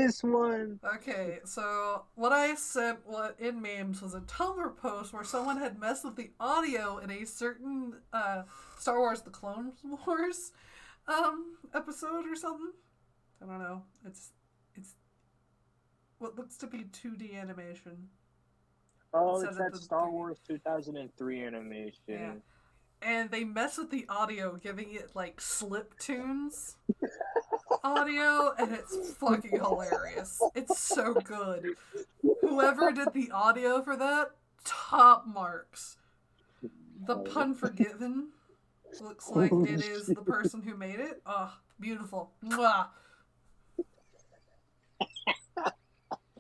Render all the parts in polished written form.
this one. Okay, so what I sent in memes was a Tumblr post where someone had messed with the audio in a certain Star Wars: The Clone Wars episode or something. I don't know. It's what looks to be 2D animation. It Oh, said it's at that the Star 3D. Wars 2003 Yeah, animation. and they mess with the audio, giving it like slip tunes audio, and it's fucking hilarious. It's so good. Whoever did the audio for that, top marks. The Oh, pun forgiven. Looks like holy it is shit. the person who made it. Oh, beautiful. Mwah.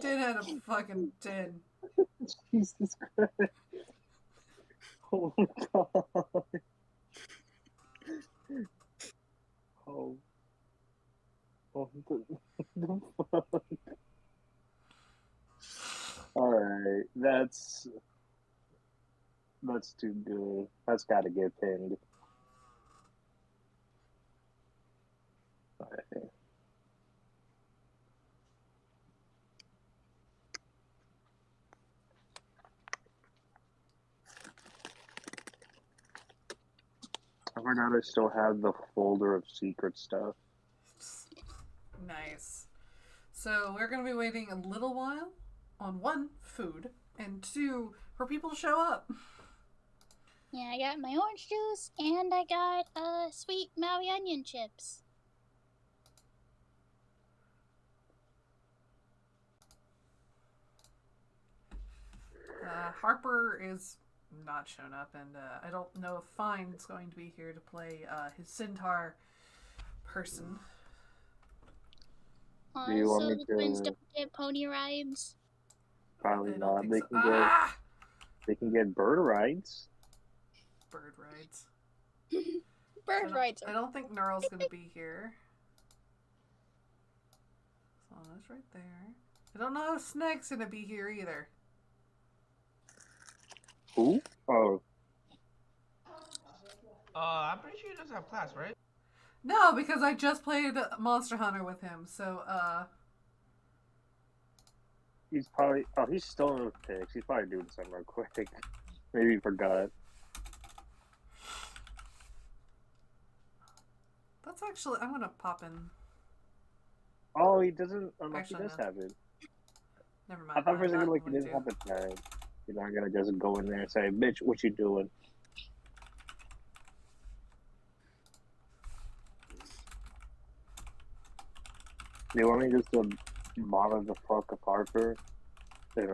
10 out of fucking 10. Jesus Christ. Oh my god. Oh, oh the fuck. Alright, that's too good. That's gotta get pinned. Alright. I forgot I still have the folder of secret stuff. Nice. So we're going to be waiting a little while on one, food, and two, for people to show up. Yeah, I got my orange juice and I got sweet Maui onion chips. Harper is not shown up, and I don't know if Fine's going to be here to play his centaur person. Do you want So me the twins to? don't get pony rides? Probably I don't not. think so. Ah! They can get bird rides. Bird rides. Bird rides. I don't think Gnarl's going to be here. So that's right there. I don't know if Snag's going to be here either. Who? Oh, I'm pretty sure he doesn't have class, right? No, because I just played Monster Hunter with him, so, he's probably. Oh, he's still in the pics. He's probably doing something real quick. Maybe he forgot. that's actually, I'm going to pop in. Oh, he doesn't. Unless Actually, he does no. have it. Never mind. I thought for a I'm second not like he going didn't to. have the tag. You're not gonna just go in there and say, "Bitch, what you doing?" Do you want me just to bother the fuck of Harper and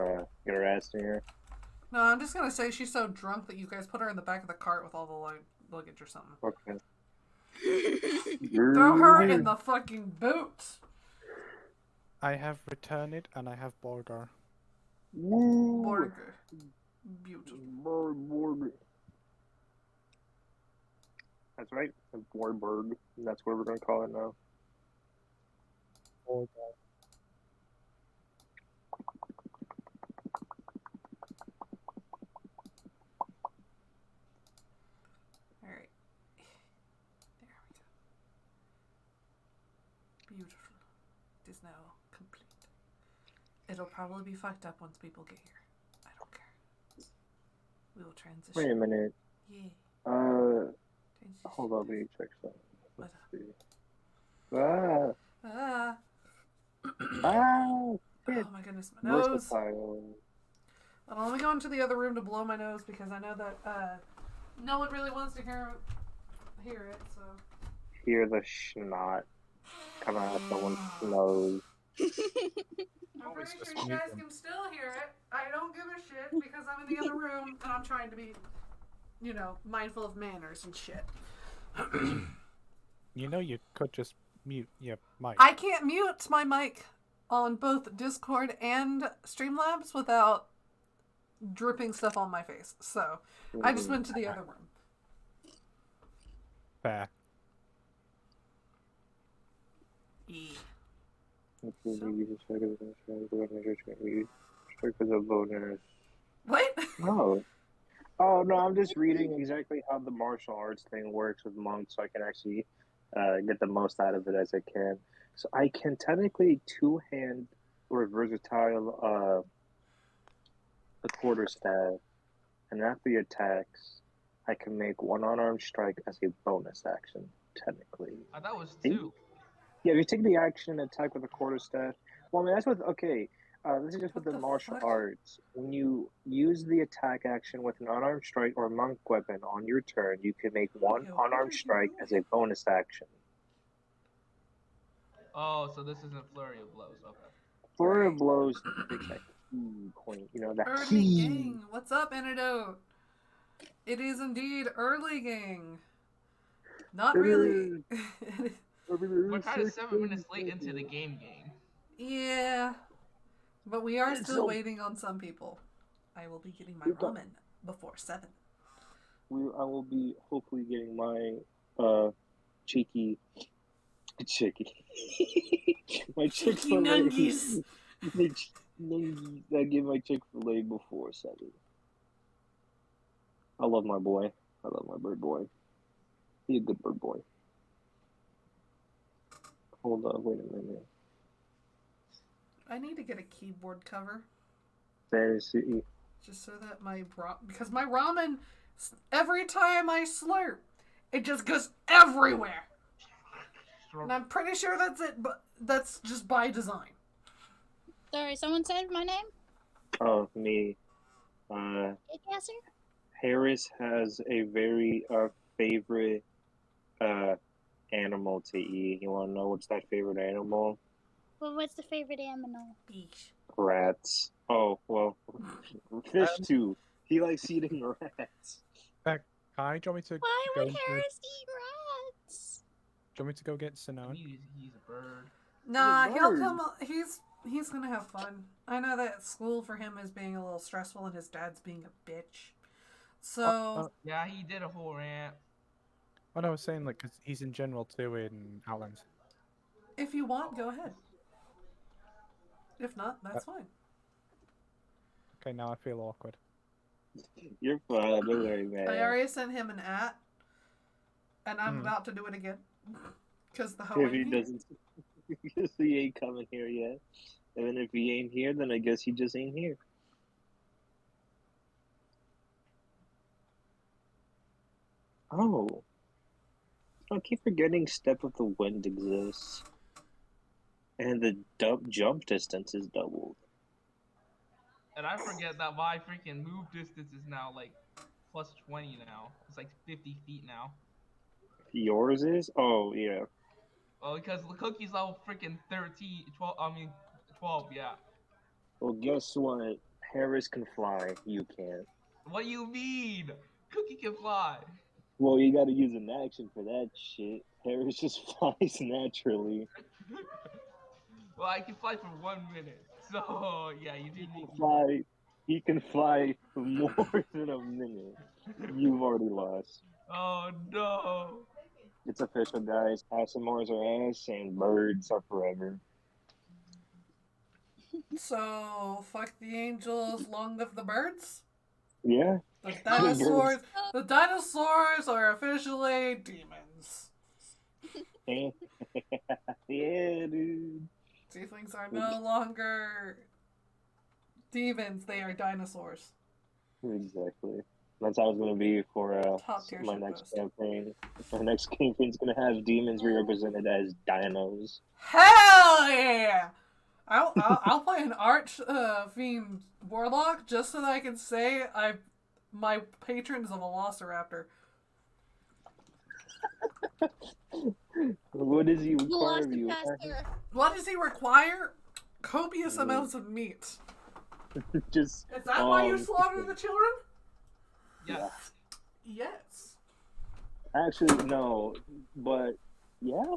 get her ass in here? No, I'm just going to say she's so drunk that you guys put her in the back of the cart with all the luggage or something. Okay. Throw her in the fucking boot! I have returned and I have Borgar. Woo! Borger. Beautiful. Borg. That's right. Borberg. That's what we're gonna call it now. Borgar. Alright. There we go. Beautiful. It is now complete. It'll probably be fucked up once people get here. I don't care. We will transition. Wait a minute. Yeah. Transition. Hold on. Let me check something. What? Let's see. Ah. Ah. Ah. Oh my goodness, my nose. Versatile. Let me go into the other room to blow my nose because I know that no one really wants to hear it. So Hear the snot coming out of someone's nose. I'm pretty sure you guys can still hear it. I don't give a shit because I'm in the other room and I'm trying to be, mindful of manners and shit. You know, you could just mute your mic. I can't mute my mic on both Discord and Streamlabs without dripping stuff on my face. So I just went to the other room. Fair. E. What? No. Oh, no, I'm just reading exactly how the martial arts thing works with monks so I can actually get the most out of it as I can. So I can technically two-hand or versatile the quarterstaff, and after he attacks, I can make one unarmed strike as a bonus action, technically. I thought it was 2. Yeah, if you take the action and attack with a quarterstaff, well, I mean, that's with, okay, this is just with What the the martial fuck? arts. When you use the attack action with an unarmed strike or monk weapon on your turn, you can make one Yo, what are unarmed you strike as a doing? bonus action. Oh, so this isn't flurry of blows. Okay. Flurry of Right. blows takes that key point, that Early key. gang. What's up, Antidote? It is indeed early gang. Not really. We're kind of 7 minutes late into the game. Yeah. But we are It's still so waiting on some people. I will be getting my we got, ramen before 7. I will be hopefully getting my cheeky my Cheeky Chick-fil-A nungies. I get my Chick-fil-A before 7. I love my boy. I love my bird boy. He's a good bird boy. Hold on, wait a minute. I need to get a keyboard cover. Fantasy. Just so that because my ramen, every time I slurp, it just goes everywhere. And I'm pretty sure that's it, but that's just by design. Sorry, someone said my name? Oh, me. Yes, sir? Harris has a very favorite animal to eat. You want to know what's that favorite animal? Well, what's the favorite animal? Beach. Rats. Oh, well, fish too. He likes eating rats. Kai, do you want me to Why go? would Harris eat rats? Do you want me to go get Sinan? He's a bird. Nah, He's a he'll bird. come. He's gonna have fun. I know that school for him is being a little stressful, and his dad's being a bitch. So Yeah, he did a whole rant. Oh no, I was saying like because he's in general too in Outlands. if you want, go ahead. If not, that's fine. Okay, now I feel awkward. You're fine. Don't worry, man. I already sent him an @ and I'm about to do it again because the hoe If he ain't here. doesn't, because he ain't coming here yet. And then if he ain't here, then I guess he just ain't here. Oh. I keep forgetting Step of the Wind exists. And the jump distance is doubled. And I forget that my freaking move distance is now like plus 20 now. It's like 50 feet now. Yours is? Oh, yeah. Well, because the cookie's level freaking 13, 12, 12, yeah. Well, guess what? Harris can fly. You can't. What do you mean? Cookie can fly. Well, you gotta use an action for that shit. Harris just flies naturally. Well, I can fly for 1 minute. So, yeah, you do need Fly. He can fly for more than a minute. You've already lost. Oh, no. It's official, guys. Asimars are ass, and birds are forever. So fuck the angels, long live the birds. Yeah. The dinosaurs are officially demons. Yeah, dude. Tieflings are no longer demons; they are dinosaurs. Exactly. That's how it's gonna be for Top tier my shit next post. campaign. My next campaign's gonna have demons represented as dinos. Hell yeah! I'll play an arch fiend warlock just so that I can say my patron is a velociraptor. What does he require of you? Velocipaster. What does he require? Copious amounts of meat. Just Is that why you slaughter the children? Yes. Yes. Actually, no, but yeah.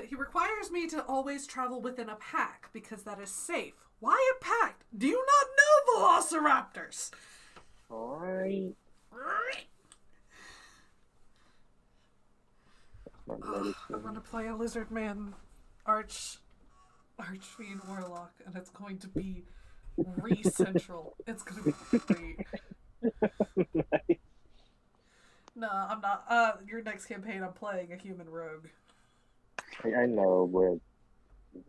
He requires me to always travel within a pack because that is safe. Why a pack? Do you not know velociraptors? Alright. I'm gonna play a lizard man archfiend warlock, and it's going to be re-central. It's gonna be great. No, I'm not. Your next campaign, I'm playing a human rogue. I know, but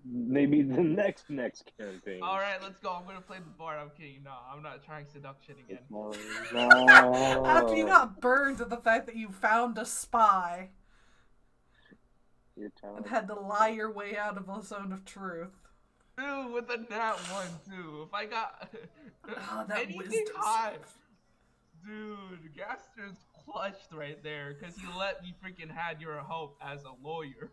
maybe the next campaign. All right, let's go. I'm gonna play the bard. I'm kidding. No, I'm not trying seduction again. After you No. got burned at the fact that you found a spy You're and telling had to lie your way out of a zone of truth. Dude, with a nat 1 too. If I got That anything wisdom high, save. dude, Gaster's clutched right there because he let me freaking had your help as a lawyer.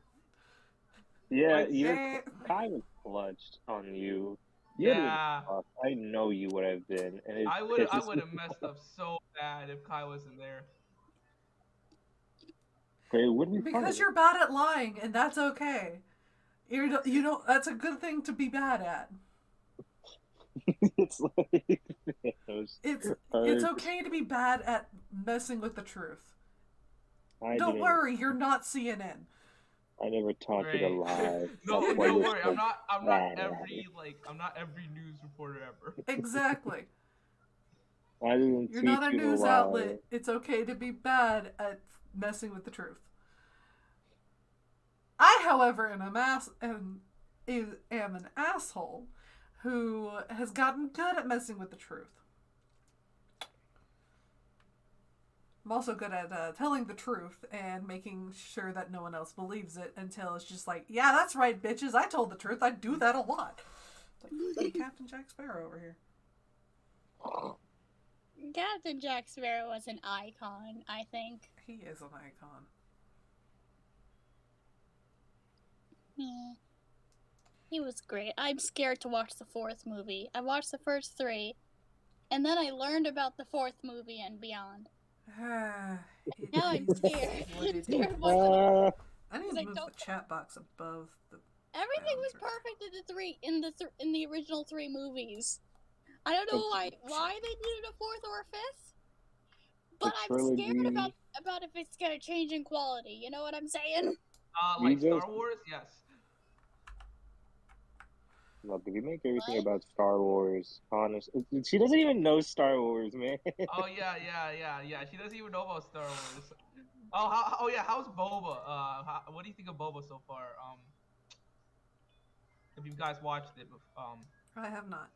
Yeah, Like, you're Eh, kind of clutched on you. You had been yeah, tough. I know you would have been, and it I would pisses me have messed up so bad if Kai wasn't there. but it would be because funny. you're bad at lying, and that's okay. You don't. That's a good thing to be bad at. It's like It's okay to be bad at messing with the truth. I Don't didn't. worry, you're not CNN. I never taught you to Right. lie. No, That's why don't you're worry. so I'm not bad at every it. I'm not every news reporter ever. Exactly. I didn't You're teach not a you to news lie. outlet. It's okay to be bad at messing with the truth. I, however, am an asshole who has gotten good at messing with the truth. I'm also good at telling the truth and making sure that no one else believes it until it's just like, yeah, that's right, bitches. I told the truth. I do that a lot. Like Captain Jack Sparrow over here. Captain Jack Sparrow was an icon, I think. He is an icon. Yeah. He was great. I'm scared to watch the fourth movie. I watched the first three, and then I learned about the fourth movie and beyond. Now I'm scared. I'm scared of watching it. I need Because to I move don't the chat box above the. Everything was bouncer. perfect in the original three movies. I don't know why they needed a fourth or a fifth, but I'm scared about if it's gonna change in quality. You know what I'm saying? Like Star Wars, yes. Look, if you make everything What? about Star Wars, honest, she doesn't even know Star Wars, man. Oh yeah. She doesn't even know about Star Wars. Oh yeah. How's Boba? What do you think of Boba so far? If you guys watched it, I have not.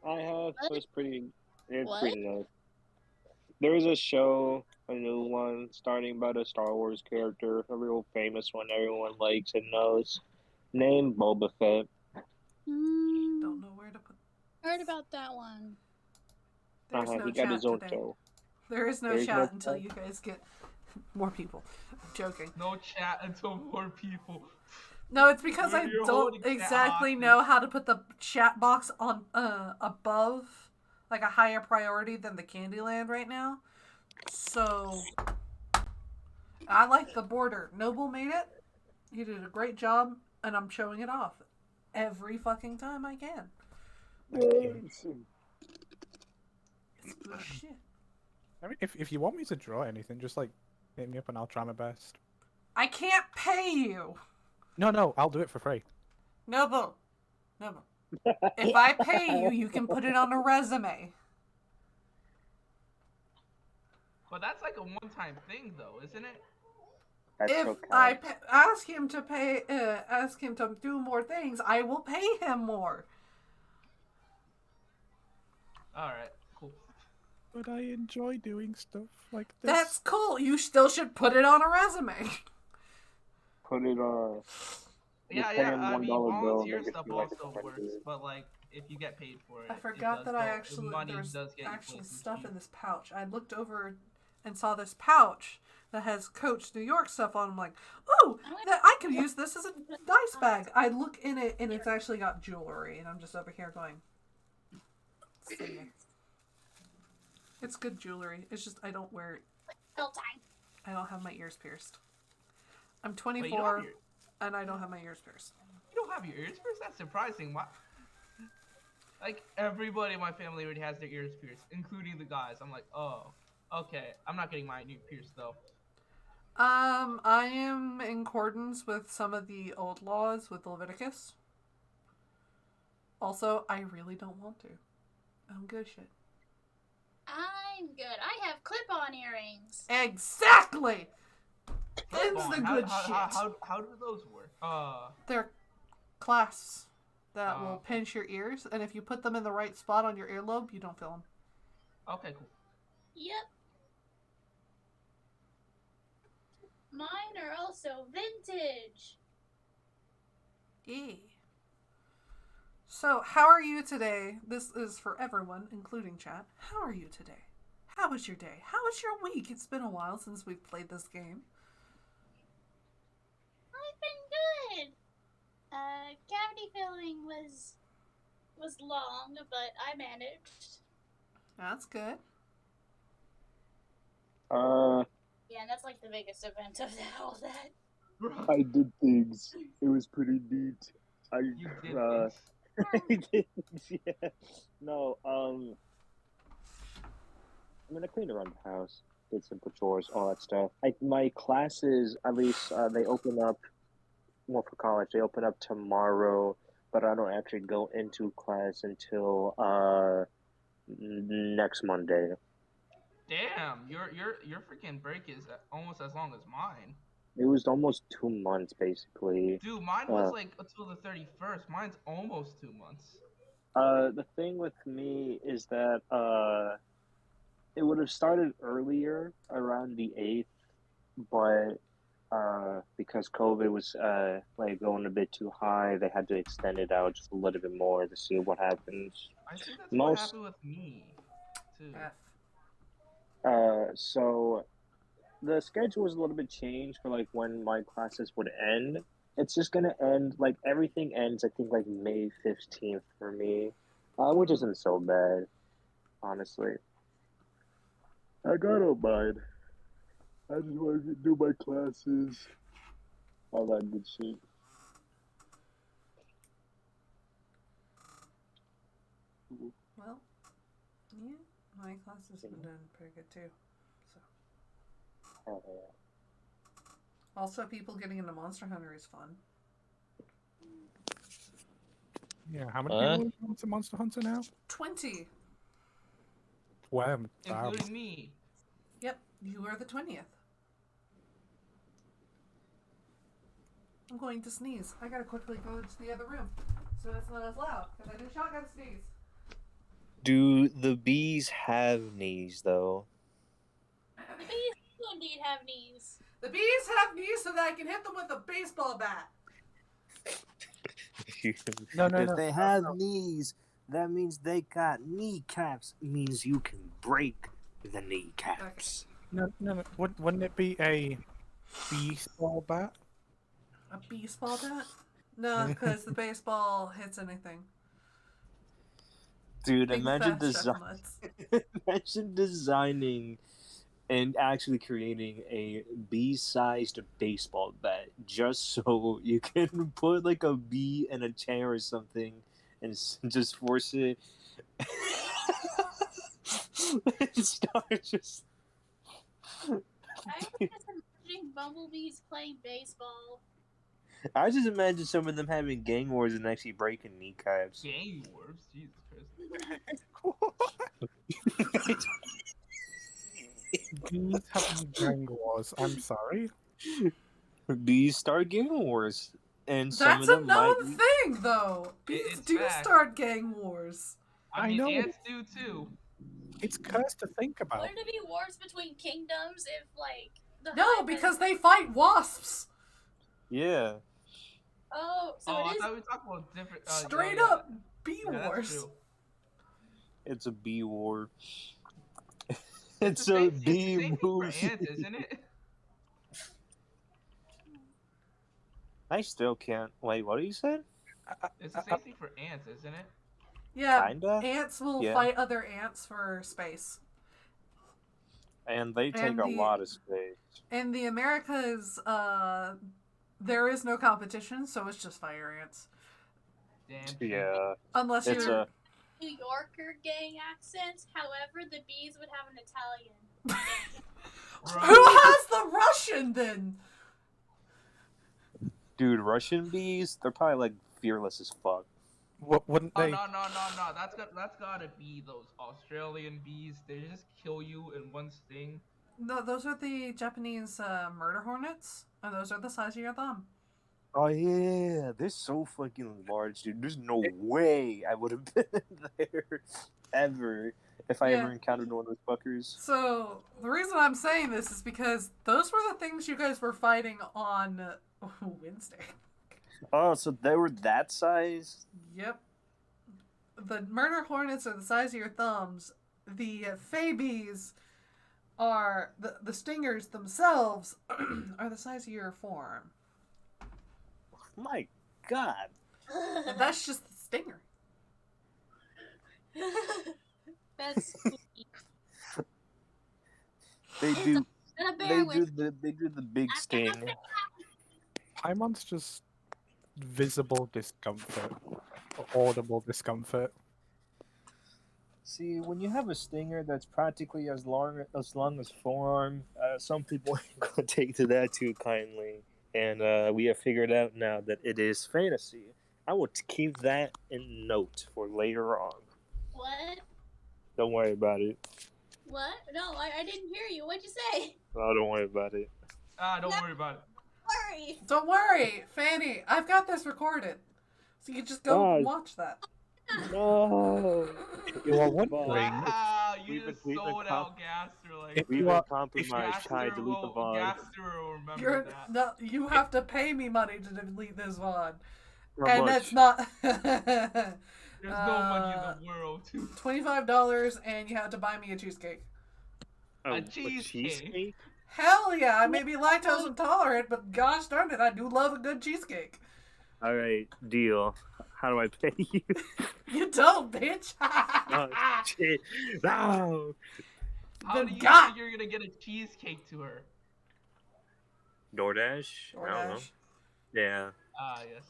I have. What? It's pretty What? nice. There's a show, a new one, starting about a Star Wars character, a real famous one everyone likes and knows, named Boba Fett. Don't know where to put. Heard about that one. There's no He got his chat own today. show. There is no There's chat no until chat? you guys get more people. I'm joking. no chat until more people. No, it's because I You're don't holding chat exactly hostage. know how to put the chat box on above, like a higher priority than the CandyLand right now. So I like the border. Noble made it. He did a great job, and I'm showing it off every fucking time I can. It's good shit. I mean, if you want me to draw anything, just like hit me up and I'll try my best. I can't pay you. No, I'll do it for free. Noble. If I pay you, you can put it on a resume. But that's like a one-time thing, though, isn't it? If I ask him to do more things, I will pay him more. All right, cool. But I enjoy doing stuff like this. That's cool. You still should put it on a resume. Put it on. Yeah. I mean, volunteer stuff also works, but like if you get paid for it, I forgot that money there's does get actual you stuff cheap. in this pouch. I looked over and saw this pouch that has Coach New York stuff on. I'm like, oh, I could use this as a dice bag. I look in it and it's actually got jewelry, and I'm just over here going, it's good jewelry. It's just I don't wear it. I don't have my ears pierced. I'm 24 and I don't have my ears pierced. You don't have your ears pierced? That's surprising. Why? Like everybody in my family already has their ears pierced, including the guys. I'm like, oh, okay. I'm not getting my new pierced though. I am in accordance with some of the old laws with Leviticus. Also, I really don't want to. I'm good shit. I'm good. I have clip-on earrings. Exactly! Them's the good shit. How do those work? They're clasps that will Okay. pinch your ears, and if you put them in the right spot on your earlobe, you don't feel them. Okay, cool. Yep. Mine are also vintage. E. So, how are you today? This is for everyone, including chat. How are you today? How was your day? How was your week? It's been a while since we've played this game. I've been good. Cavity filling was long, but I managed. That's good. Yeah, and that's like the biggest event of all that. I did things. It was pretty neat. You did things. I did, yeah. No, I mean, I cleaned around the house, did simple chores, all that stuff. My classes, at least, they open up, well, for college, they open up tomorrow, but I don't actually go into class until next Monday. Damn, your freaking break is almost as long as mine. It was almost 2 months, basically. Dude, mine was like until the 31st. Mine's almost 2 months. The thing with me is that it would have started earlier, around the 8th, but because COVID was like going a bit too high, they had to extend it out just a little bit more to see what happens. I think that's what happened with me, too. So the schedule was a little bit changed for like when my classes would end. It's just gonna end, like everything ends, I think, like May 15th for me, which isn't so bad, honestly. I don't mind. I just want to do my classes, all that good shit. Well, yeah, my class has been doing pretty good too. So, Oh, yeah. also, people getting into Monster Hunter is fun. Yeah, how many people are into Monster Hunter now? 20. Wow, Including me. Yep, you are the 20th. I'm going to sneeze. I gotta quickly go into the other room so it's not as loud because I do shotgun sneeze. Do the bees have knees, though? The bees do indeed have knees. The bees have knees so that I can hit them with a baseball bat. If they have knees, that means they got kneecaps. It means you can break the kneecaps. No. Wouldn't it be a baseball bat? A baseball bat? No, because the baseball hits anything. Dude, Big imagine fat designing and actually creating a bee-sized baseball bat just so you can put like a bee in a chair or something and just force it and start just. I was just imagining bumblebees playing baseball. I just imagine some of them having gang wars and actually breaking kneecaps. Gang wars? Jesus Christ. Bees having gang wars. I'm sorry. Bees start gang wars, and some That's of them a known might. thing, though. Bees It's do fact. start gang wars. I mean, know. ants do too. It's cursed to think about. Wouldn't it be wars between kingdoms if, like, the No, hive because has... they fight wasps. Yeah. Oh, so I it is... thought we talked about different... Straight yeah. up bee Yeah, wars. that's true. It's a bee war. It's a the bee same thing for movie. ants, isn't it? I still can't. Wait, what you said? It's the same thing for ants, isn't it? Yeah, Kinda. ants will Yeah. fight other ants for space. And they take And a lot of space. In the Americas, there is no competition, so it's just fire ants. Damn. Yeah. Unless It's you're... New Yorker gang accents. However, the bees would have an Italian. Who has the Russian, then? Dude, Russian bees, they're probably like fearless as fuck. Wouldn't Oh, they? no. That's gotta be those Australian bees. They just kill you in one sting. No, those are the Japanese murder hornets, and those are the size of your thumb. Oh yeah, they're so fucking large, dude. There's no way I would have been there ever if I ever Yeah. encountered one of those fuckers. So the reason I'm saying this is because those were the things you guys were fighting on Wednesday. Oh, so they were that size? Yep. The murder hornets are the size of your thumbs. The Fabies are the stingers themselves are the size of your forearm. My God. And that's just the stinger. That's sweet. They do. Gonna bear They with do the big sting. Paimon's just visible discomfort, or audible discomfort. See, when you have a stinger that's practically as long as forearm, some people ain't gonna take to that too kindly. And we have figured out now that it is fantasy. I will keep that in note for later on. What? Don't worry about it. What? No, I didn't hear you. What'd you say? Oh, don't worry about it. Don't worry about it. Worry. Don't worry, Fanny. I've got this recorded, so you just go Oh. and watch that. No. You are wondering Wow, you We've just been sold out Gaster like. if We've you been are compromised. Kai, delete the VOD. Gaster will remember that. No, you have to pay me money to delete this VOD, How and much? that's not. There's no money in the world. $25, and you have to buy me a cheesecake. Oh, a cheesecake? Hell yeah! I may be lactose intolerant, but gosh darn it, I do love a good cheesecake. All right, deal. How do I pay you? You don't, bitch. Oh, shit. No. How do you God. think you're gonna get a cheesecake to her? DoorDash? I don't know. DoorDash. Yeah. Ah, yes.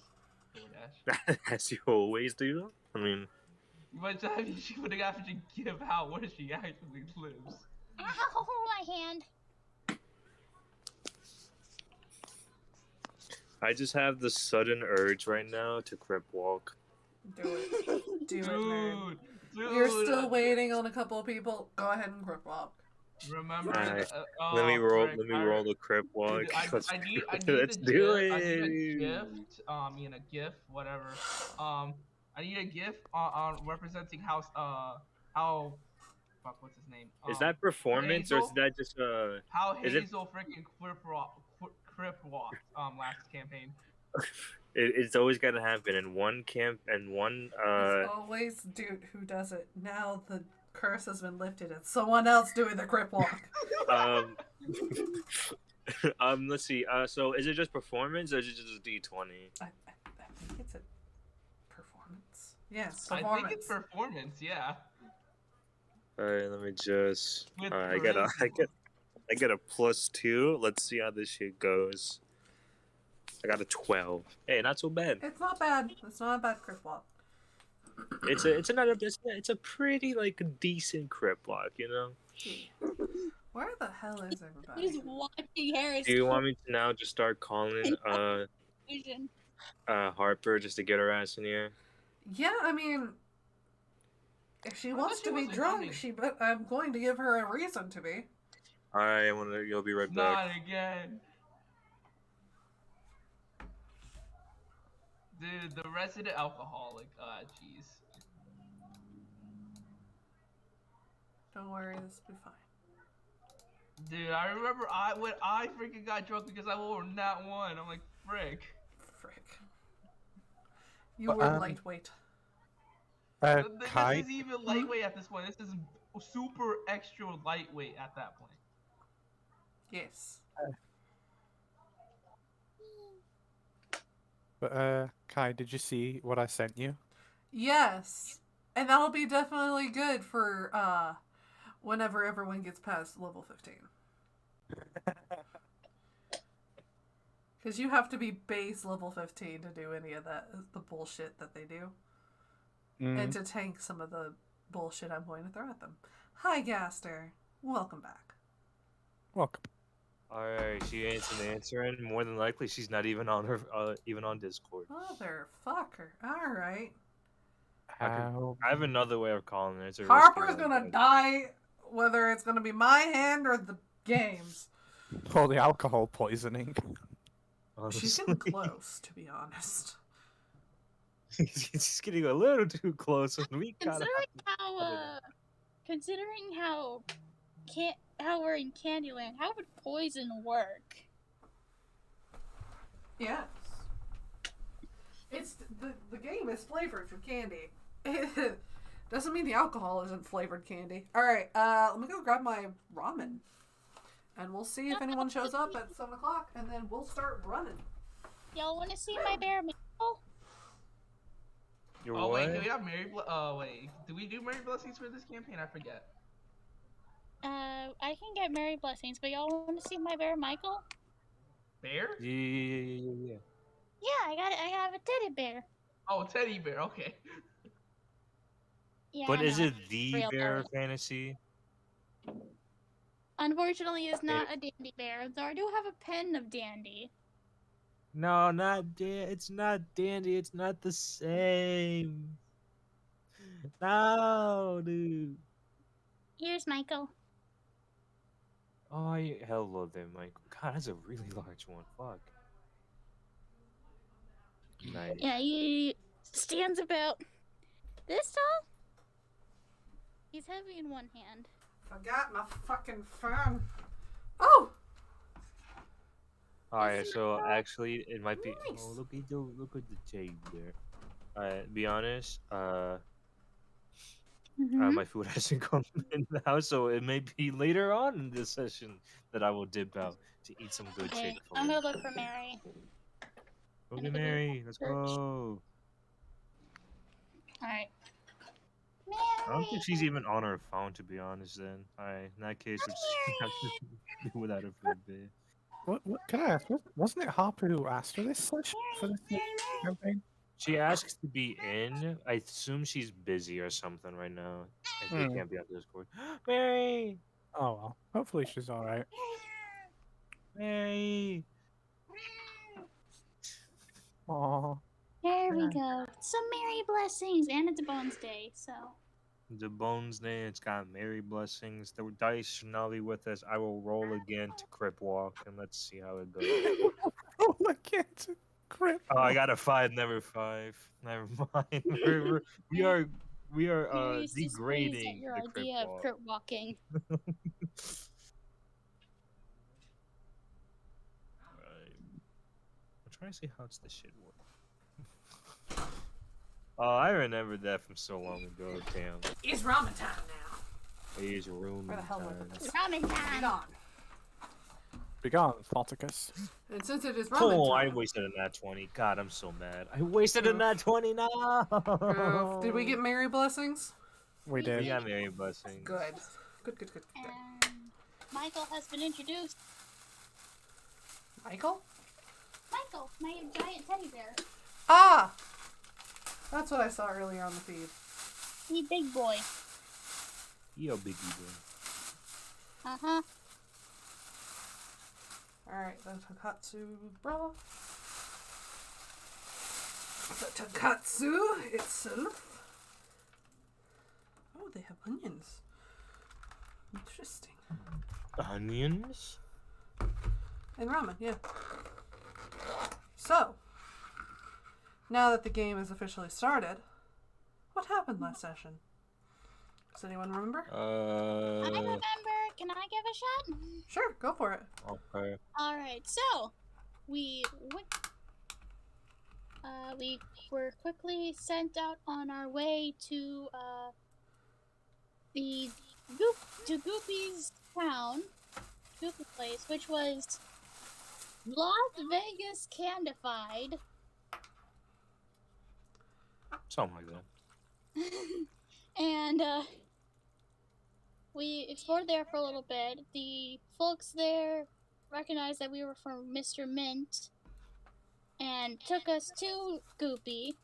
DoorDash. As you always do. I mean, But I mean, she would have to give out where she actually lives. Ow, my hand. I just have the sudden urge right now to crip walk. Do it. Do it, nerd. Dude, You're still waiting on a couple of people. Go ahead and grip walk. Remember? Alright, Oh, let me roll. frick, Let me roll the crip walk. Dude, I need Let's a do GIF. it. I need a gift. A GIF, whatever. I need a GIF on representing how fuck, what's his name? Is that performance or is Hazel? that just How is it- Hazel freaking crip walked last campaign. It's always gotta happen in one camp and one. It's always dude who does it. Now the curse has been lifted. It's someone else doing the grip walk. Let's see. So is it just performance or is it just a D20? I think it's a performance. Yes, I performance. think it's performance, yeah. All right, let me just. With I charisma. get a +2. Let's see how this shit goes. I got a 12. Hey, not so bad. It's not bad. It's not a bad grip walk. It's a pretty like decent crip walk, you know. Where the hell is everybody? He's watching Harris. Do you want me to now just start calling Vision. Harper just to get her ass in here? Yeah, I mean, if she wants she to be wasn't drunk, coming. but I'm going to give her a reason to be. All right, you'll be right back. Not again. Dude, the resident alcoholic. Jeez. Don't worry, this will be fine. Dude, I remember when I freaking got drunk because I wore Nat 1. I'm like, frick. Frick. You were lightweight. Kai, This is even lightweight at this point. This is super extra lightweight at that point. Yes. but Kai, did you see what I sent you? Yes. And that'll be definitely good for whenever everyone gets past level 15. Because you have to be base level 15 to do any of the bullshit that they do. And to tank some of the bullshit I'm going to throw at them. Hi, Gaster. Welcome back. Welcome. Alright, she ain't answering. More than likely, she's not even on her, even on Discord. Motherfucker. Alright. How? I have another way of calling her. It's a Harper's risky one, gonna but- die, whether it's gonna be my hand or the games. Or the alcohol poisoning. She's getting close, to be honest. He's getting a little too close, and we gotta. Considering how we're in Candyland, how would poison work? Yes. It's the game is flavored for candy. Doesn't mean the alcohol isn't flavored candy. Alright, let me go grab my ramen. And we'll see if anyone shows up at 7 o'clock, and then we'll start running. Y'all want to see my bear Michael? Wait, do we have wait, do we do Mary Blessings for this campaign? I forget. I can get Mary Blessings, but y'all want to see my bear Michael? Bear? Yeah. Yeah, I have a teddy bear. Oh, teddy bear, okay. Yeah, But is it the real bear fantasy? Unfortunately, it's not a dandy bear, though I do have a pen of dandy. No, it's not dandy. It's not the same. No, dude. Here's Michael. Oh, hello there, Michael. God, that's a really large one. Fuck. Nice. Yeah, he stands about this tall. He's heavy in one hand. Forgot my fucking phone. Oh! Alright, so actually, it might be. Nice. Oh, look at the jade there. Alright, be honest. My food hasn't come in now, so it may be later on in this session that I will dip out to eat some good chick. I'm gonna look for Mary. Go get Mary. Let's go. Alright. Mary! I don't think she's even on her phone, to be honest. Then, alright, in that case, we'll just have to do without her for a bit. What can I ask? Wasn't it Harper who asked for this session? For this campaign? She asks to be in. I assume she's busy or something right now, and she can't be on Discord. Mary. Oh well. Hopefully she's all right. Mary. Aww. There we go. Some Mary Blessings, and it's a Bones Day, so. The Bones Day, it's got Mary Blessings. The dice should not be with us. I will roll again to Crip Walk, and let's see how it goes. Oh, I can't. Crip. Oh, I got a 5, never 5. Never mind. we are degrading your the Crip idea Walk. of Crip walking. I'm trying to see how it's the shit work. Oh, I remember that from so long ago. Damn. It's ramen time now. It's room. Where the hell was this? Ramen Be time! gone. Be gone, Thoticus. And since it is ramen Oh, I time, wasted a nat 20. God, I'm so mad. I wasted a nat 20 now. did we get Mary Blessings? We did. We got Mary Blessings. Good. Good. And Michael has been introduced. Michael? Michael, my giant teddy bear. Ah! That's what I saw earlier on the feed. He big boy. Yo, biggie boy. Uh-huh. Alright, the Takatsu bra. The Takatsu itself. Oh, they have onions. Interesting. Onions? And ramen, yeah. So, now that the game is officially started, what happened last session? Does anyone remember? I remember. Can I give a shot? Sure, go for it. Okay. Alright, so we were quickly sent out on our way to Goopy's town, Goopy place, which was Las Vegas Candified. Something like that. And we explored there for a little bit. The folks there recognized that we were from Mr. Mint and took us to Goopy.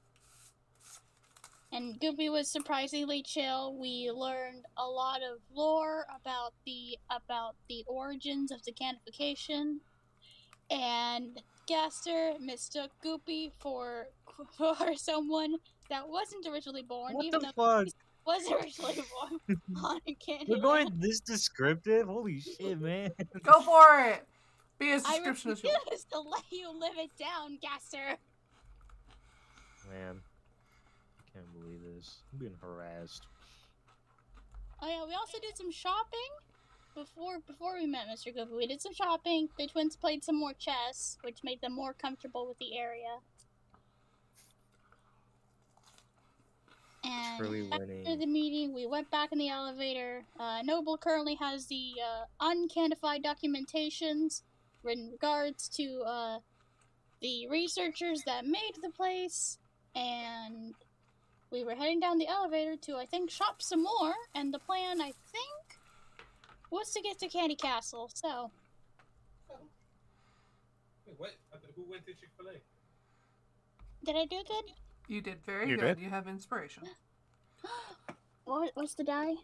And Goopy was surprisingly chill. We learned a lot of lore about the origins of the candification. And Gaster mistook Goopy for someone that wasn't originally born. What even the though fuck? was originally born on CandyLand. We're going this descriptive? Holy shit, man. Go for it. Be as I description as you want. refuse to let you live it down, Gasser. Man. I can't believe this. I'm being harassed. Oh yeah, we also did some shopping before we met Mr. Gloppy. We did some shopping. The twins played some more chess, which made them more comfortable with the area. And Truly after winning. the meeting, we went back in the elevator. Noble currently has the uncandified documentations in regards to the researchers that made the place, and we were heading down the elevator to, I think, shop some more, and the plan, I think, was to get to Candy Castle, so... Wait, what? Who went to Chick-fil-A? Did I do good? You did very You good. did? You have inspiration. What's the die?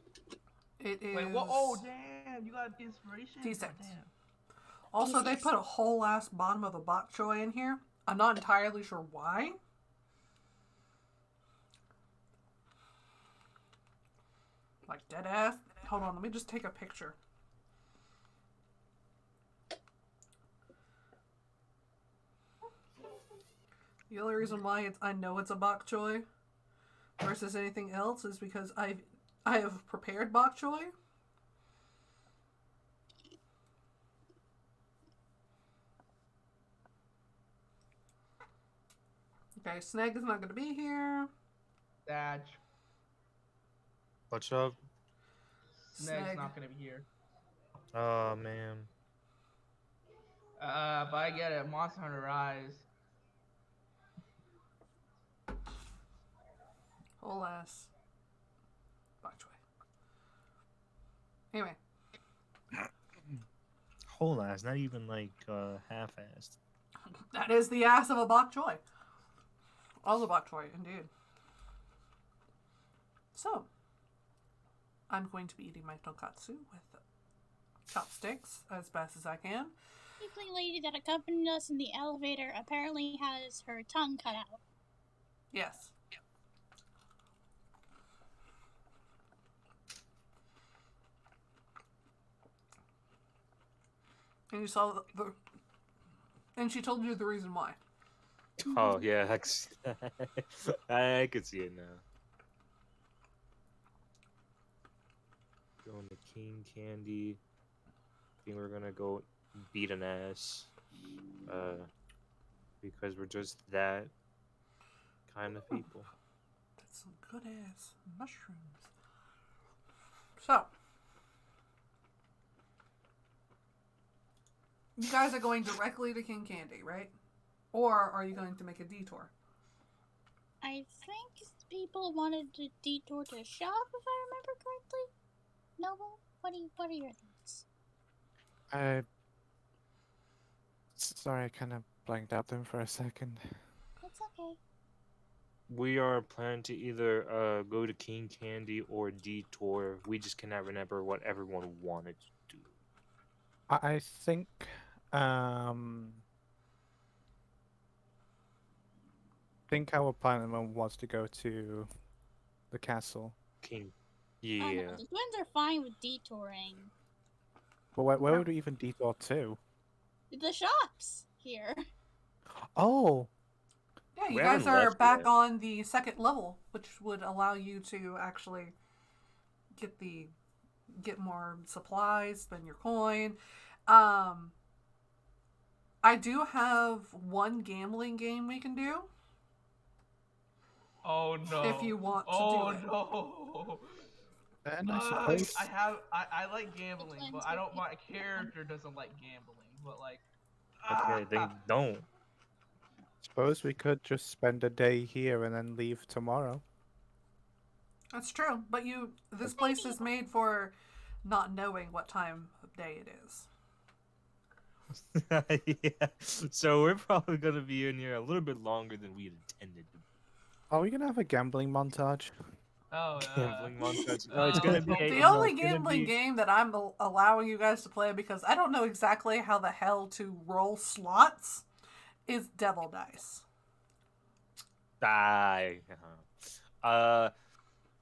It is. Wait, what? Oh, damn! You got inspiration. D6. Oh, damn. Also, they D6. put a whole ass bottom of a bok choy in here. I'm not entirely sure why. Like dead ass. Hold on, let me just take a picture. The only reason why I know it's a bok choy versus anything else is because I have prepared bok choy. Okay, Snag is not going to be here. Dad. What's up? Sneg's not gonna be here. Oh, man. But I get it. Monster Hunter Rise. Whole ass bok choy. Anyway, Whole ass, not even like half-assed. that is the ass of a bok choy. All the bok choy, indeed. So, I'm going to be eating my tonkatsu with chopsticks as best as I can. The tiefling lady that accompanied us in the elevator apparently has her tongue cut out. Yes. And you saw and she told you the reason why. Oh, yeah. I could see it now. Going to King Candy. I think we're gonna go beat an ass. Because we're just that kind of people. That's some good ass mushrooms. So, you guys are going directly to King Candy, right? Or are you going to make a detour? I think people wanted to detour to shop, if I remember correctly. Noble, what are your thoughts? Sorry, I kind of blanked out them for a second. It's okay. We are planning to either go to King Candy or detour. We just cannot remember what everyone wanted to do. I think our plan at the moment was to go to the castle. King. No, Yeah. the twins are fine with detouring. But where would we even detour to? The shops here. Oh, Yeah, you We guys haven't are left back yet. on the second level, which would allow you to actually get more supplies, spend your coin. I do have one gambling game we can do. Oh no. If you want to oh do it. no. and I suppose. I like gambling, but I don't. My character doesn't like gambling, but like. Okay, then don't. Suppose we could just spend a day here and then leave tomorrow. That's true, but this place is made for not knowing what time of day it is. Yeah. So we're probably gonna be in here a little bit longer than we had intended. Are we gonna have a gambling montage? Oh, Gambling montage. No, it's gonna be The no, only it's gonna gambling be- game that I'm allowing you guys to play because I don't know exactly how the hell to roll slots is Devil Dice. Die.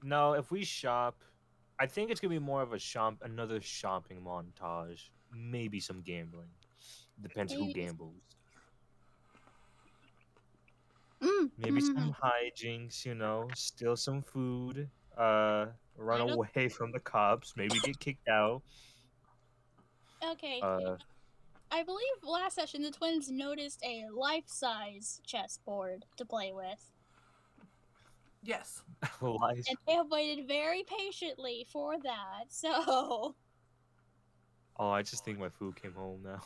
No, if we shop, I think it's gonna be more of another shopping montage. Maybe some gambling. Depends who Maybe. gambles. Maybe some Mm. hijinks, steal some food, run I don't. away from the cops, maybe get kicked out. Okay. Uh, I believe last session the twins noticed a life-size chessboard to play with, Yes. lies. and they have waited very patiently for that. So Oh, I just think my food came home now.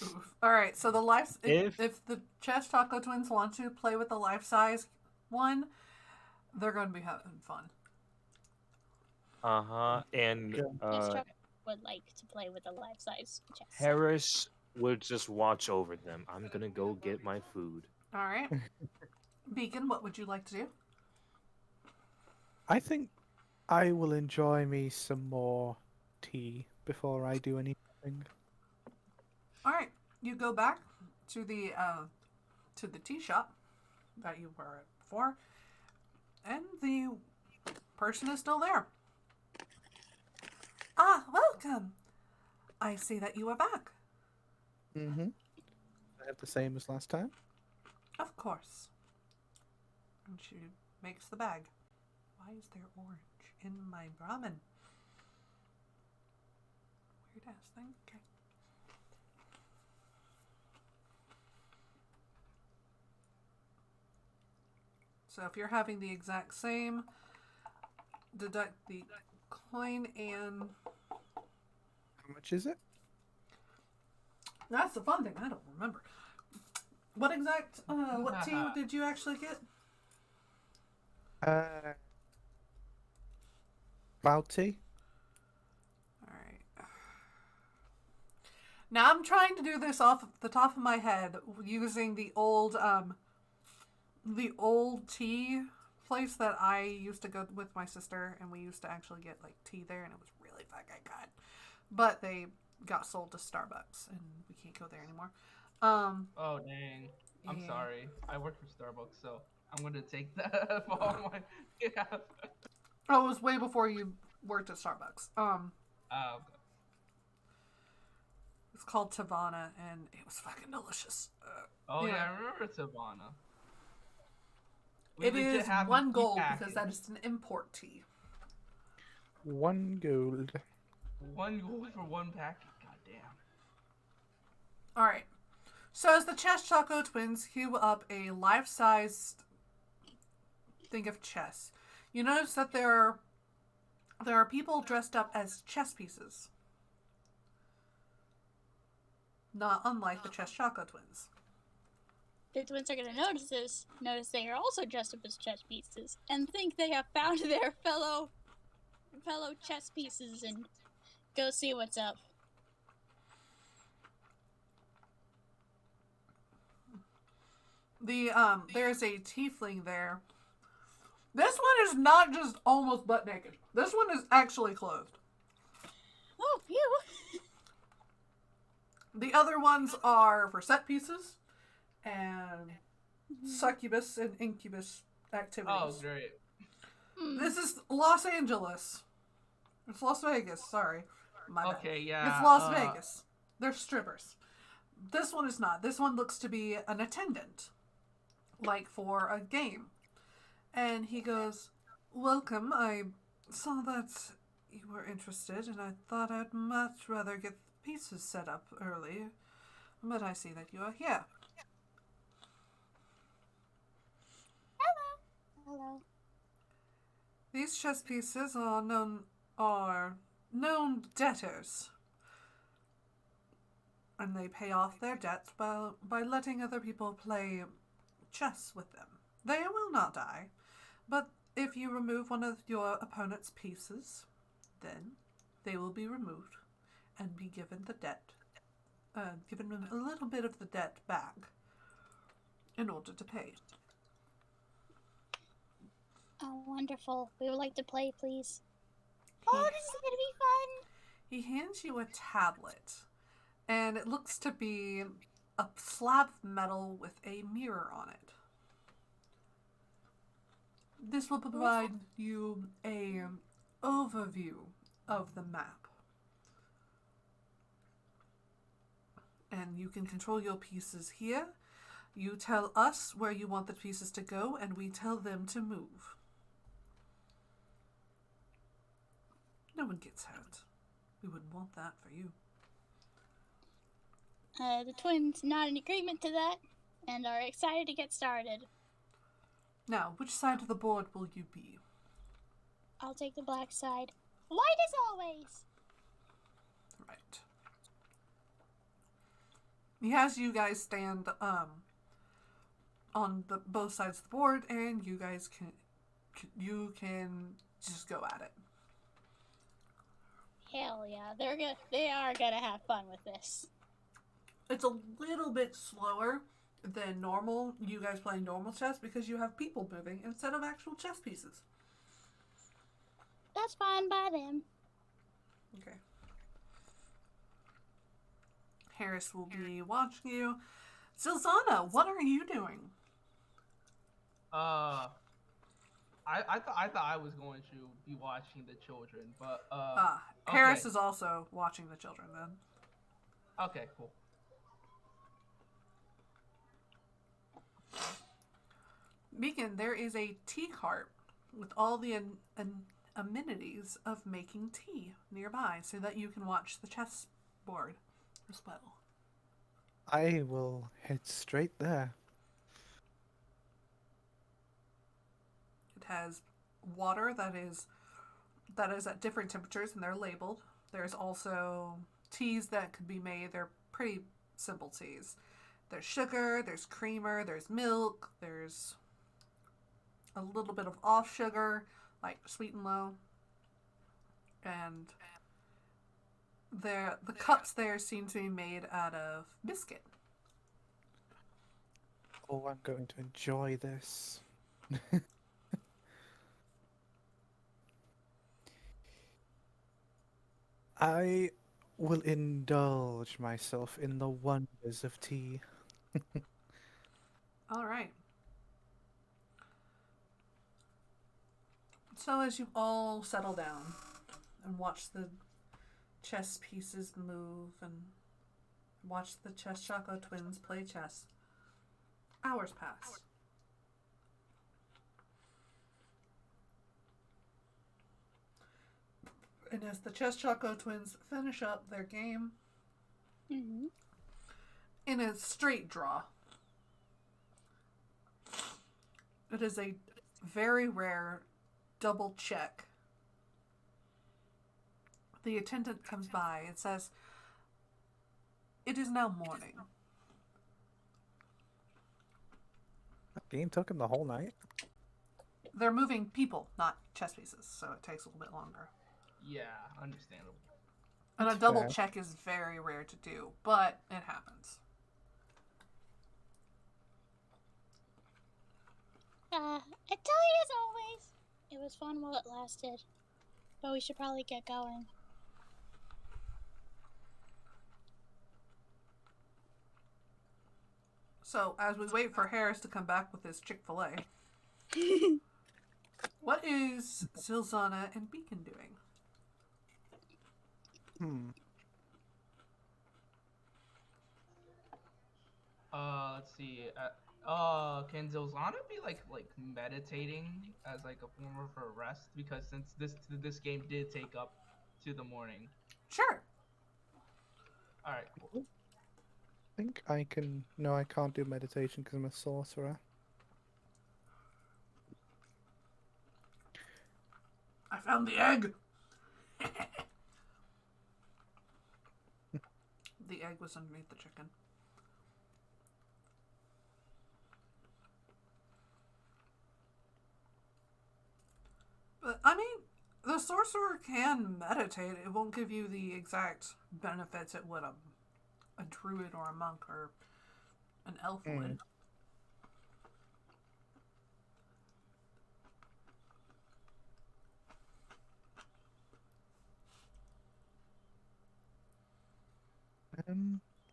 Oof. All right. So the life, If if the Chess Taco twins want to play with the life size one, they're going to be having fun. and Chess Chuck would like to play with a life-size chess. Harris will just watch over them. I'm gonna go get my food. All right. Beacon, what would you like to do? I think I will enjoy me some more tea before I do anything. All right. You go back to the tea shop that you were at before, and the person is still there. Ah, welcome. I see that you are back. Mm-hmm. I have the same as last time. Of course. And she makes the bag. Why is there orange in my ramen? Weird ass thing. Okay. So if you're having the exact same, deduct the coin and... How much is it? That's the fun thing. I don't remember. What exact, what tea did you actually get? Wild tea. Alright. Now I'm trying to do this off the top of my head using the old tea place that I used to go with my sister, and we used to actually get like tea there, and it was really fucking good. But they got sold to Starbucks, and we can't go there anymore. Oh dang! I'm yeah. sorry. I work for Starbucks, so I'm gonna take that for my behalf. Oh, it was way before you worked at Starbucks. Okay. It's called Tavana, and it was fucking delicious. Oh anyway. yeah, I remember Savannah. It is 1 gold because that is an import tea. 1 gold. 1 gold for 1 packet. God damn. Alright. So as the Chess Choco twins queue up a life-sized thing of chess, you notice that there are people dressed up as chess pieces. Not unlike the Chess Choco twins. The twins are gonna notice they are also dressed up as chess pieces, and think they have found their fellow chess pieces, and go see what's up. There's a tiefling there. This one is not just almost butt naked. This one is actually clothed. Oh, phew. The other ones are for set pieces and succubus and incubus activities. Oh great. This is Los Angeles. It's Las Vegas, sorry. My bad. Okay, yeah. It's Las Vegas. They're strippers. This one is not. This one looks to be an attendant. Like for a game. And he goes, welcome. I saw that you were interested, and I thought I'd much rather get the pieces set up early. But I see that you are here. Hello. These chess pieces are known debtors. And they pay off their debts by letting other people play chess with them. They will not die, but if you remove one of your opponent's pieces, then they will be removed and be given the debt, given them a little bit of the debt back in order to pay. Oh, wonderful. We would like to play, please. Oh, this is gonna be fun. He hands you a tablet, and it looks to be a slab of metal with a mirror on it. This will provide you a overview of the map. And you can control your pieces here. You tell us where you want the pieces to go, and we tell them to move. No one gets hurt. We wouldn't want that for you. The twins nod in agreement to that and are excited to get started. Now, which side of the board will you be? I'll take the black side. White as always! Right. He has you guys stand on the both sides of the board, and you guys can just go at it. Hell yeah, they are gonna have fun with this. It's a little bit slower than normal, you guys playing normal chess, because you have people moving instead of actual chess pieces. That's fine by them. Okay. Harris will be watching you. Silzana, what are you doing? I thought I was going to be watching the children, but Harris okay. is also watching the children then. Okay, cool. Beacon, there is a tea cart with all the amenities of making tea nearby so that you can watch the chess board as well. I will head straight there. It has water that is at different temperatures and they're labeled. There's also teas that could be made. They're pretty simple teas. There's sugar, there's creamer, there's milk, there's a little bit of off sugar, like sweet and low. And the cups there seem to be made out of biscuit. Oh, I'm going to enjoy this. I will indulge myself in the wonders of tea. All right. So as you all settle down and watch the chess pieces move and watch the Chess Choco twins play chess, hours pass. And as the Chess Choco twins finish up their game, in a straight draw, it is a very rare double check. The attendant comes by and says, "It is now morning." That game took him the whole night? They're moving people, not chess pieces, so it takes a little bit longer. Yeah, understandable. And a double check is very rare to do, but it happens. I tell you as always, it was fun while it lasted, but we should probably get going. So, as we wait for Harris to come back with his Chick-fil-A, what is Silzana and Beacon doing? Let's see. Can Zilzana be like meditating as like a form of her rest? Because since this game did take up to the morning. Sure. All right, cool. I think I can... No, I can't do meditation because I'm a sorcerer. I found the egg! The egg was underneath the chicken. But, I mean, the sorcerer can meditate. It won't give you the exact benefits it would a druid or a monk or an elf would.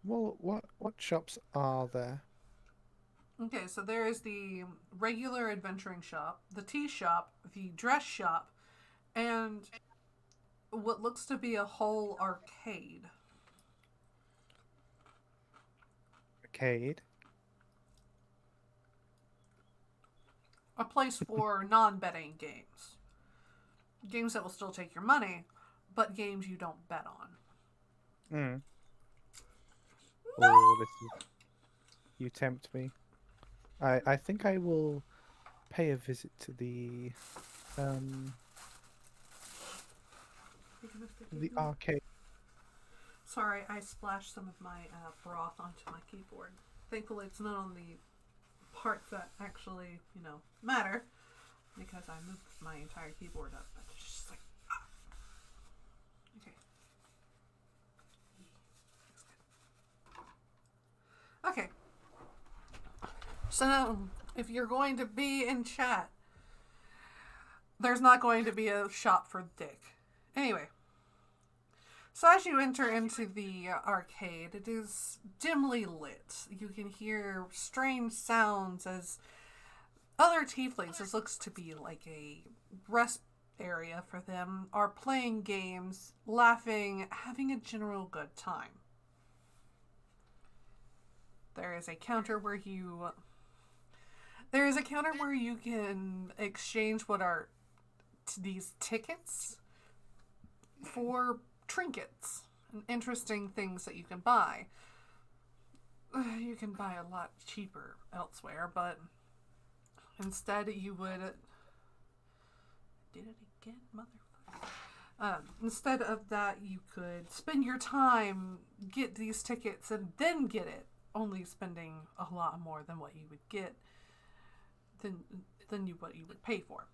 Well, what shops are there? Okay, so there is the regular adventuring shop, the tea shop, the dress shop, and what looks to be a whole arcade. Arcade. A place for non-betting games. Games that will still take your money, but games you don't bet on. Mm. No! Oh, you tempt me. I think I will pay a visit to um the arcade. Sorry, I splashed some of my broth onto my keyboard. Thankfully, it's not on the parts that actually, matter, because I moved my entire keyboard up. But it's just like, okay. Okay. So, if you're going to be in chat, there's not going to be a shop for Dick. Anyway. So as you enter into the arcade, it is dimly lit. You can hear strange sounds as other tieflings, this looks to be like a rest area for them, are playing games, laughing, having a general good time. There is a counter where you can exchange what are these tickets for trinkets and interesting things that you can buy. You can buy a lot cheaper elsewhere, but instead you would... Did it again, motherfucker. Instead of that, you could spend your time, get these tickets, and then get it, only spending a lot more than what you would get, than what you would pay for.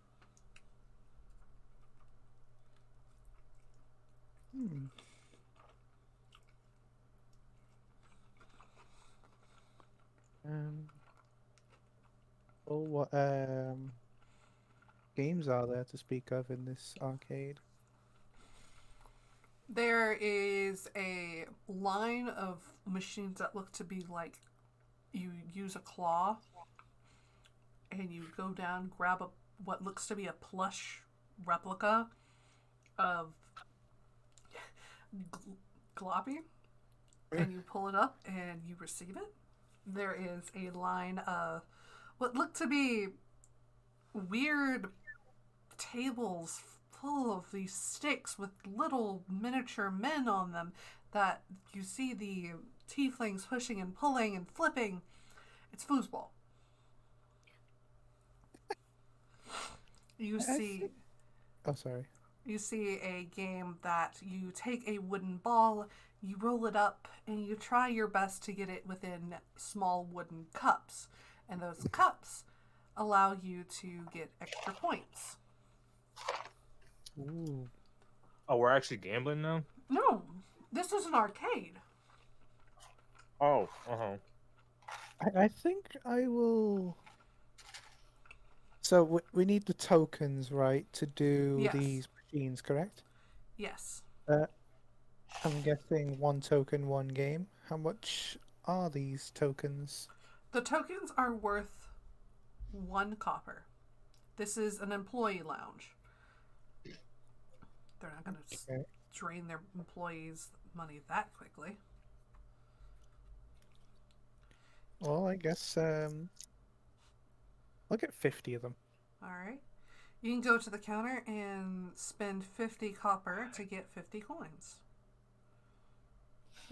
What games are there to speak of in this arcade? There is a line of machines that look to be like you use a claw and you go down, grab what looks to be a plush replica of Gloppy, and you pull it up and you receive it. There is a line of what look to be weird tables full of these sticks with little miniature men on them that you see the tieflings pushing and pulling and flipping. It's foosball. You see... Oh, sorry. You see a game that you take a wooden ball, you roll it up, and you try your best to get it within small wooden cups. And those cups allow you to get extra points. Ooh. Oh, we're actually gambling now? No, this is an arcade. Oh, uh-huh. I think I will... So we need the tokens, right, to do these machines, correct? Yes. I'm guessing 1 token, 1 game. How much are these tokens? The tokens are worth 1 copper. This is an employee lounge. They're not going to drain their employees' money that quickly. Well, I guess I'll get 50 of them. Alright. You can go to the counter and spend 50 copper to get 50 coins.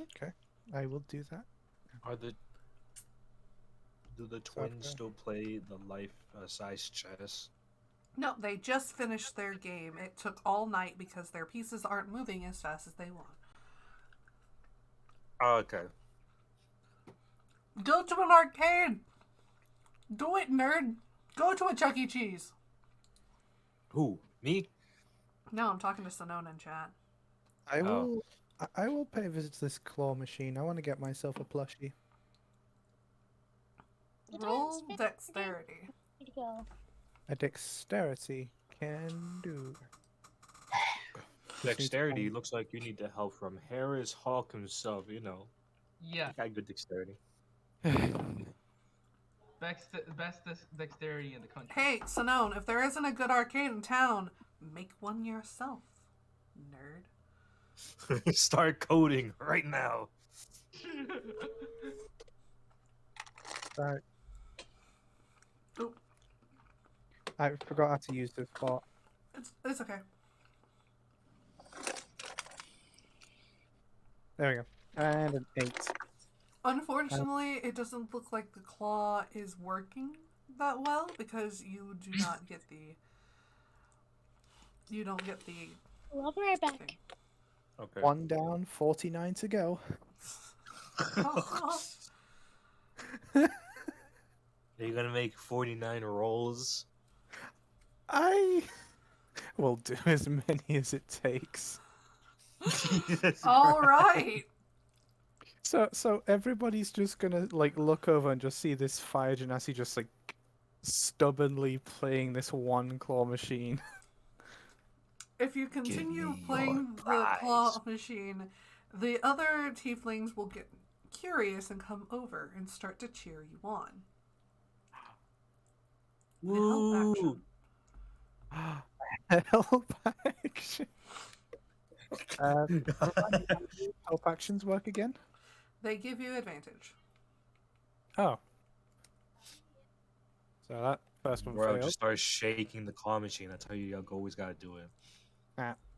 Okay, I will do that. Do the twins still play the life-size chess? No, they just finished their game. It took all night because their pieces aren't moving as fast as they want. Oh, okay. Go to an arcade! Do it, nerd! Go to a Chuck E. Cheese! Who? Me? No, I'm talking to Sonone in chat. I will pay a visit to this claw machine. I want to get myself a plushie. Roll dexterity. Where'd you go? A dexterity can do. Dexterity looks like you need the help from Harris Hawk himself, Yeah. Got good dexterity. Best dexterity in the country. Hey, Sinone, if there isn't a good arcade in town, make one yourself, nerd. Start coding right now. Right. Oop, I forgot how to use this bot. it's okay. There we go. And an 8. Unfortunately, it doesn't look like the claw is working that well because you do not get the. You don't get the. I'll be right back. thing. Okay. 1 down, 49 to go. Are you gonna make 49 rolls? I will do as many as it takes. All right. So everybody's just gonna like look over and just see this fire genasi just like stubbornly playing this one claw machine. If you continue me playing your the prize. claw machine, the other tieflings will get curious and come over and start to cheer you on. Woo! Help action. Help actions work again? They give you advantage. Oh. So that first one Bro, failed. just start shaking the claw machine. That's how you always gotta do it.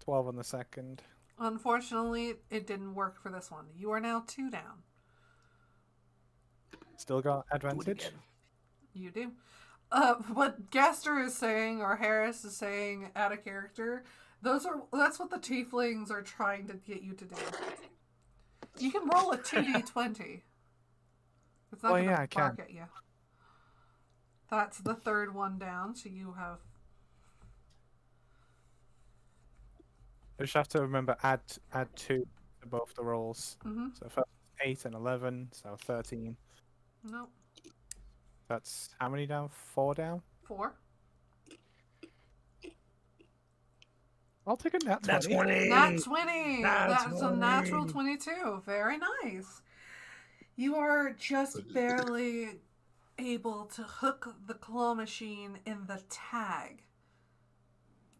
12 on the second. Unfortunately, it didn't work for this one. You are now 2 down. Still got advantage. You do. What Gaster is saying, or Harris is saying out of character, that's what the tieflings are trying to get you to do. You can roll a 2d20. It's not going to bark at you. That's the third one down, so you have... I just have to remember add 2 to both the rolls. Mm-hmm. So first 8 and 11, so 13. Nope. That's how many down? 4 down? 4. I'll take a nat 20. That's 20! Nat 20! Nat That's 20. a natural 22. Very nice. You are just barely able to hook the claw machine in the tag.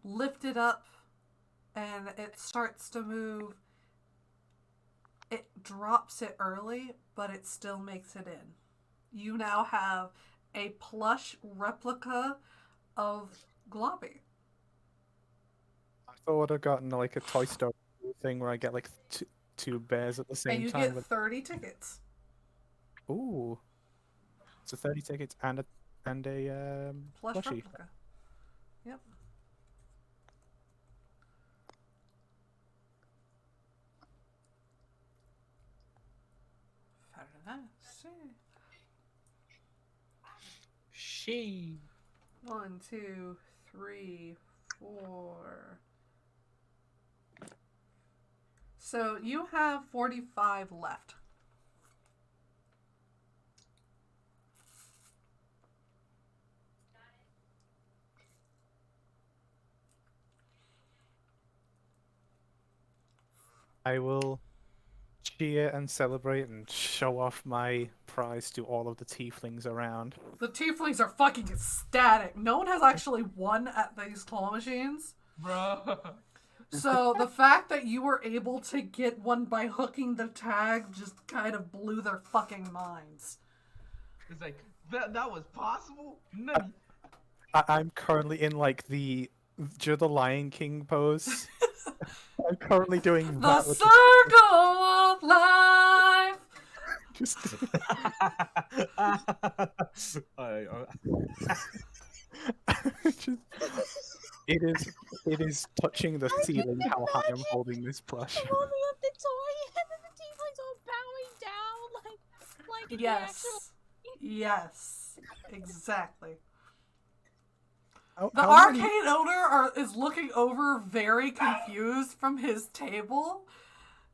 Lift it up, and it starts to move. It drops it early, but it still makes it in. You now have a plush replica of Gloppy. I thought I'd gotten like a Toy Story thing where I get like two bears at the same And you time. get 30 tickets. Ooh. So 30 tickets and a Plush plushie. replica. Yep. She. 1, 2, 3, 4. So you have 45 left. I will cheer and celebrate and show off my prize to all of the tieflings around. The tieflings are fucking ecstatic. No one has actually won at these claw machines. Bro. So the fact that you were able to get one by hooking the tag just kind of blew their fucking minds. It's like, that was possible? No. I'm currently in like the Lion King pose. I'm currently doing The that with circle of life. just it is touching the ceiling how high I'm holding this plush. I'm holding up the toy and then the tieflings all bowing down like in the actual... Yes, exactly. How The many- arcade owner is looking over very confused from his table.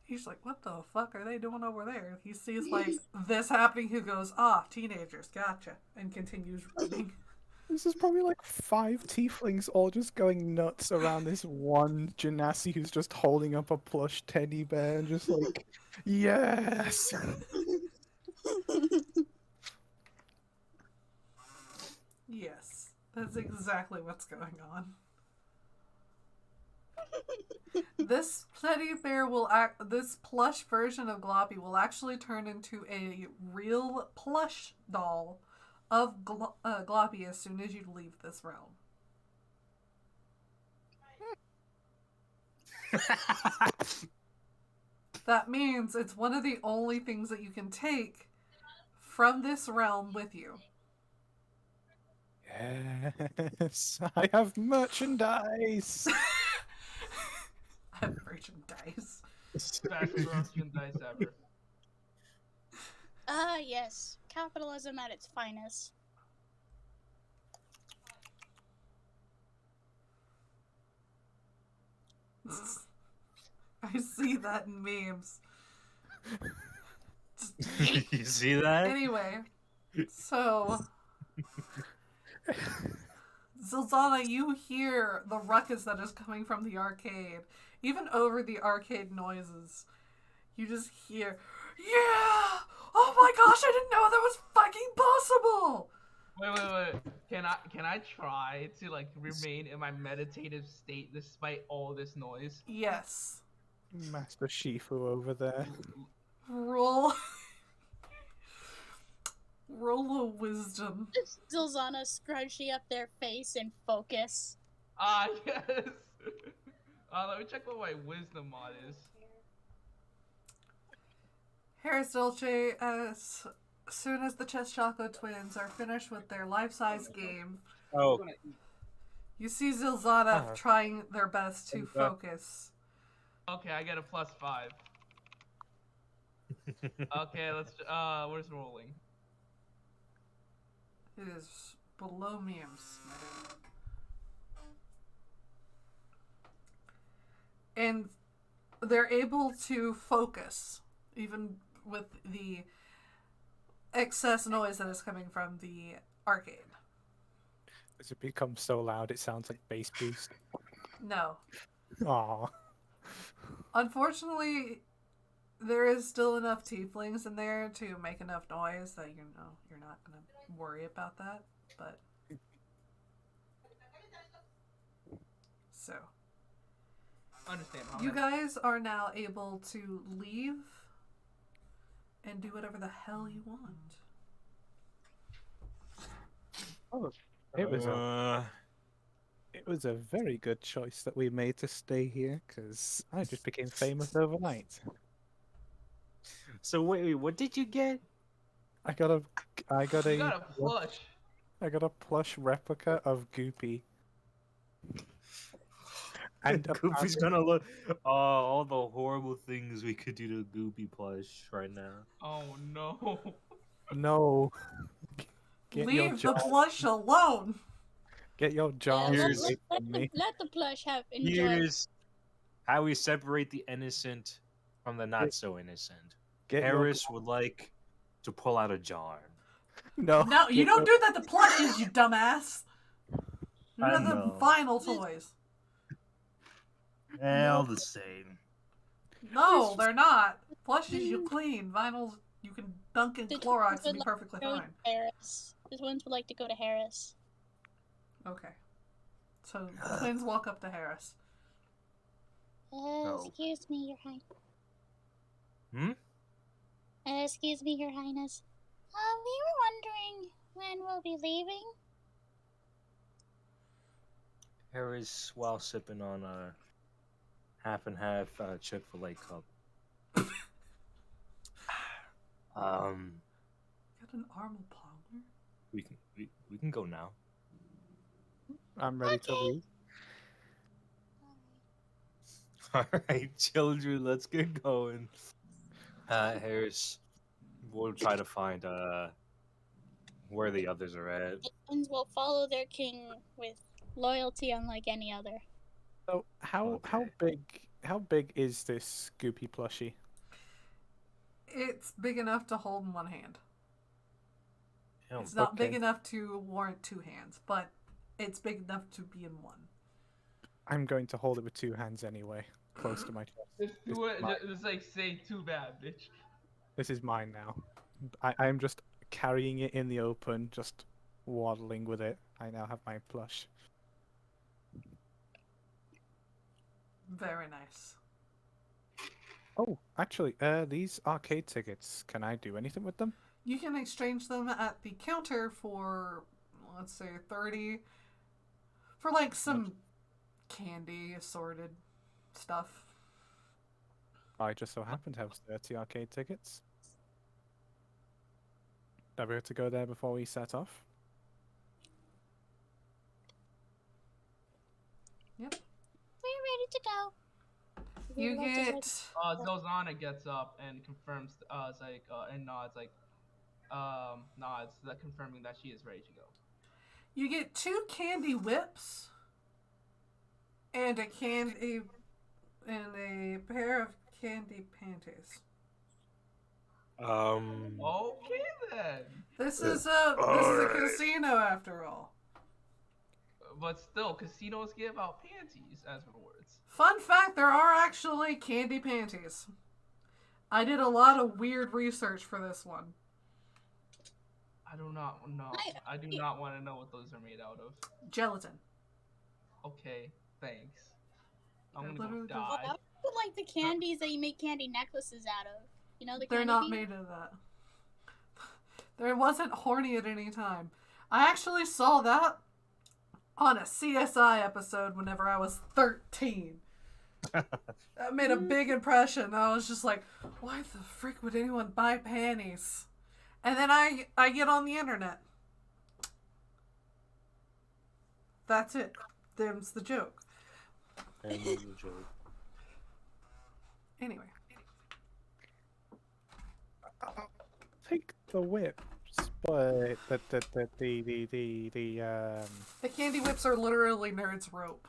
He's like, what the fuck are they doing over there? He sees like this happening. He goes, teenagers, gotcha. And continues reading. This is probably like 5 tieflings all just going nuts around this one genasi who's just holding up a plush teddy bear and just like, yes! That's exactly what's going on. This teddy bear this plush version of Gloppy will actually turn into a real plush doll of Gloppy as soon as you leave this realm. That means it's one of the only things that you can take from this realm with you. Yes, I have merchandise. I have merchandise. Best merchandise ever. Ah, yes. Capitalism at its finest. I see that in memes. You see that? Anyway, so Zilzana, you hear the ruckus that is coming from the arcade. Even over the arcade noises, you just hear, yeah! Oh my gosh, I didn't know that was fucking possible! Wait. Can I try to like remain in my meditative state despite all this noise? Yes. Master Shifu over there. Roll. Roll a wisdom. Zilzana scrunchy up their face and focus. Ah, yes! Let me check what my wisdom mod is. Harris Dolce, as soon as the Chess Choco twins are finished with their life-size game, Oh, you see Zilzana trying their best to focus. Okay, I get a +5. Okay, let's. Where's rolling? It is below memes. And they're able to focus, even with the excess noise that is coming from the arcade. Does it become so loud it sounds like bass boost? No. Aww. Unfortunately, there is still enough tieflings in there to make enough noise that you're not going to worry about that. But so Understand. you guys are now able to leave and do whatever the hell you want. Oh, it was a very good choice that we made to stay here, because I just became famous overnight. So wait, what did you get? I got a You got a plush. I got a plush replica of Goopy. And Goopy's gonna look. Oh, all the horrible things we could do to Goopy plush right now. Oh no. No. Leave the plush alone. Get your jaws away from me. Let the plush enjoy. Here's how we separate the innocent from the not so innocent. Harris would like to pull out a jar. No. No, you don't do that to plushes, you dumbass. None of the vinyl toys. All the same. No, they're not. Plushes you clean. Vinyls you can dunk in Clorox and be perfectly fine. Harris. The twins would like to go to Harris. Okay. So the twins walk up to Harris. Excuse me, Your Highness. Hmm? Excuse me, Your Highness. We were wondering when we'll be leaving. Harris, while sipping on a half and half Chick-fil-A cup. Got an Arnold Palmer? We can go now. I'm ready to leave. All right, children, let's get going. Harris, we'll try to find where the others are at. The twins will follow their king with loyalty unlike any other. So how big is this Goopy plushie? It's big enough to hold in one hand. Damn, It's not big enough to warrant two hands, but it's big enough to be in one. I'm going to hold it with two hands anyway, close to my chest. Just like say too bad, bitch. This is mine now. I'm just carrying it in the open, just waddling with it. I now have my plush. Very nice. Oh, actually, these arcade tickets, can I do anything with them? You can exchange them at the counter for, let's say, 30 for like some candy assorted stuff. I just so happen to have 30 arcade tickets. Are we to go there before we set off? Yep. We're ready to go. You We're ready to get Zolzana gets up and confirms, it's like, and nods, like, nods, that confirming that she is ready to go. you get 2 candy whips and a pair of candy panties. Okay then. This is a casino after all. But still, casinos give out panties as rewards. Fun fact, there are actually candy panties. I did a lot of weird research for this one. I do not know. I do not want to know what those are made out of. Gelatin. Okay, thanks. I'm They're gonna go literally just- Well, die. that was like the candies that you make candy necklaces out of. You know the They're candy not bean? made of that. There wasn't horny at any time. I actually saw that on a CSI episode whenever I was 13. That made a big impression. I was just like, why the frick would anyone buy panties? And then I get on the internet. That's it. Them's the joke. And the joke. Anyway. Take the whips, but the The candy whips are literally Nerd's rope.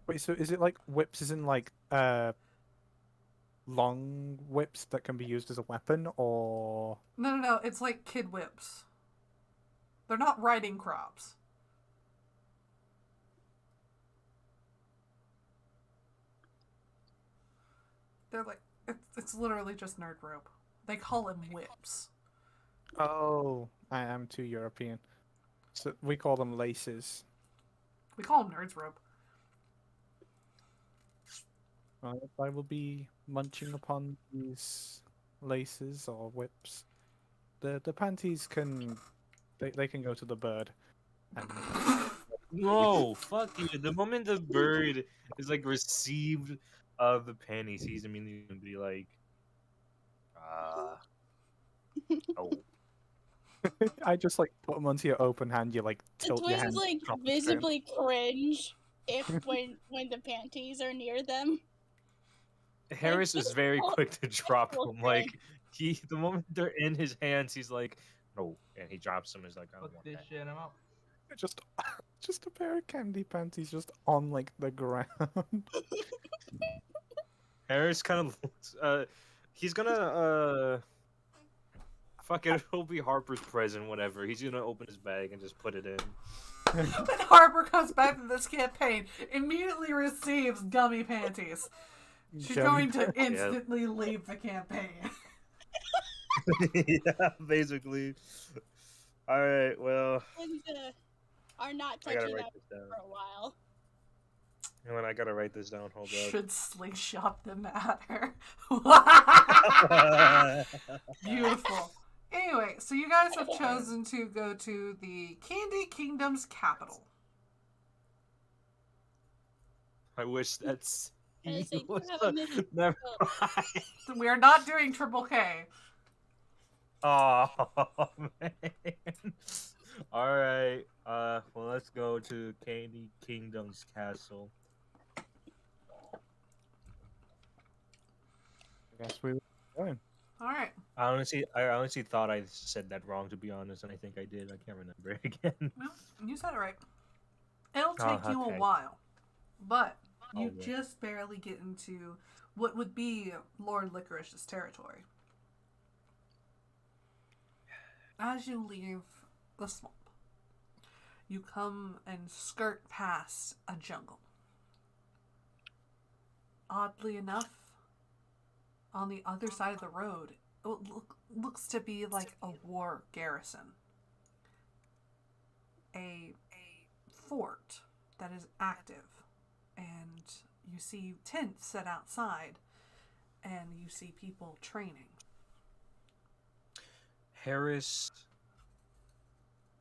Wait, so is it like whips as in like long whips that can be used as a weapon, or No. It's like kid whips. They're not riding crops. They're like, it's literally just nerd rope. They call them whips. oh, I am too European. So we call them laces. We call them nerds rope. I will be munching upon these laces or whips. The panties can they can go to the bird. And No, fuck you. The moment the bird is like received the panties, he's immediately gonna be like, oh. I just like put them onto your open hand. You like The tilt your hand. twins like drop it straight in. visibly cringe if when the panties are near them. Harris is just very hold- quick to drop hold them. Like the moment they're in his hands, he's like, no, and he drops them. He's like, I don't Put want this that. shit in him out. Just a pair of candy panties just on like the ground. Harris kind of, he's gonna, fuck it. It'll be Harper's present, whatever. He's gonna open his bag and just put it in. When Harper comes back to this campaign, immediately receives gummy panties. She's Gummy going to Yeah. instantly leave the campaign. Yeah, basically. All right, well, Twins are not I gotta touching write that this down. for a while. Hang on, I gotta write this down. Hold Should slingshot them at her. up. Beautiful. Anyway, so you guys have chosen to go to the Candy Kingdom's capital. I wish that's. I was like, was you have a the- mission. Never Oh. mind. So we are not doing Triple K. Oh man. All right. Well, let's go to Candy Kingdom's castle. I guess we were going. Alright. I honestly thought I said that wrong, to be honest, and I think I did. I can't remember it again. Well, you said it right. It'll Oh, take you a okay. while. But you Oh, yeah. just barely get into what would be Lord Licorice's territory. As you leave the swamp, you come and skirt past a jungle. Oddly enough, on the other side of the road, it looks to be like a war garrison. a fort that is active, and you see tents set outside, and you see people training. Harris.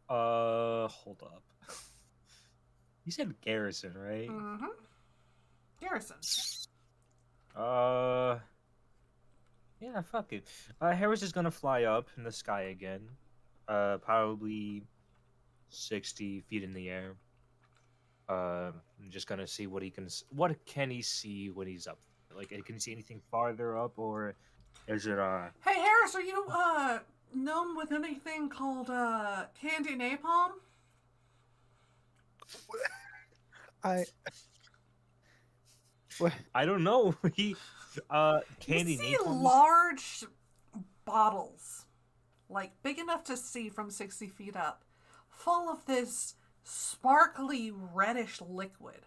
Hold up. You said Garrison, right? Mm-hmm. Garrison. Yeah, fuck it. Harris is gonna fly up in the sky again. Probably 60 feet in the air. I'm just gonna see what he can. What can he see when he's up? Like, can he see anything farther up, or is it Hey Harris, are you known with anything called candy napalm? I. Well, I don't know. He candy You see napalm. large bottles, like big enough to see from 60 feet up, full of this sparkly reddish liquid.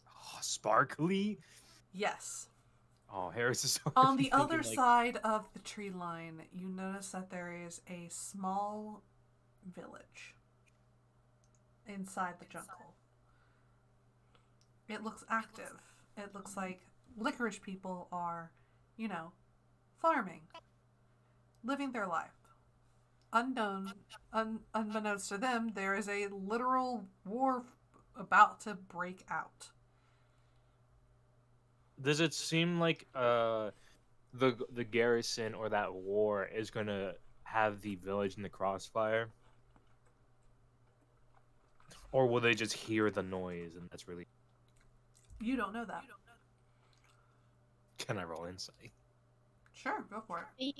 Oh, sparkly. Yes. Oh, Harris is On already the thinking, other like, side of the tree line, you notice that there is a small village inside the jungle. It looks active. It looks like licorice people are, farming, living their life. Unbeknownst to them, there is a literal war about to break out. Does it seem like the garrison or that war is gonna have the village in the crossfire, or will they just hear the noise and that's really? You don't know that. Can I roll insight? Sure, go for it.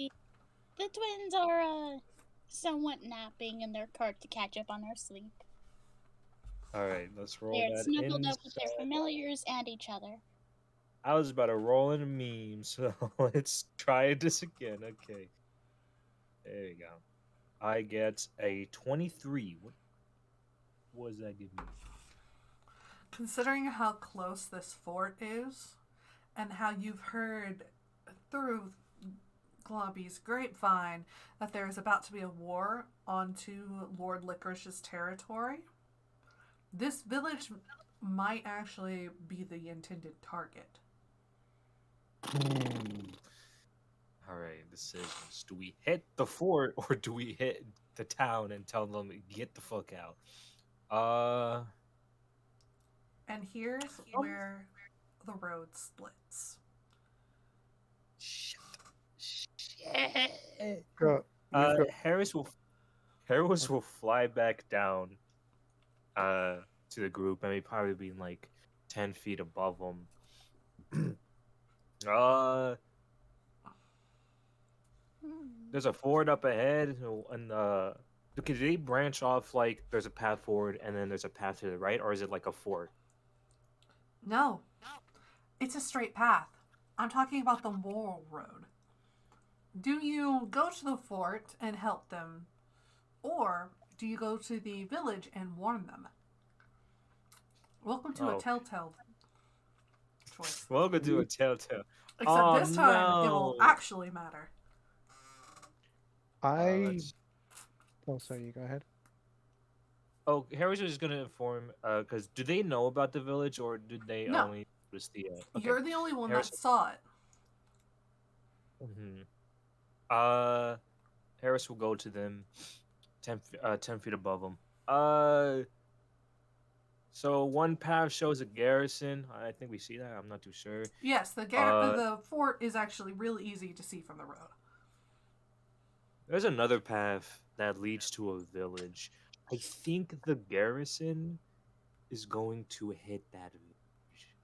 The twins are somewhat napping in their cart to catch up on their sleep. All right, let's roll They're that snuggled up with their insight. familiars and each other. I was about to roll in a meme, so let's try this again. Okay, there you go. I get a 23. What does that give me? Considering how close this fort is, and how you've heard through Gloppy's grapevine that there is about to be a war onto Lord Licorice's territory, this village might actually be the intended target. All right, decisions. Do we hit the fort or do we hit the town and tell them get the fuck out? And here's where the road splits. Shit. got, we've got. Harris will fly back down to the group and probably be like 10 feet above them. There's a ford up ahead, and okay, do they branch off like there's a path forward and then there's a path to the right, or is it like a fort? No, it's a straight path. I'm talking about the moral road. Do you go to the fort and help them, or do you go to the village and warn them? Welcome to a telltale choice. Welcome to a telltale. Except this time, no. it will actually matter. Oh, sorry, you go ahead. Oh, Harris was just gonna inform. Because do they know about the village, or did they No. only notice the? Okay. You're the only one Harris- that saw it. Harris will go to them, 10 feet above them. So one path shows a garrison. I think we see that. I'm not too sure. Yes, the fort is actually really easy to see from the road. There's another path that leads to a village. I think the garrison is going to hit that village.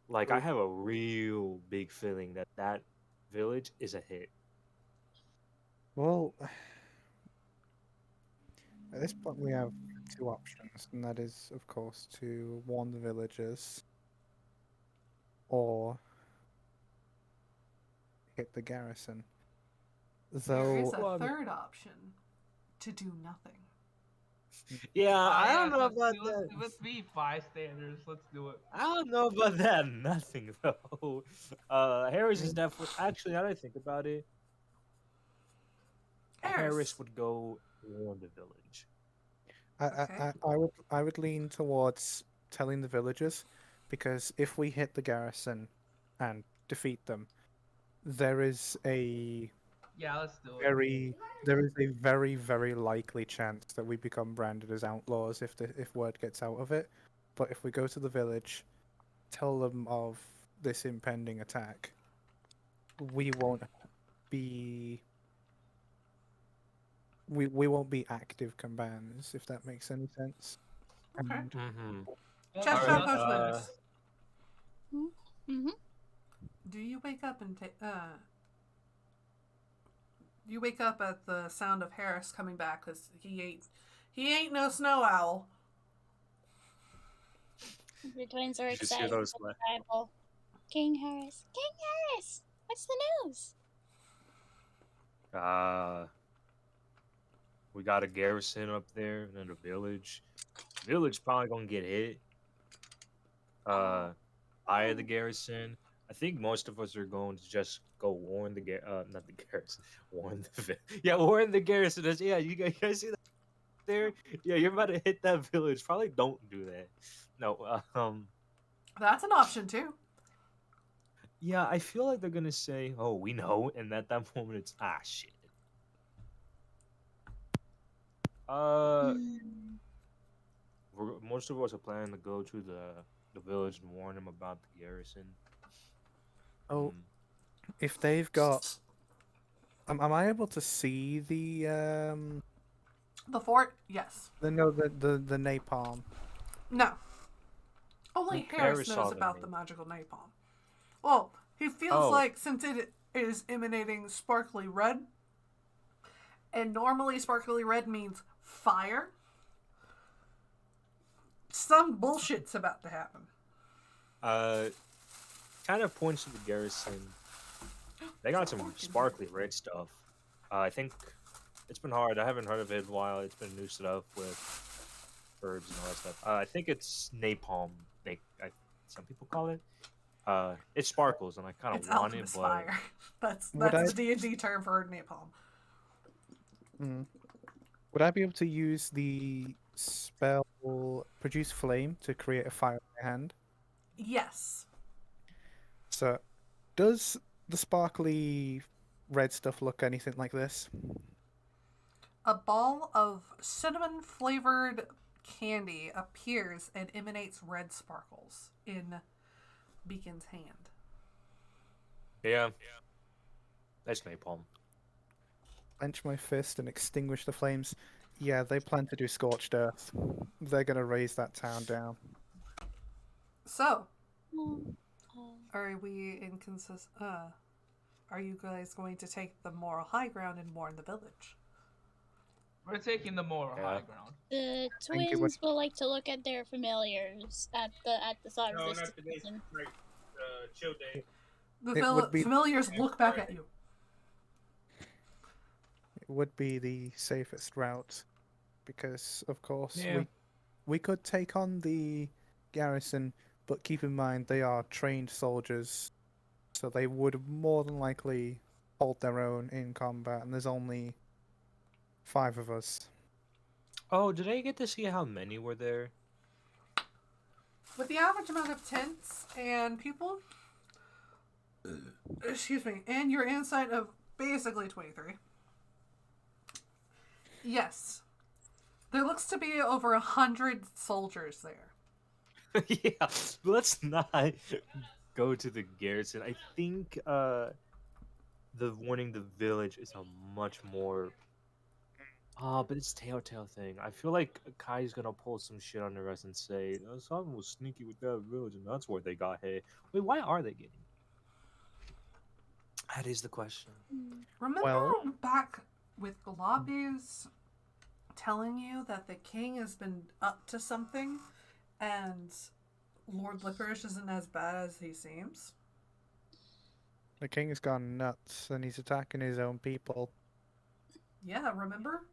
Like, I have a real big feeling that that village is a hit. Well, at this point we have two options, and that is, of course, to warn the villagers or hit the garrison. There is Though, a third option: to do nothing. Yeah, I don't know let's about do it. that. Let's be bystanders. Let's do it. I don't know about that. Nothing though. Harris is definitely. Actually, now that I think about it, Harris would go warn the village. Okay. I would lean towards telling the villagers, because if we hit the garrison and defeat them, there is a Yeah, let's do it. very likely chance that we become branded as outlaws if word gets out of it. But if we go to the village, tell them of this impending attack, we won't be we won't be active combatants, if that makes any sense. Okay. And Mm-hmm. Chef Alright, Coach let's- Moose. Mm-hmm. Do you wake up and you wake up at the sound of Harris coming back because he ain't no snow owl. The twins are You just hear excited those for the Bible. King Harris. What's the news? we got a garrison up there in the village. Village probably gonna get hit. By the garrison. I think most of us are going to just go warn the not the garrison, warn warn the garrison. Yeah, you guys see that there? Yeah, you're about to hit that village. Probably don't do that. No, That's an option too. yeah, I feel like they're gonna say, "Oh, we know," and at that moment, it's shit. Uh, most of us are planning to go to the village and warn them about the garrison. oh, Mm. if they've got, am I able to see The fort, yes. the no the napalm? No. Only Well, Harris Harris saw knows the about the name. magical napalm. Well, he feels Oh. like since it is emanating sparkly red, and normally sparkly red means fire, some bullshit's about to happen. Kind of points to the garrison. They got some sparkly red stuff. I think it's been hard. I haven't heard of it in a while. It's been new stuff with herbs and all that stuff. I think it's napalm. Some people call it. It sparkles, and I kind It's of want it, alchemist but fire. That's Would I- the D&D term for napalm. Would I be able to use the spell produce flame to create a fire in my hand? Yes. So, does the sparkly red stuff look anything like this? A ball of cinnamon flavored candy appears and emanates red sparkles in Beacon's hand. yeah, that's napalm. Clench my fist and extinguish the flames. Yeah, they plan to do scorched earth. They're gonna raise that town down. So, Mm. are we inconsistent? Are you guys going to take the moral high ground and warn the village? We're taking the moral Yeah. high ground. The think it twins will like to look at their familiars at the thought No, of this not today. decision. Like, chill day. The It would be- familiars look back at you. It would be the safest route, because of course Yeah. we could take on the garrison, but keep in mind they are trained soldiers, so they would more than likely hold their own in combat, and there's only 5 of us. Oh, did I get to see how many were there? With the average amount of tents and people, excuse me, and your insight of basically 23. Yes. There looks to be over 100 soldiers there. Yeah, let's not go to the garrison. I think the warning the village is a much more but it's telltale thing. I feel like Kai's gonna pull some shit under us and say, oh, someone was sneaky with that village and that's where they got hit. Wait, why are they getting? That is the question. Remember Well- back with Gloppy's telling you that the king has been up to something and Lord Licorice isn't as bad as he seems? The king's gone nuts and he's attacking his own people. Yeah, remember?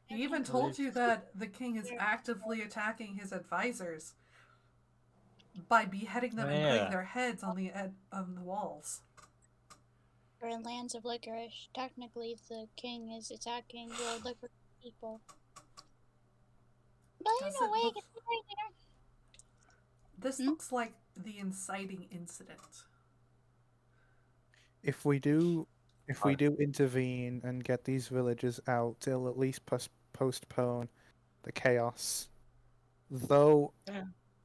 He even told you that the king is actively attacking his advisors by beheading them and putting Yeah. their heads on the walls. Or in Lands of Licorice, technically the king is attacking the licorice people. But Does you know, it wait, look... it's right there. This Hmm? looks like the inciting incident. If we do, if we Alright. do intervene and get these villagers out, it'll at least postpone the chaos. Though Yeah.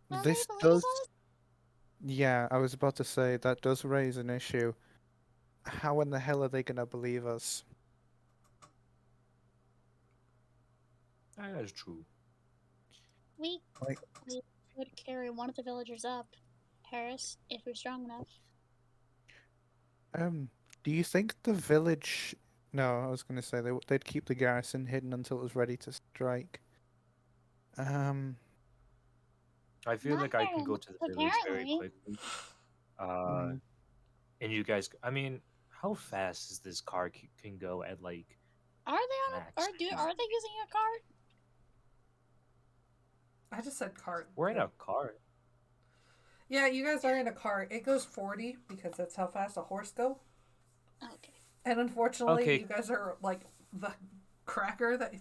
Will this they believe does, us? yeah, I was about to say that does raise an issue. How in the hell are they gonna believe us? That is true. We Like, could carry one of the villagers up, Harris, if you're strong enough. do you think the village? No, I was gonna say they'd keep the garrison hidden until it was ready to strike. I feel Not like I very can go much, to the village very apparently. quickly. Uh, and you guys, I mean, how fast is this car can go at like Are they on max a? speed? Are they using a cart? I just said cart. We're in a car. Yeah, you guys are in a cart. It goes 40 because that's how fast a horse go. Okay. And unfortunately, Okay. you guys are like the cracker that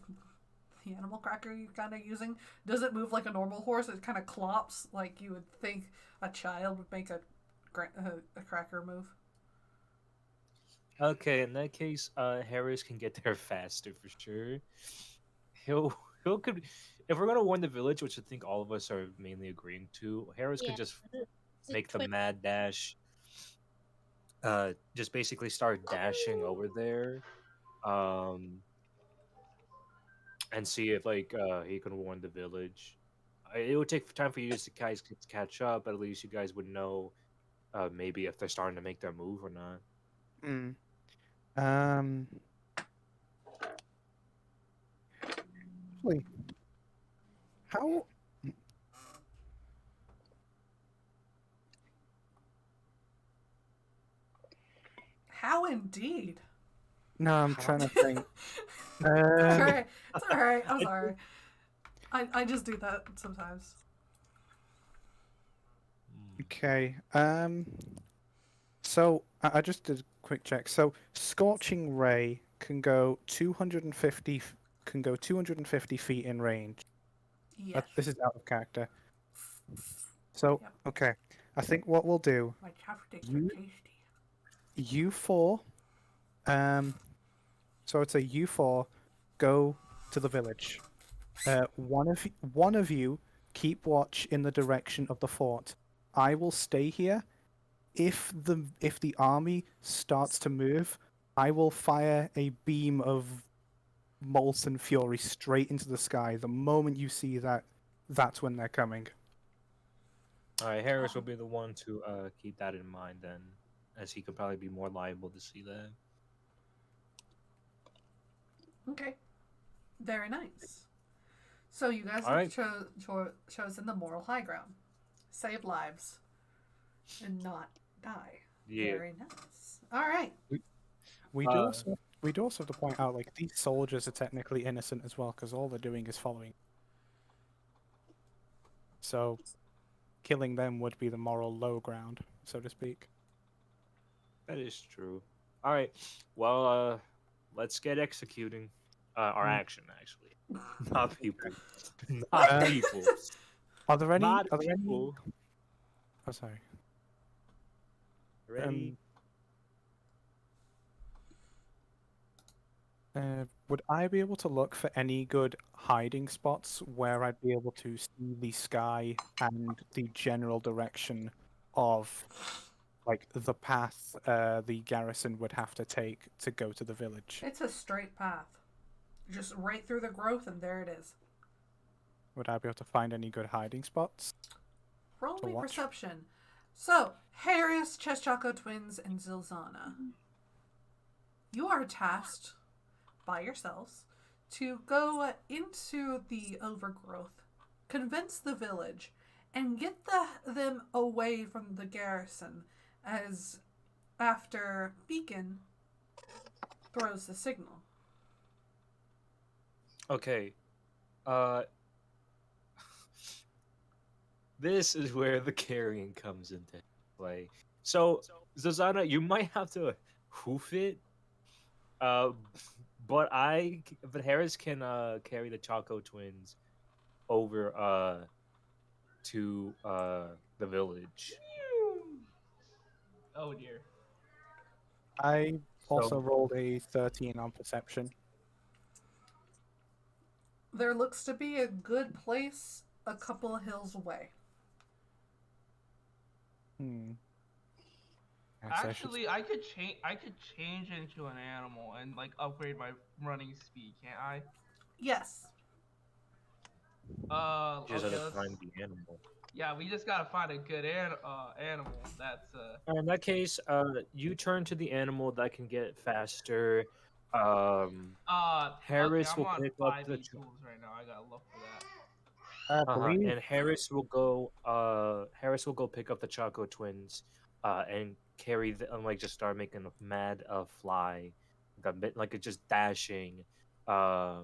the animal cracker you're kind of using doesn't move like a normal horse. It kind of clops like you would think a child would make a cracker move. Okay, in that case, Harris can get there faster for sure. He'll he'll could if we're gonna warn the village, which I think all of us are mainly agreeing to, Harris Yeah. can just It's a make the quick- mad dash. Just basically start dashing over there. Um, and see if like he can warn the village. It would take time for you guys to catch up, but at least you guys would know maybe if they're starting to make their move or not. mm. Um. Wait. How? How indeed? No, I'm How? trying to think. It's alright. It's alright. I'm sorry. I just do that sometimes. Okay. So I just did a quick check. So Scorching Ray can go 250 can go 250 feet in range. Yes. This is out of character. So Yep. okay, I think what we'll do, My chopsticks You- are tasty. you four, so I'd say you four go to the village. One of you keep watch in the direction of the fort. I will stay here. If the army starts to move, I will fire a beam of molten fury straight into the sky. The moment you see that, that's when they're coming. All right, Harris will be the one to keep that in mind then, as he could probably be more liable to see that. Okay. Very nice. So you guys All have right. chosen the moral high ground. Save lives. And not die. Yeah. Very nice. Alright. We do also have to point out, like, these soldiers are technically innocent as well because all they're doing is following. So, killing them would be the moral low ground, so to speak. That is true. All right. Well, let's get executing our action. Actually, not people. Not people. Are there any? Not Are there any? people. Oh, sorry. Ready? Would I be able to look for any good hiding spots where I'd be able to see the sky and the general direction of, like, the path the garrison would have to take to go to the village? It's a straight path. Just right through the growth, and there it is. Would I be able to find any good hiding spots? Roll To me watch. perception. So, Harris, Cheschaco twins, and Zilzana. You are tasked by yourselves to go into the overgrowth, convince the village, and get them away from the garrison as after Beacon throws the signal. Okay. This is where the carrying comes into play. So, Zazana, you might have to hoof it. Uh, but Harris can carry the Choco Twins over to the village. Oh dear. I also So rolled a 13 on perception. There looks to be a good place a couple of hills away. Hmm. Yes, I should. Actually, I could change. I could change into an animal and like upgrade my running speed, can't I? Yes. you just have Okay. to Let's. find the animal. Yeah, we just gotta find a good animal. That's In that case, you turn to the animal that can get faster. Um, Okay, Harris I'm will on pick up the 5e tools right now. I gotta look for that. I believe. and Harris will go. Harris will go pick up the Choco Twins, and carry the and like just start making a mad fly, like a bit like it just dashing, uh,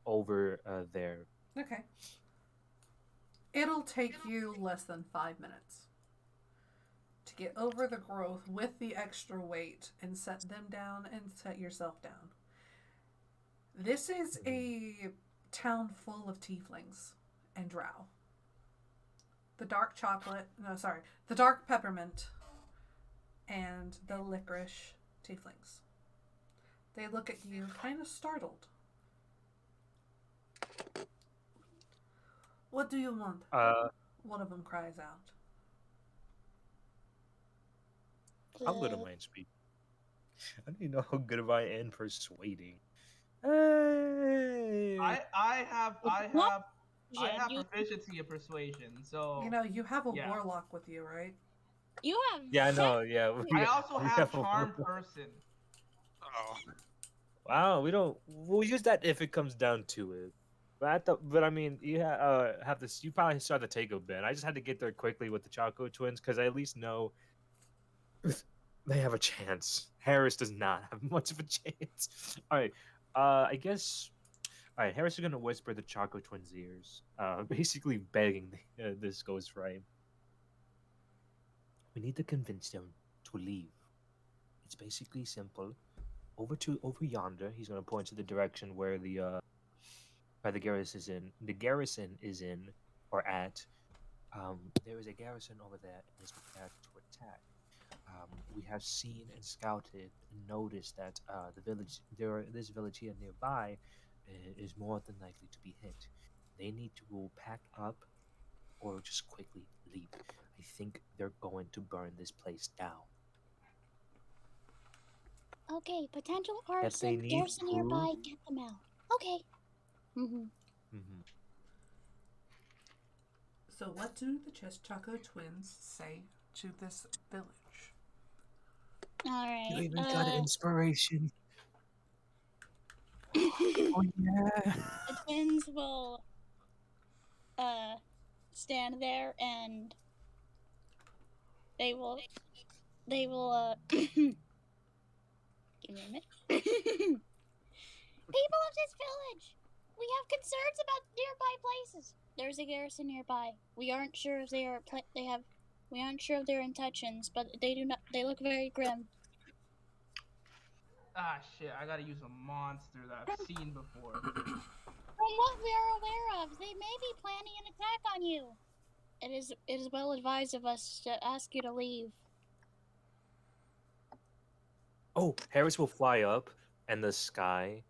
over there. Okay. It'll take you less than 5 minutes to get over the growth with the extra weight and set them down and set yourself down. This is a town full of tieflings and drow. The dark chocolate, no, sorry, the dark peppermint and the licorice tieflings. They look at you kind of startled. What do you want? One of them cries out. I'm good at mind speak. I don't even know how good am I in persuading. Hey. I have What? You proficiency in persuasion, so You know, you have a yeah. warlock with you, right? you have Yeah, I know. Yeah, I also we have a charm warlock. person. Oh. Wow, we don't. We'll use that if it comes down to it. But I mean, you have this. You probably saw the take a bit. I just had to get there quickly with the Choco Twins because I at least know they have a chance. Harris does not have much of a chance. All right. I guess. All right. Harris is gonna whisper the Choco Twins' ears, basically begging this goes right. We need to convince them to leave. It's basically simple. Over yonder. He's gonna point to the direction where the garrison is in. The garrison is in or at. There is a garrison over there and is prepared to attack. We have seen and scouted and noticed that this village here nearby is more than likely to be hit. They need to pack up or just quickly leave. I think they're going to burn this place down. okay. Potential If they arson. need Garrison nearby. proof, Get them out. Okay. Mm-hmm. So, what do the Choco Twins say to this village? All you right. even got an inspiration. Oh yeah. The twins will stand there and they will give me a minute. People of this village, we have concerns about nearby places. There's a garrison nearby. We aren't sure if we aren't sure of their intentions, but they look very grim. Ah shit! I gotta use a monster that I've seen before. From what we are aware of, they may be planning an attack on you. It is well advised of us to ask you to leave. Oh, Harris will fly up in the sky,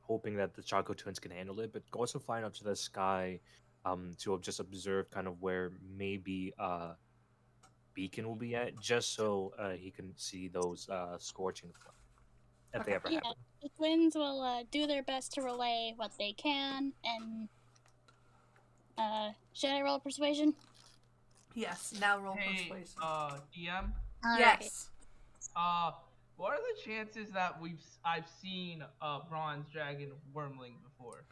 hoping that the Choco Twins can handle it, but also flying up to the sky to just observe kind of where maybe Beacon will be at, just so he can see those scorching flames if they ever Yeah, happen. the twins will do their best to relay what they can, and should I roll persuasion? Yes, now roll Hey, persuasion. DM. Yes. What are the chances that I've seen a bronze dragon wormling before?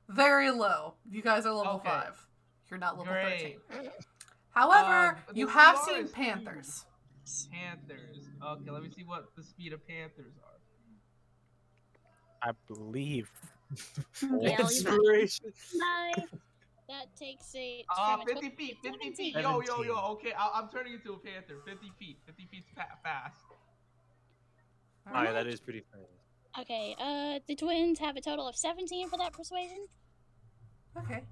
Very low. You guys are level Okay. 5. You're not level Great. 13. However, The you have CR seen is 2. panthers. Panthers. Okay, let me see what the speed of panthers are. I believe. Yeah, Inspiration. that takes a 50 feet. 50 feet. Yo. Okay, I'm turning into a panther. 50 feet. 50 feet's fast. Hi, that is pretty funny. Okay, the twins have a total of 17 for that persuasion. Okay.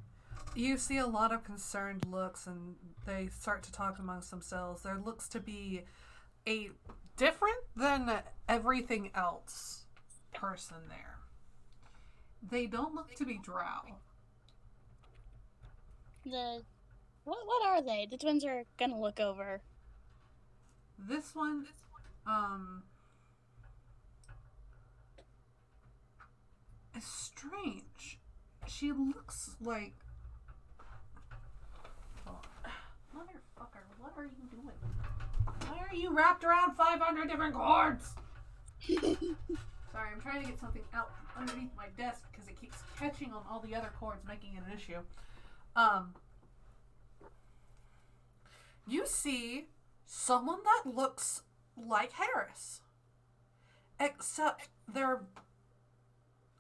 You see a lot of concerned looks, and they start to talk amongst themselves. There looks to be a different than everything else person there. They don't look to be drow. What are they? The twins are gonna look over. This one, is strange. She looks like... Oh, motherfucker, what are you doing? Why are you wrapped around 500 different cords? Sorry, I'm trying to get something out from underneath my desk because it keeps catching on all the other cords, making it an issue. You see someone that looks like Harris, except they're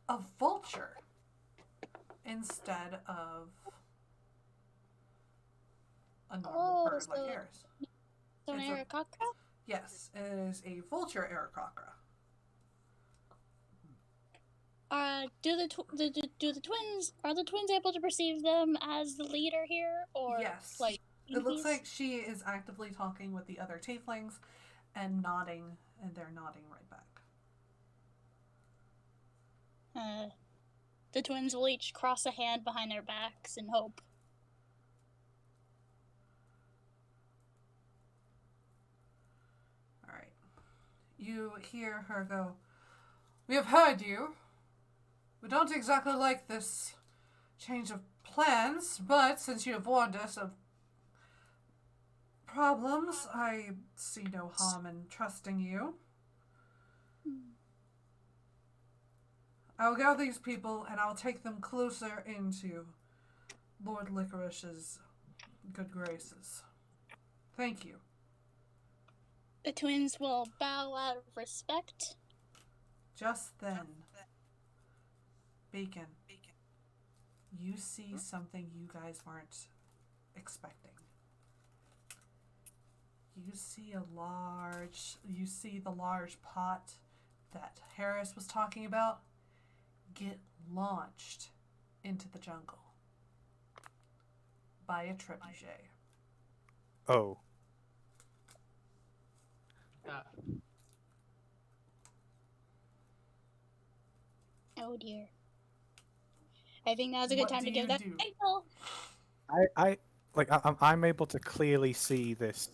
a vulture instead of a normal bird like Harris. So an Aarakocra? Yes, it is a vulture Aarakocra. Do the twins, are the twins able to perceive them as the leader here, or yes? Like it looks like she is actively talking with the other tieflings and nodding, and they're nodding right back. The twins will each cross a hand behind their backs and hope. All right. You hear her go, "We have heard you. We don't exactly like this change of plans, but since you have warned us of problems, I see no harm in trusting you. I'll gather these people and I'll take them closer into Lord Licorice's good graces. Thank you." The twins will bow out of respect. Just then, Bacon, you see something you guys weren't expecting. You see the large pot that Harris was talking about get launched into the jungle by a trebuchet. Oh. Oh dear. I think now's a good time to give that signal. I'm able to clearly see this.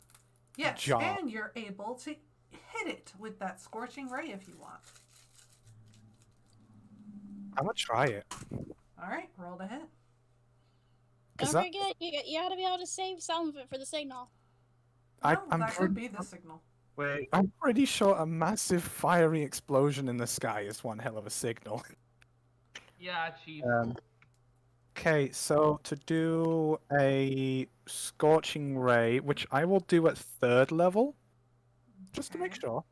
Yes, jar. and you're able to hit it with that scorching ray if you want. I'm gonna try it. All right, roll to hit. Don't forget, you gotta be able to save some of it for the signal. That could be the signal. Wait. I'm pretty sure a massive fiery explosion in the sky is one hell of a signal. Yeah, Chief. Okay, so to do a scorching ray, which I will do at 3rd level, just to make sure.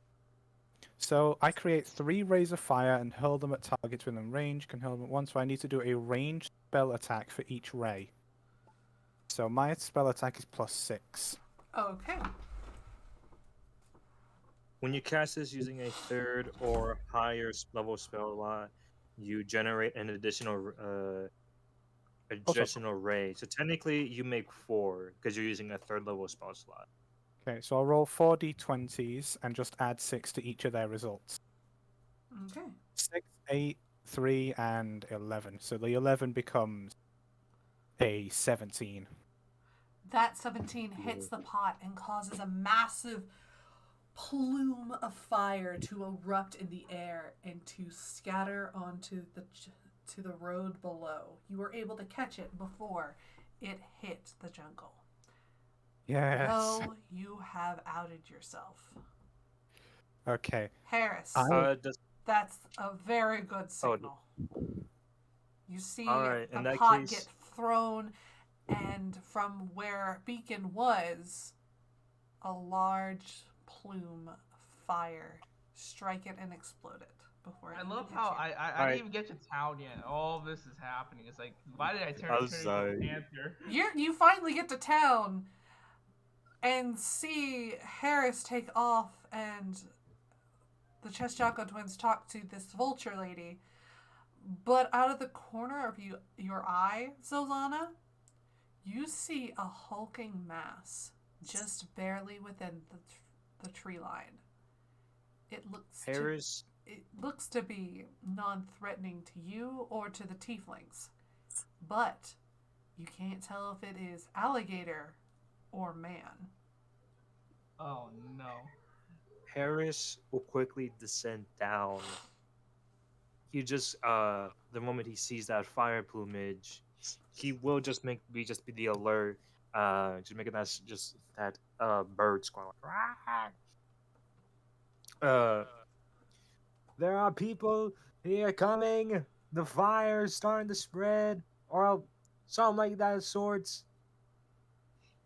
So I create 3 rays of fire and hurl them at targets within range. Can hurl them at once. So I need to do a ranged spell attack for each ray. So my spell attack is +6. Okay. When you cast this using a 3rd or higher level spell slot, you generate an additional ray. So technically, you make 4 because you're using a 3rd level spell slot. Okay, so I'll roll 4 d20s and just add 6 to each of their results. Okay. 6, 8, 3, and 11. So the 11 becomes a 17. That 17 hits the pot and causes a massive plume of fire to erupt in the air and to scatter onto the road below. You were able to catch it before it hit the jungle. Yes. So you have outed yourself. Okay. Harris, that's a very good signal. You see the pot get thrown, and from where Beacon was, a large plume of fire strike it and explode it before. I love how I didn't even get to town yet. All this is happening. It's like, why did I turn into a panther? You finally get to town and see Harris take off, and the Cheshire twins talk to this vulture lady, but out of the corner of your eye, Zolana, you see a hulking mass just barely within the tree line. Harris. It looks to be non-threatening to you or to the tieflings, but you can't tell if it is alligator or man. Oh no. Harris will quickly descend down. He just the moment he sees that fire plumage, he will just be the alert, just making that bird squawk like, there are people here coming. The fire's starting to spread, or something like that sorts.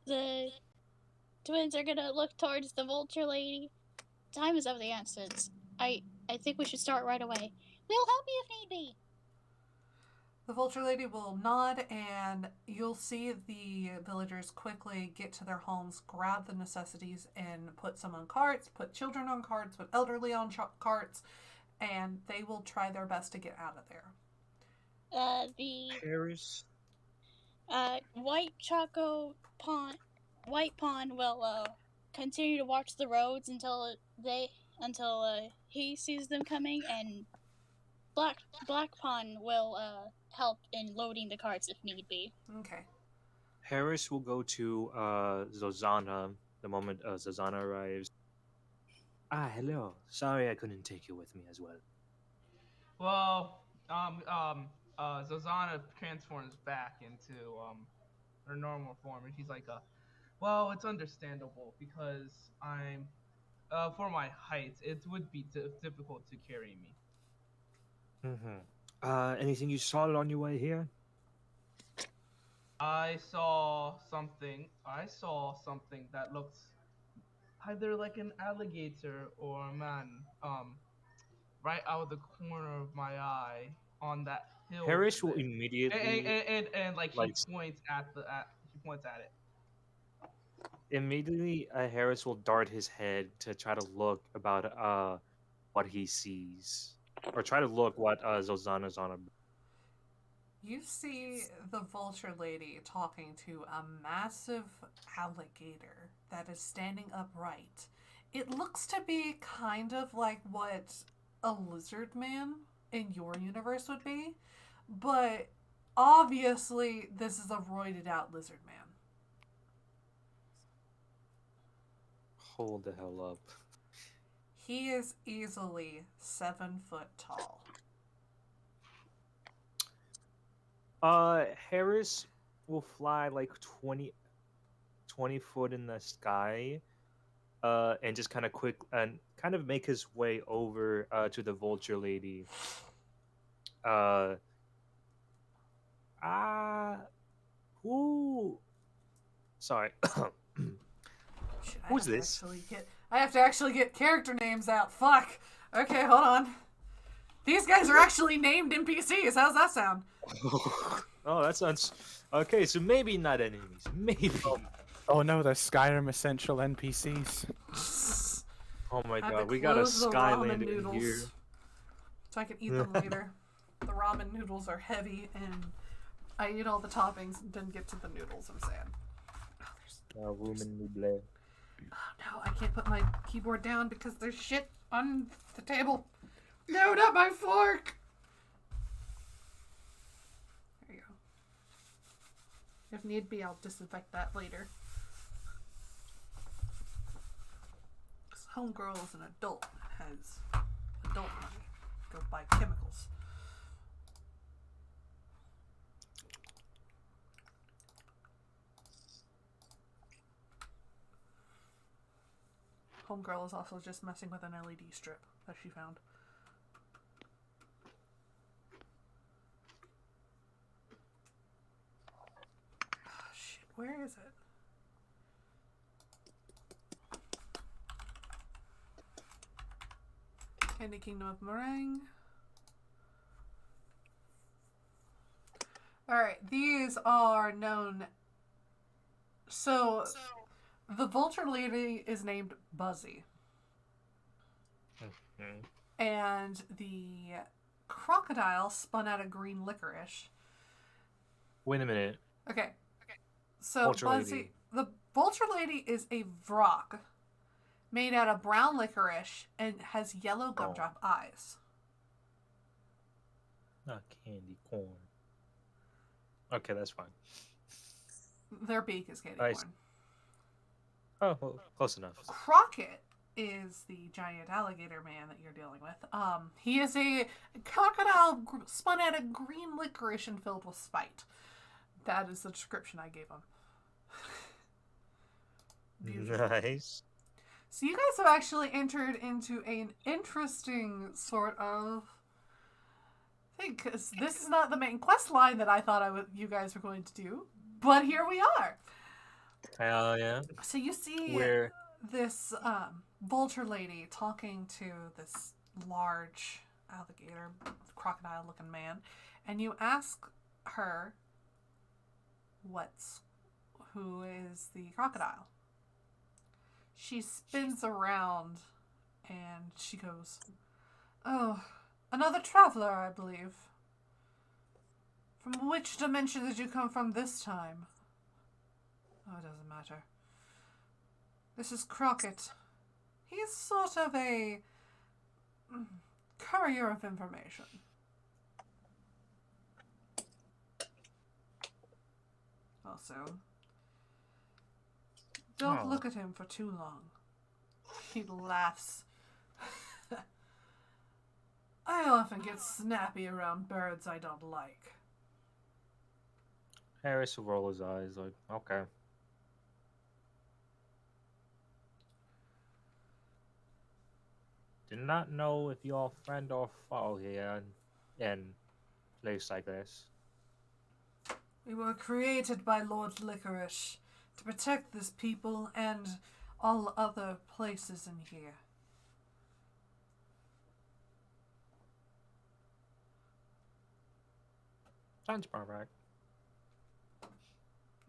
The twins are gonna look towards the vulture lady. Time is of the essence. I think we should start right away. We'll help you if need be. The vulture lady will nod, and you'll see the villagers quickly get to their homes, grab the necessities, and put some on carts, put children on carts, put elderly on carts, and they will try their best to get out of there. The Harris. White Pawn will continue to watch the roads until he sees them coming, and Black Pawn will help in loading the carts if need be. Okay. Harris will go to Zozana the moment Zozana arrives. Hello. Sorry I couldn't take you with me as well. Well, Zozana transforms back into her normal form, and she's like, well, it's understandable because I'm, for my height, it would be difficult to carry me. Anything you saw on your way here? I saw something that looks either like an alligator or a man, right out of the corner of my eye on that hill. Harris will immediately and like she points at it. Immediately, Harris will dart his head to try to look about what he sees, or try to look what Zozana's on. You see the vulture lady talking to a massive alligator that is standing upright. It looks to be kind of like what a lizard man in your universe would be, but obviously this is a roided out lizard man. Hold the hell up. He is easily 7 foot tall. Harris will fly like 20 foot in the sky, and just kind of make his way over to the vulture lady. Who? Sorry. Who's this? I have to actually get character names out. Fuck. Okay, hold on. These guys are actually named NPCs. How's that sound? Oh, that sounds... Okay, so maybe not enemies. Maybe. Oh no, they're Skyrim essential NPCs. Oh my god, we got a Skyland in here. So I can eat them later. The ramen noodles are heavy, and I eat all the toppings and didn't get to the noodles. I'm sad. Ramen noodle. Oh no, I can't put my keyboard down because there's shit on the table. No, not my fork! There you go. If need be, I'll disinfect that later. This homegirl is an adult and has adult money. Go buy chemicals. Homegirl is also just messing with an LED strip that she found. Oh, shit, where is it? Candy Kingdom of Meringue. Alright, these are known. So the vulture lady is named Buzzy. and the crocodile spun out of green licorice. Wait a minute. Okay. So Vulture Buzzy, lady. the vulture lady is a vrock made out of brown licorice and has yellow gumdrop eyes. Not candy corn. Okay, that's fine. Their beak is candy Nice. corn. Oh, well, close enough. Crockett is the giant alligator man that you're dealing with. He is a crocodile spun out of green licorice and filled with spite. That is the description I gave him. Beautiful. Nice. So you guys have actually entered into an interesting sort of thing, because this is not the main quest line that I thought you guys were going to do, but here we are. Hell yeah. So you see this vulture lady talking to this large alligator, crocodile-looking man, and you ask her who is the crocodile. She spins around and she goes, "Oh, another traveler, I believe. From which dimension did you come from this time?" "Oh, it doesn't matter. This is Crockett. He's sort of a courier of information." Also, don't look at him for too long. He laughs. I often get snappy around birds I don't like. Harris will roll his eyes like, okay. Did not know if you're friend or foe here in place like this. We were created by Lord Licorice to protect this people and all other places in here. Sounds about right.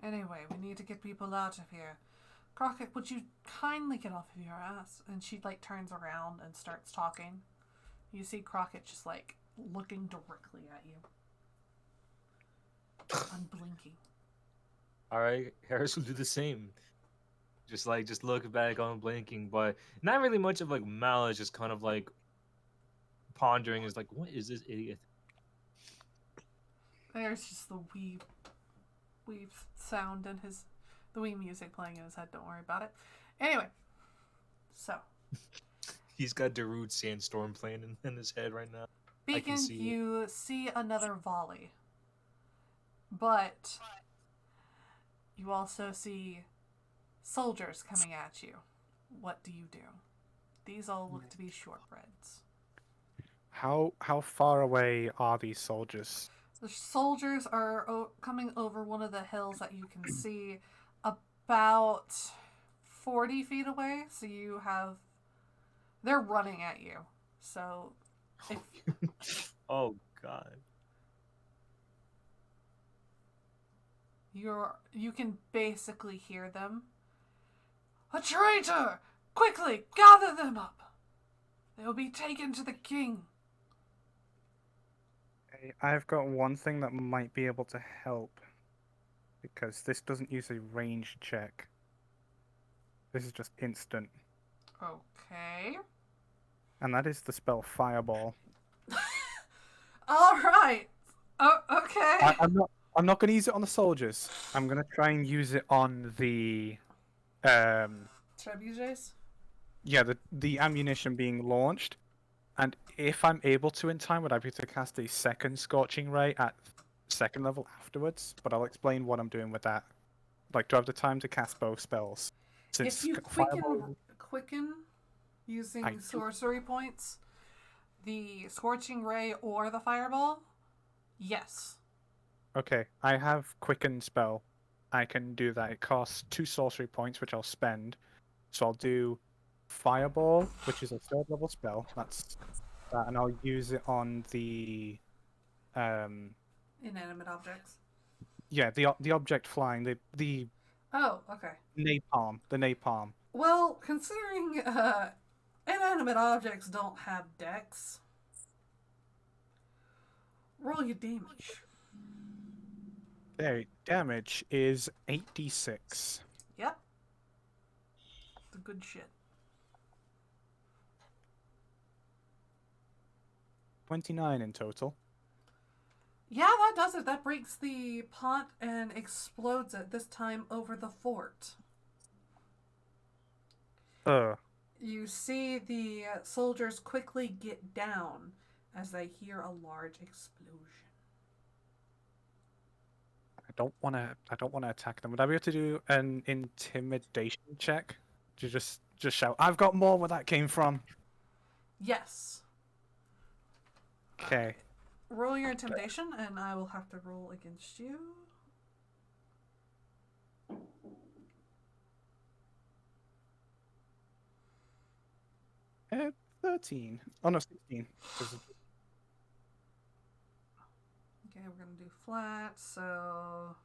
Anyway, we need to get people out of here. Crockett, would you kindly get off of your ass? And she, turns around and starts talking. You see Crockett just, looking directly at you. Unblinking. Alright, Harris will do the same. Just look back unblinking, but not really much of malice, just kind of pondering is what is this idiot? There's just the wee sound in the wee music playing in his head. Don't worry about it. Anyway, so He's got Darude Sandstorm playing in his head right now. Beacon, you see another volley, but you also see soldiers coming at you. What do you do? These all look to be shortbreads. How far away are these soldiers? The soldiers are coming over one of the hills that you can see about 40 feet away. So they're running at you. So oh God. You can basically hear them. "A traitor! Quickly, gather them up! They will be taken to the king." I've got one thing that might be able to help, because this doesn't use a range check. This is just instant. Okay. And that is the spell Fireball. All right. Oh, okay. I'm not going to use it on the soldiers. I'm going to try and use it on the Trebuchets? Yeah, the ammunition being launched. And if I'm able to in time, would I be able to cast a second Scorching Ray at second level afterwards? But I'll explain what I'm doing with that. Do I have the time to cast both spells? If you quicken using sorcery points, the Scorching Ray or the Fireball, yes. Okay, I have Quicken spell. I can do that. It costs 2 sorcery points, which I'll spend. So I'll do Fireball, which is a 3rd level spell. That's that, and I'll use it on the inanimate objects. Yeah, the object flying, the Oh, okay. napalm. Well, considering Inanimate objects don't have decks. Roll your damage. Okay, damage is 8d6. Yep. The good shit. 29 in total. Yeah, that does it. That breaks the pot and explodes it, this time over the fort. You see the soldiers quickly get down as they hear a large explosion. I don't want to attack them. Would I be able to do an intimidation check? To just shout, "I've got more where that came from." Yes. Okay. Roll your intimidation, and I will have to roll against you. 13. Oh no, 16. Okay, we're gonna do flat, so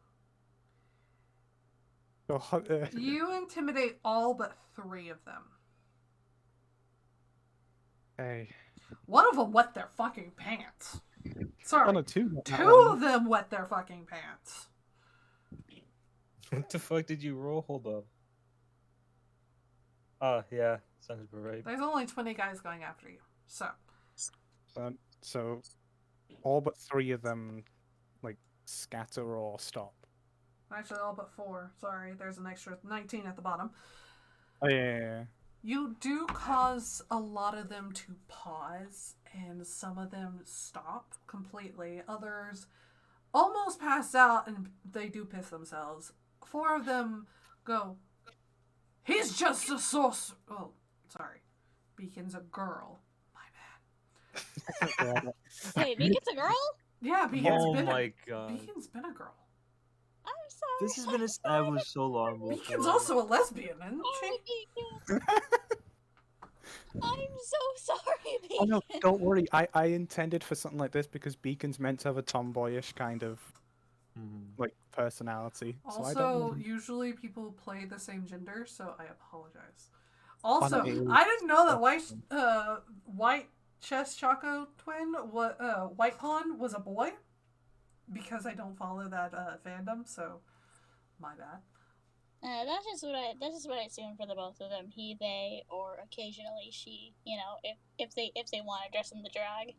you intimidate all but 3 of them. Okay. One of them wet their fucking pants. Sorry. Oh, no, 2. 2 of them wet their fucking pants. What the fuck did you roll? Hold up. Oh, yeah. Sounds about right. There's only 20 guys going after you. So all but 3 of them, like, scatter or stop. Actually, all but 4. Sorry, there's an extra 19 at the bottom. Oh, yeah. You do cause a lot of them to pause, and some of them stop completely. Others almost pass out, and they do piss themselves. 4 of them go, "He's just a sorcerer." Oh, sorry. Beacon's a girl. My bad. Wait, Beacon's a girl? Yeah, Beacon's Oh been my god. Beacon's been a girl. I'm sorry. This has been established so long before. Beacon's also a lesbian, isn't Sorry, she? Beacon. I'm so sorry, Beacon. Oh no, don't worry. I intended for something like this because Beacon's meant to have a tomboyish kind of like personality. So I Also, don't usually people play the same gender, so I apologize. Also, no, I didn't know that white chest Choco twin, White Pawn was a boy, because I don't follow that fandom. So, my bad. That's just what I assume for the both of them. He, they, or occasionally she. You know, if they want to dress in the drag.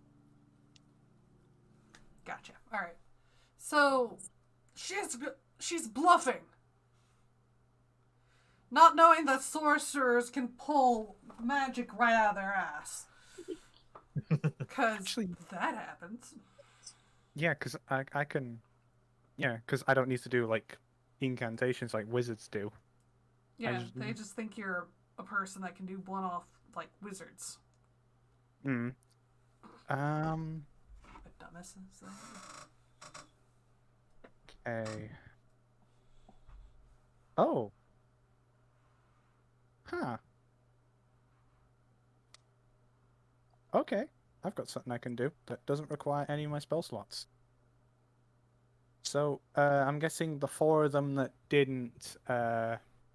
Gotcha. All right. So, she's bluffing, not knowing that sorcerers can pull magic right out of their ass. Because that happens. Yeah, because I can. Yeah, because I don't need to do like incantations like wizards do. Yeah, they just think you're a person that can do one-off like wizards. The dumbasses. Okay. Oh. Huh. Okay. I've got something I can do that doesn't require any of my spell slots. So, I'm guessing the 4 of them that didn't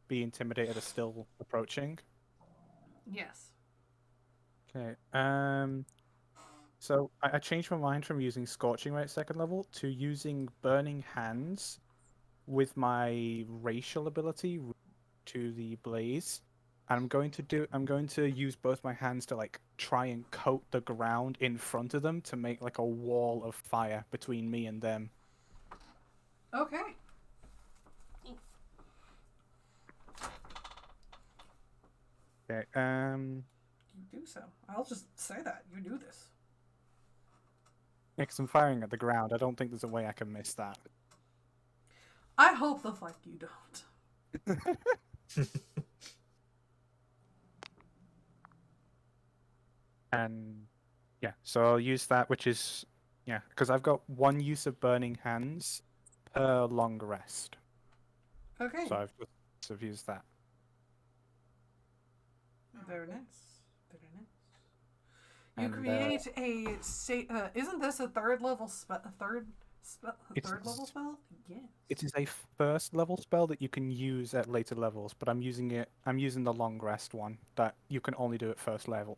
be intimidated are still approaching. Yes. Okay. So I changed my mind from using Scorching Ray at 2nd level to using Burning Hands with my racial ability to the blaze. And I'm going to use both my hands to like try and coat the ground in front of them to make like a wall of fire between me and them. Okay. Okay. You do so. I'll just say that you do this. Yeah, 'cause I'm firing at the ground. I don't think there's a way I can miss that. I hope the fuck you don't. And yeah, so I'll use that, which is because I've got 1 use of Burning Hands per long rest. Okay. So I've used that. Very nice. Very nice. You create a isn't this a third It's- Third level spell? Yes. It is a first level spell that you can use at later levels, but I'm using the long rest one that you can only do at first level.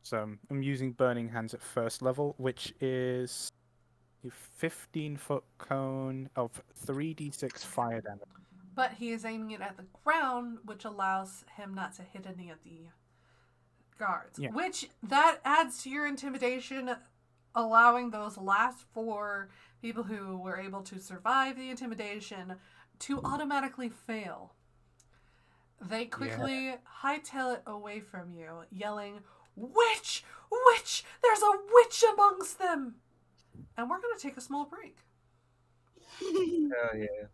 So I'm using Burning Hands at first level, which is a 15-foot cone of 3d6 fire damage. But he is aiming it at the ground, which allows him not to hit any of the guards. Yeah. Which, that adds to your intimidation, allowing those last 4 people who were able to survive the intimidation to automatically fail. They quickly hightail it away from you, yelling, "Witch! Witch! There's a witch amongst them!" And we're going to take a small break. Hell yeah.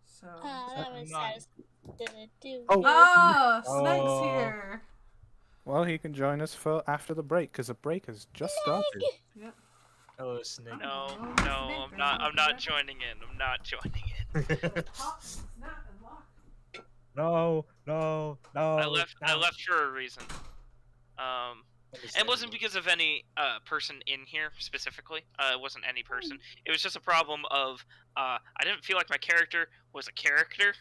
So. That was Nice. satisfying. Ah, Oh. Snake's here. Well, he can join us for after the break because the break has just started. Yep. Hello, Snake. No, Oh, no, Snake, I'm not joining in. I'm not joining in. Pop, snap, and lock. No. I left for a reason. It wasn't Understandable. because of any person in here specifically. It wasn't any person. It was just a problem of I didn't feel like my character was a character.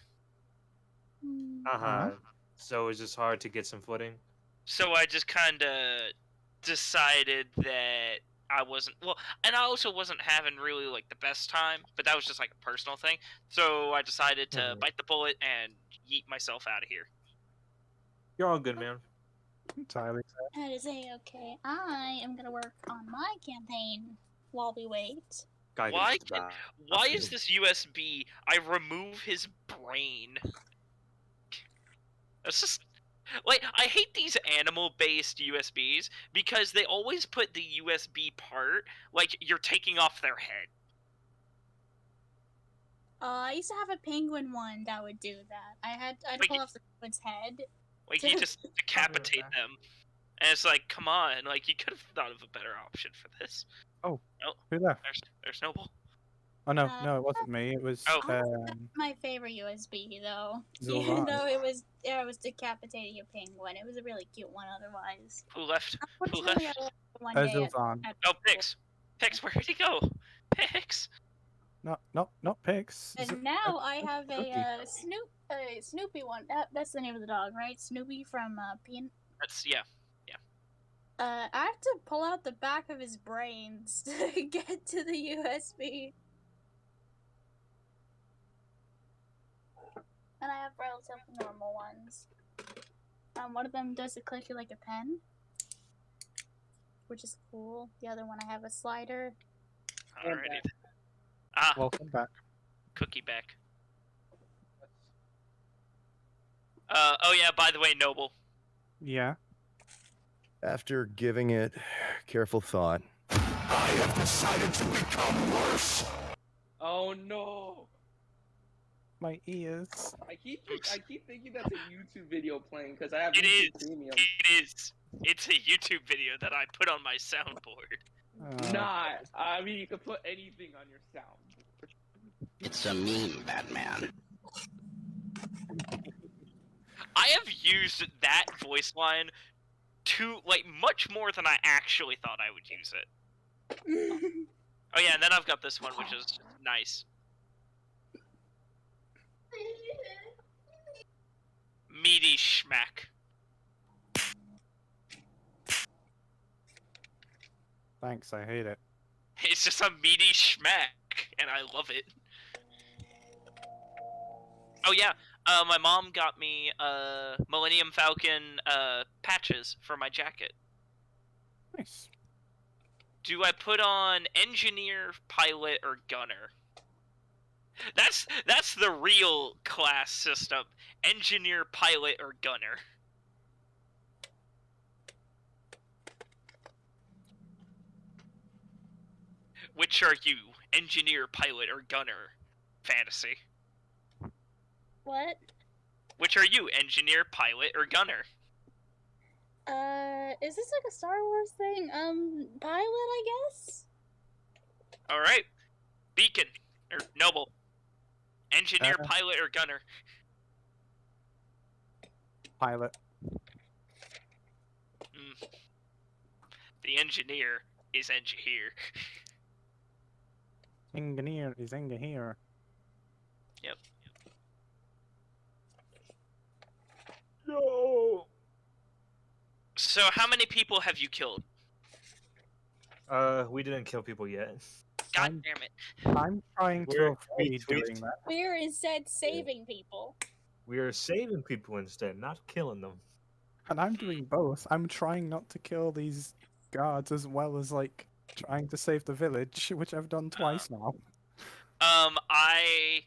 So it's just hard to get some footing. So I just kind of decided that I wasn't and I also wasn't having really like the best time, but that was just like a personal thing. So I decided to bite the bullet and yeet myself out of here. You're all good, man. Entirely. That is okay. I am gonna work on my campaign while we wait. Why is this USB? I remove his brain. It's just like I hate these animal-based USBs because they always put the USB part like you're taking off their head. I used to have a penguin one that would do that. I'd Like, pull off the penguin's head. Like you just decapitate them, and it's like, come on, like you could have thought of a better option for this. Oh, no, who left? There's Noble. Oh no, it wasn't me. It was. That's my favorite USB though. Zolvan. Even though it was decapitating a penguin. It was a really cute one otherwise. Who left? Unfortunately, I left one day Zolvan. Oh, Pix, where did he go? Pix. Not Pix. And now I have a Snoopy one. That's the name of the dog, right? Snoopy from Peanut. That's yeah. I have to pull out the back of his brains to get to the USB. And I have relatively normal ones. One of them does a clicker like a pen, which is cool. The other one I have a slider. Alrighty. Welcome back. Cookie back. Oh yeah, by the way, Noble. Yeah. After giving it careful thought, I have decided to become worse. Oh no! My ears. I keep thinking that's a YouTube video playing because I have It YouTube is. Premium. It is. It's a YouTube video that I put on my soundboard. Nah, I mean you can put anything on your soundboard. It's a meme, Batman. I have used that voice line much more than I actually thought I would use it. Oh yeah, and then I've got this one, which is nice. Meaty schmack. Thanks, I hate it. It's just a meaty schmack, and I love it. Oh yeah, my mom got me Millennium Falcon patches for my jacket. Nice. Do I put on engineer, pilot, or gunner? That's the real class system. Engineer, pilot, or gunner. Which are you? Engineer, pilot, or gunner? Fantasy. What? Which are you? Engineer, pilot, or gunner? Is this like a Star Wars thing? Pilot, I guess? Alright. Beacon. Or Noble. Engineer, pilot, or gunner? Pilot. The engineer is engineer. Engineer is engineer. Yep. No. So how many people have you killed? We didn't kill people yet. God damn it. I'm trying to avoid doing that. We're instead saving people. We are saving people instead, not killing them. And I'm doing both. I'm trying not to kill these guards as well as like trying to save the village, which I've done twice now. I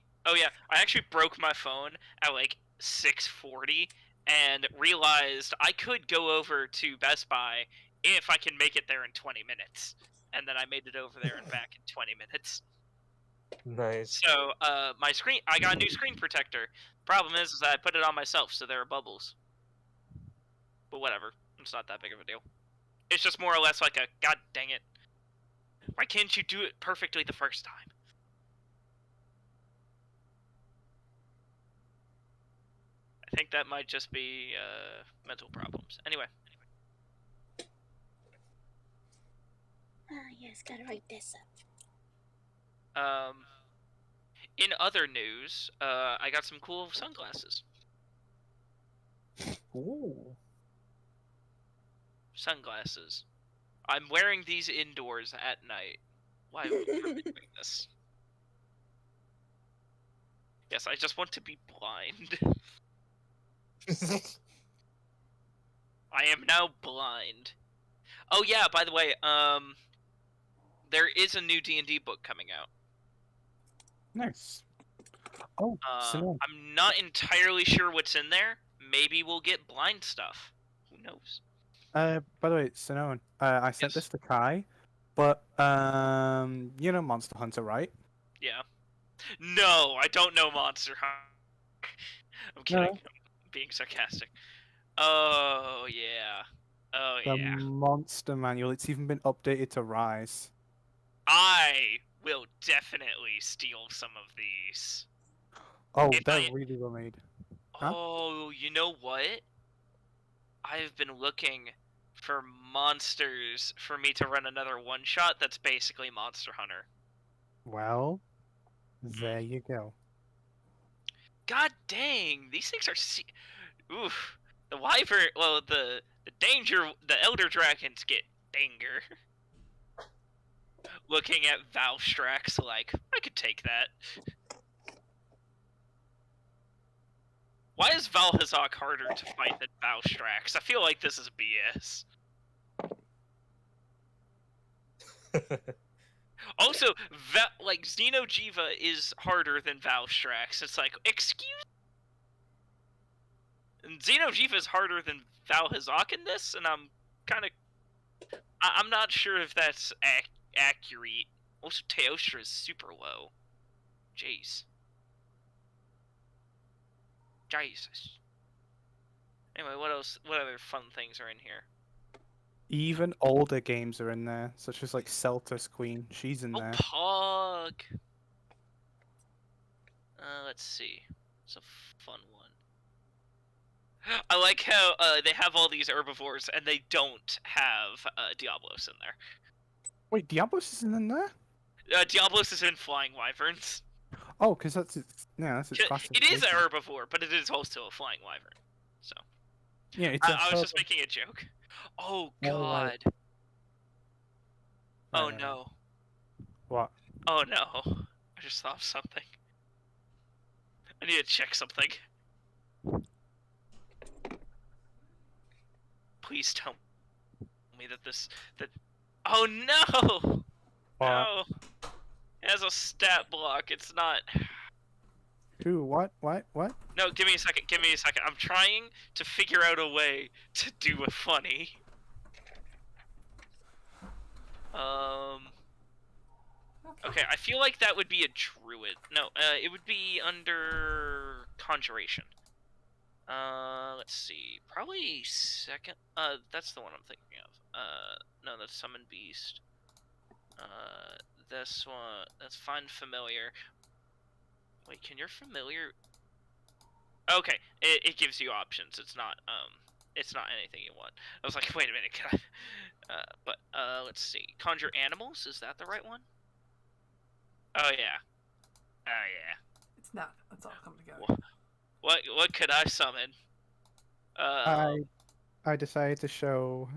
actually broke my phone at like 6:40 and realized I could go over to Best Buy if I can make it there in 20 minutes. And then I made it over there and back in 20 minutes. Nice. So, I got a new screen protector. Problem is that I put it on myself, so there are bubbles. But whatever, it's not that big of a deal. It's just more or less like a, god dang it. Why can't you do it perfectly the first time? I think that might just be mental problems. Anyway. Yes, gotta write this up. In other news, I got some cool sunglasses. Ooh. Sunglasses. I'm wearing these indoors at night. Why would I be doing this? Yes, I just want to be blind. I am now blind. Oh yeah, by the way, there is a new D&D book coming out. Nice. Oh, Simone. I'm not entirely sure what's in there. Maybe we'll get blind stuff. Who knows? By the way, Simone, I sent this to Kai, but you know Monster Hunter, right? Yeah. No, I don't know Monster Hunter. I'm kidding. No. I'm being sarcastic. Oh yeah. Oh The yeah. Monster Manual. It's even been updated to Rise. I will definitely steal some of these. Oh, they're really well made. Huh? Oh, you know what? I've been looking for monsters for me to run another one-shot that's basically Monster Hunter. Well, there you go. God dang, these things are oof. The wyvern, well, the elder dragons get danger. Looking at Valstrax, like, I could take that. Why is Valhazak harder to fight than Valstrax? I feel like this is BS. Also, Xeno'jiiva is harder than Valstrax. It's like, excuse? And Xeno'jiiva is harder than Valhazak in this, and I'm not sure if that's accurate. Also, Teostra is super low. Jeez. Jesus. Anyway, what else? What other fun things are in here? Even older games are in there, such as like Celtus Queen. She's in there. Pog. Let's see. It's a fun one. I like how they have all these herbivores and they don't have Diablos in there. Wait, Diablos isn't in there? Diablos is in flying wyverns. Oh, because that's its It is a herbivore, but it is also a flying wyvern. So. Yeah, it's. I was just making a joke. Oh God. Oh no. What? Oh no. I just thought of something. I need to check something. Please tell me that. Oh no! What? No. It has a stat block. It's not. Who? What? No, give me a second. I'm trying to figure out a way to do a funny. Okay, I feel like that would be a druid. No, it would be under conjuration. Let's see. Probably second. That's the one I'm thinking of. No, that's summon beast. This one. That's find familiar. Wait, can your familiar? Okay, it gives you options. It's not it's not anything you want. I was like, wait a minute, can I? But let's see. Conjure animals. Is that the right one? Oh yeah. Oh yeah. It's not. It's all come together. What could I summon? I decided to show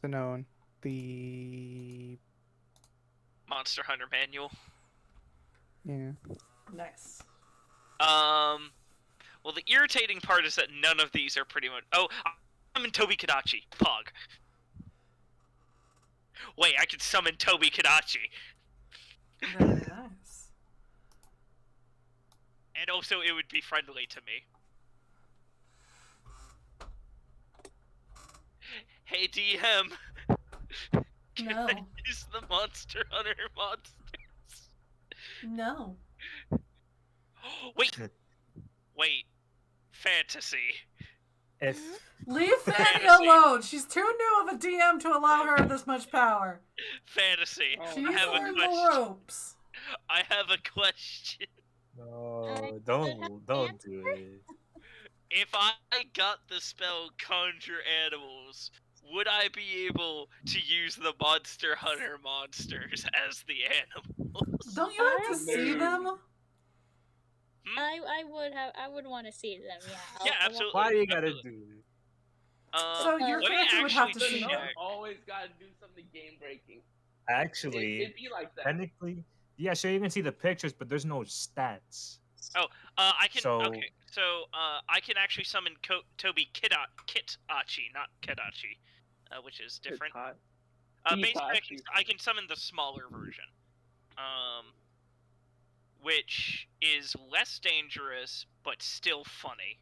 Zanone the Monster Hunter manual. yeah. Nice. Well, the irritating part is that none of these are pretty much. Oh, I'm in Tobi Kadachi. Pog. Wait, I could summon Tobi Kadachi. Very nice. And also, it would be friendly to me. Hey, DM. Can No. I use the Monster Hunter monsters? No. Wait. Wait. Fantasy. If Leave Fanny alone. She's too new of a DM to allow her this much power. Fantasy. She's I have a learned the question. ropes. I have a question. no, don't do it. If I got the spell Conjure Animals, would I be able to use the Monster Hunter monsters as the animals? Don't you have to see them? I would want to see them. Yeah. Yeah, absolutely. Why do you gotta do it? So your let me character would have to actually see No, them. check. always gotta do something game breaking. Actually, It'd be like that. technically, yeah, sure you can see the pictures, but there's no stats. I can. So- Okay, so I can actually summon Tobi Kitachi, not Kadachi, which is different. Basically, I can summon the smaller version, which is less dangerous but still funny.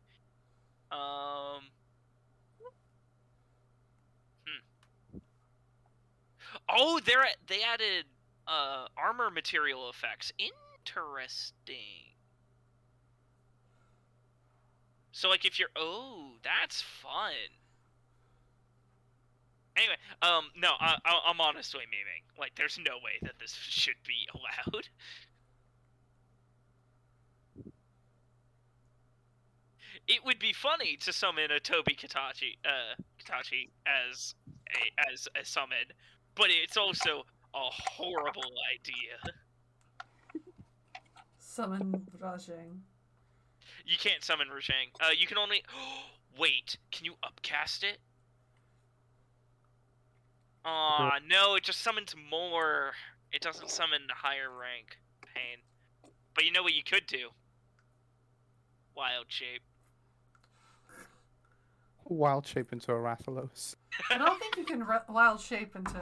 Oh, they added armor material effects. Interesting. So like if you're that's fun. Anyway, no, I'm honestly memeing. Like, there's no way that this should be allowed. It would be funny to summon a Tobi Kitachi as a summon, but it's also a horrible idea. Summon Rajang. You can't summon Rajang. You can only. Wait, can you upcast it? Aw, no, it just summons more. It doesn't summon higher rank. Pain. But you know what you could do? Wild shape. Wild shape into a Rathalos. I don't think you can wild shape into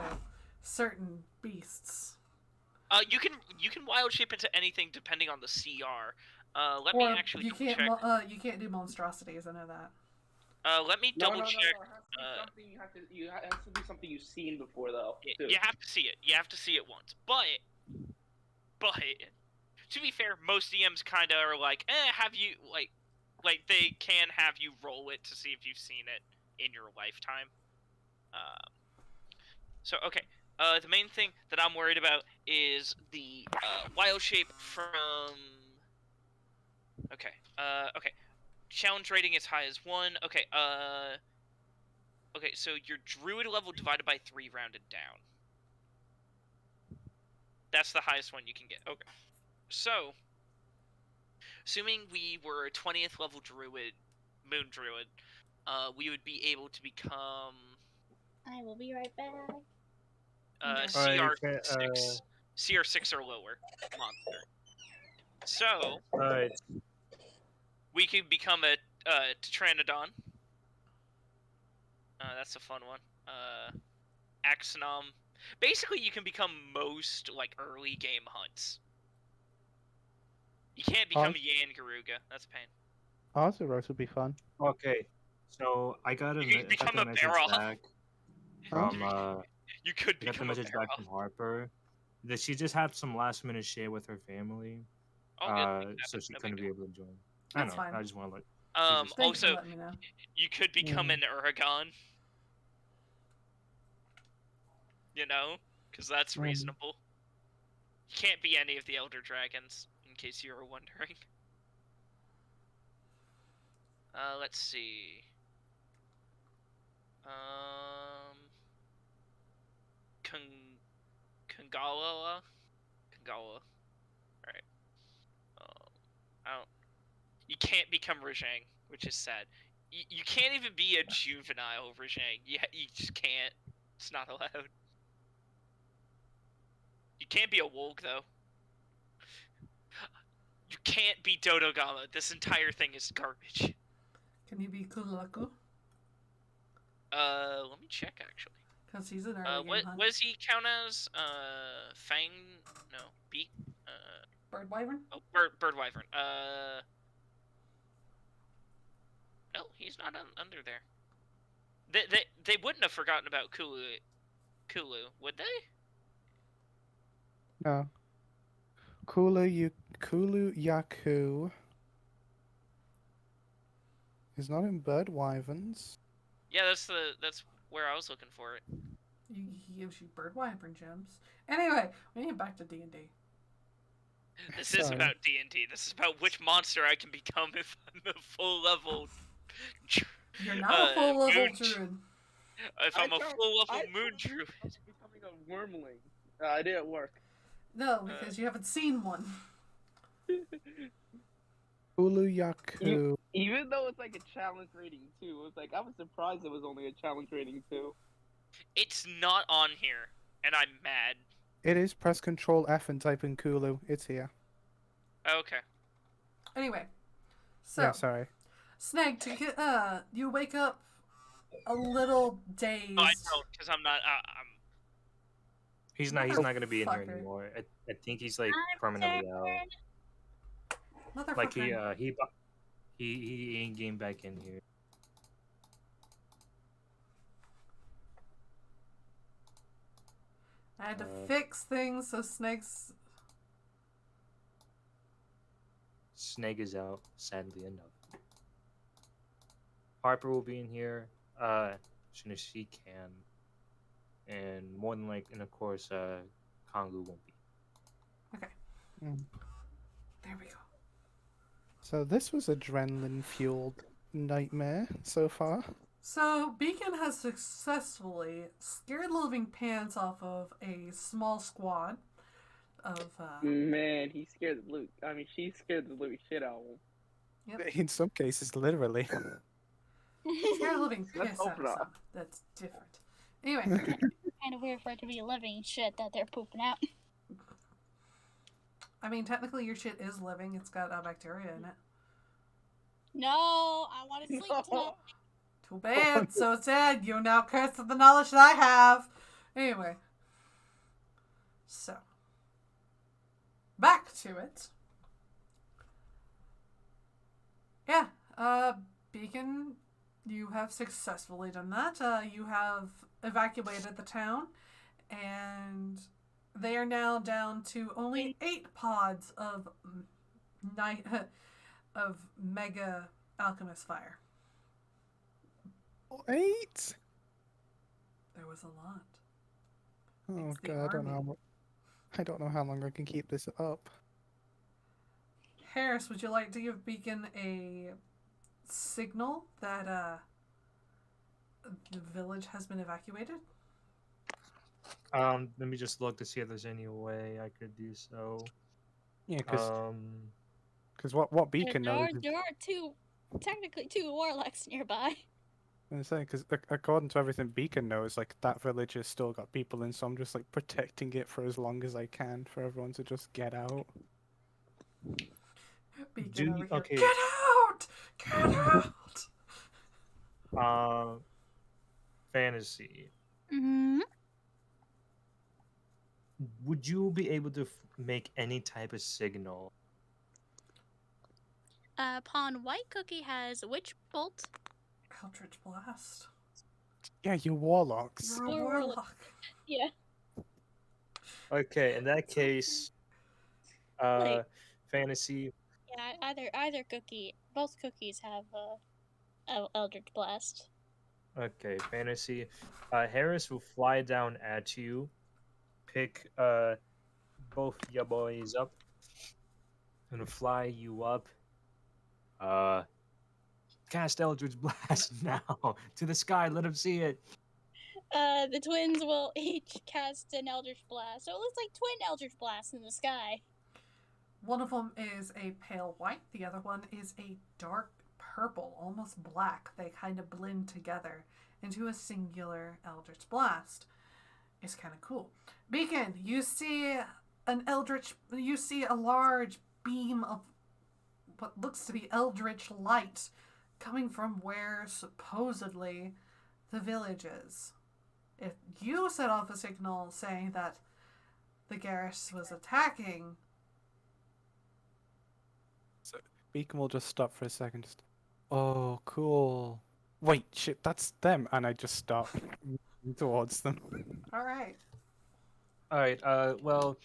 certain beasts. You can wild shape into anything depending on the CR. Let me actually you can't. check. You can't do monstrosities. I know that. Let me double check. It has to be something you've seen before, though. You have to see it. You have to see it once. But to be fair, most DMs kind of are like, have you like they can have you roll it to see if you've seen it in your lifetime. So okay. The main thing that I'm worried about is the wild shape from. Okay. Okay. Challenge rating is high as 1. Okay. Okay. So your druid level divided by 3 rounded down. That's the highest one you can get. Okay. So, assuming we were a 20th level druid, moon druid, we would be able to become. I will be right back. CR6 or lower monster. So, we could become a Tetranodon. That's a fun one. Axonom. Basically, you can become most like early game hunts. You can't become a Yan Garuga. That's pain. Arzuros would be fun. Okay, so I got a You could become a message Barrow. back from You could I got the become a message back from Harper that she just had some last minute shit with her family, so she couldn't be able to join. I That's know. fine. I just want to let. Thanks for Also, letting me know. you could become an Uragon. You know, because that's reasonable. You can't be any of the Elder Dragons, in case you were wondering. Let's see. Kangala. Kangala. Alright. I don't. You can't become Rajang, which is sad. You can't even be a juvenile Rajang. You just can't. It's not allowed. You can't be a Wolg, though. You can't be Dodogama. This entire thing is garbage. Can you be Kulaku? Let me check, actually. Because he's an early What game hunt. does he count as? Fang? No, Beak? Bird Wyvern? Oh, Bird Wyvern. No, he's not under there. They wouldn't have forgotten about Kulu, would they? No. Kulu Yaku is not in Bird Wyverns. Yeah, that's where I was looking for it. He gives you Bird Wyvern gems. Anyway, we need back to D&D. This is about D&D. This is about which monster I can become if I'm a full level. You're not a full level druid. If I'm a full level moon druid. Becoming a wormling. It didn't work. No, because you haven't seen one. Kulu Yaku. Even though it's like a challenge rating 2, it's like I was surprised it was only a challenge rating 2. It's not on here, and I'm mad. It is. Press Control F and type in Kulu. It's here. Okay. Anyway, so yeah, sorry. Snag, you wake up a little dazed. No, I don't, because I'm not. He's not going to be in here anymore. I think he's like permanently out. Like he ain't getting back in here. I had to fix things so Snag is out, sadly enough. Harper will be in here as soon as she can. And more than like, and of course, Kongu won't be. Okay. There we go. So this was adrenaline-fueled nightmare so far. So Beacon has successfully scared the living pants off of a small squad of. Man, he scared the Luke. I mean, she scared the living shit out of him. Yep. In some cases, literally. Scared the living piss out of some. That's different. Anyway. Kind of weird for it to be living shit that they're pooping out. I mean, technically your shit is living. It's got bacteria in it. No, I want to sleep tonight. Too bad. So sad. You're now cursed with the knowledge that I have. Anyway. So. Back to it. Yeah. Beacon, you have successfully done that. You have evacuated the town. And they are now down to only 8 pods of mega alchemist fire. 8? There was a lot. Oh god, I don't know how long I can keep this up. Harris, would you like to give Beacon a signal that the village has been evacuated? Let me just look to see if there's any way I could do so. Yeah, because what Beacon knows. There are technically two warlocks nearby. I'm saying, because according to everything Beacon knows, like that village has still got people in, so I'm just like protecting it for as long as I can for everyone to just get out. Beacon over here. Okay. Get out! Get out! Fantasy. Mm-hmm. Would you be able to make any type of signal? Pawn White Cookie has Witch Bolt. Eldritch Blast. Yeah, you warlocks. You're a warlock. Yeah. Okay, in that case, Fantasy. Yeah, either cookie. Both cookies have Eldritch Blast. Okay, Fantasy. Harris will fly down at you, pick both your boys up, and fly you up. Cast Eldritch Blast now to the sky. Let him see it. The twins will each cast an Eldritch Blast. So it looks like twin Eldritch Blasts in the sky. One of them is a pale white. The other one is a dark purple, almost black. They kind of blend together into a singular Eldritch Blast. It's kind of cool. Beacon, you see a large beam of what looks to be eldritch light coming from where supposedly the village is. If you set off a signal saying that the Garrus was attacking... So Beacon will just stop for a second. Oh, cool. Wait, shit, that's them. And I just stop towards them. Alright. Alright, well,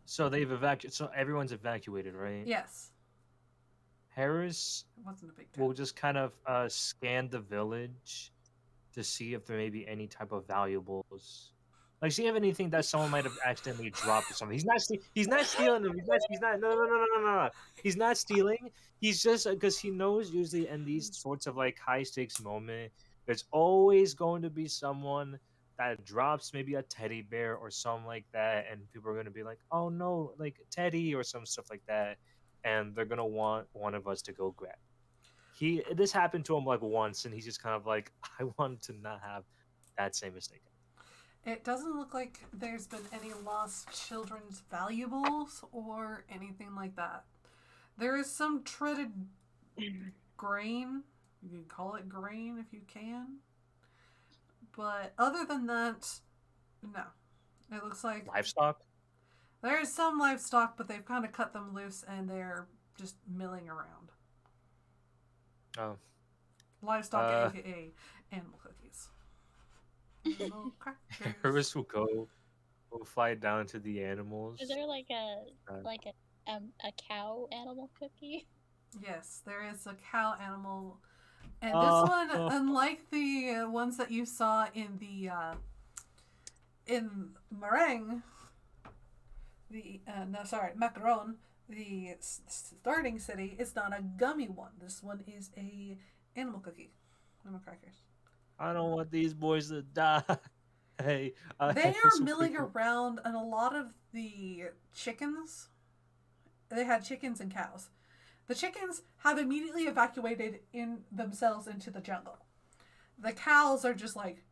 so they've evacuated, so everyone's evacuated, right? Yes. Harris It wasn't a big deal. will just kind of scan the village to see if there may be any type of valuables. Like, see if anything that someone might have accidentally dropped or something. He's not stealing them. No. He's not stealing. He's just because he knows usually in these sorts of like high stakes moment, there's always going to be someone that drops maybe a teddy bear or something like that, and people are going to be like, "Oh no, like Teddy" or some stuff like that, and they're gonna want one of us to go grab. This happened to him like once, and he's just kind of like, I want to not have that same mistake. It doesn't look like there's been any lost children's valuables or anything like that. There is some treaded grain. You can call it grain if you can. But other than that, no. It looks like... Livestock? There is some livestock, but they've kind of cut them loose and they're just milling around. Oh. Livestock, aka animal cookies. Animal crackers. Harris will fly down to the animals. Is there like a cow animal cookie? Yes, there is a cow animal, and this one, unlike the ones that you saw in the in Meringue, Macaron, the starting city, is not a gummy one. This one is a animal cookie, animal crackers. I don't want these boys to die. Hey, they are milling around, and a lot of the chickens. They had chickens and cows. The chickens have immediately evacuated themselves into the jungle. The cows are just like,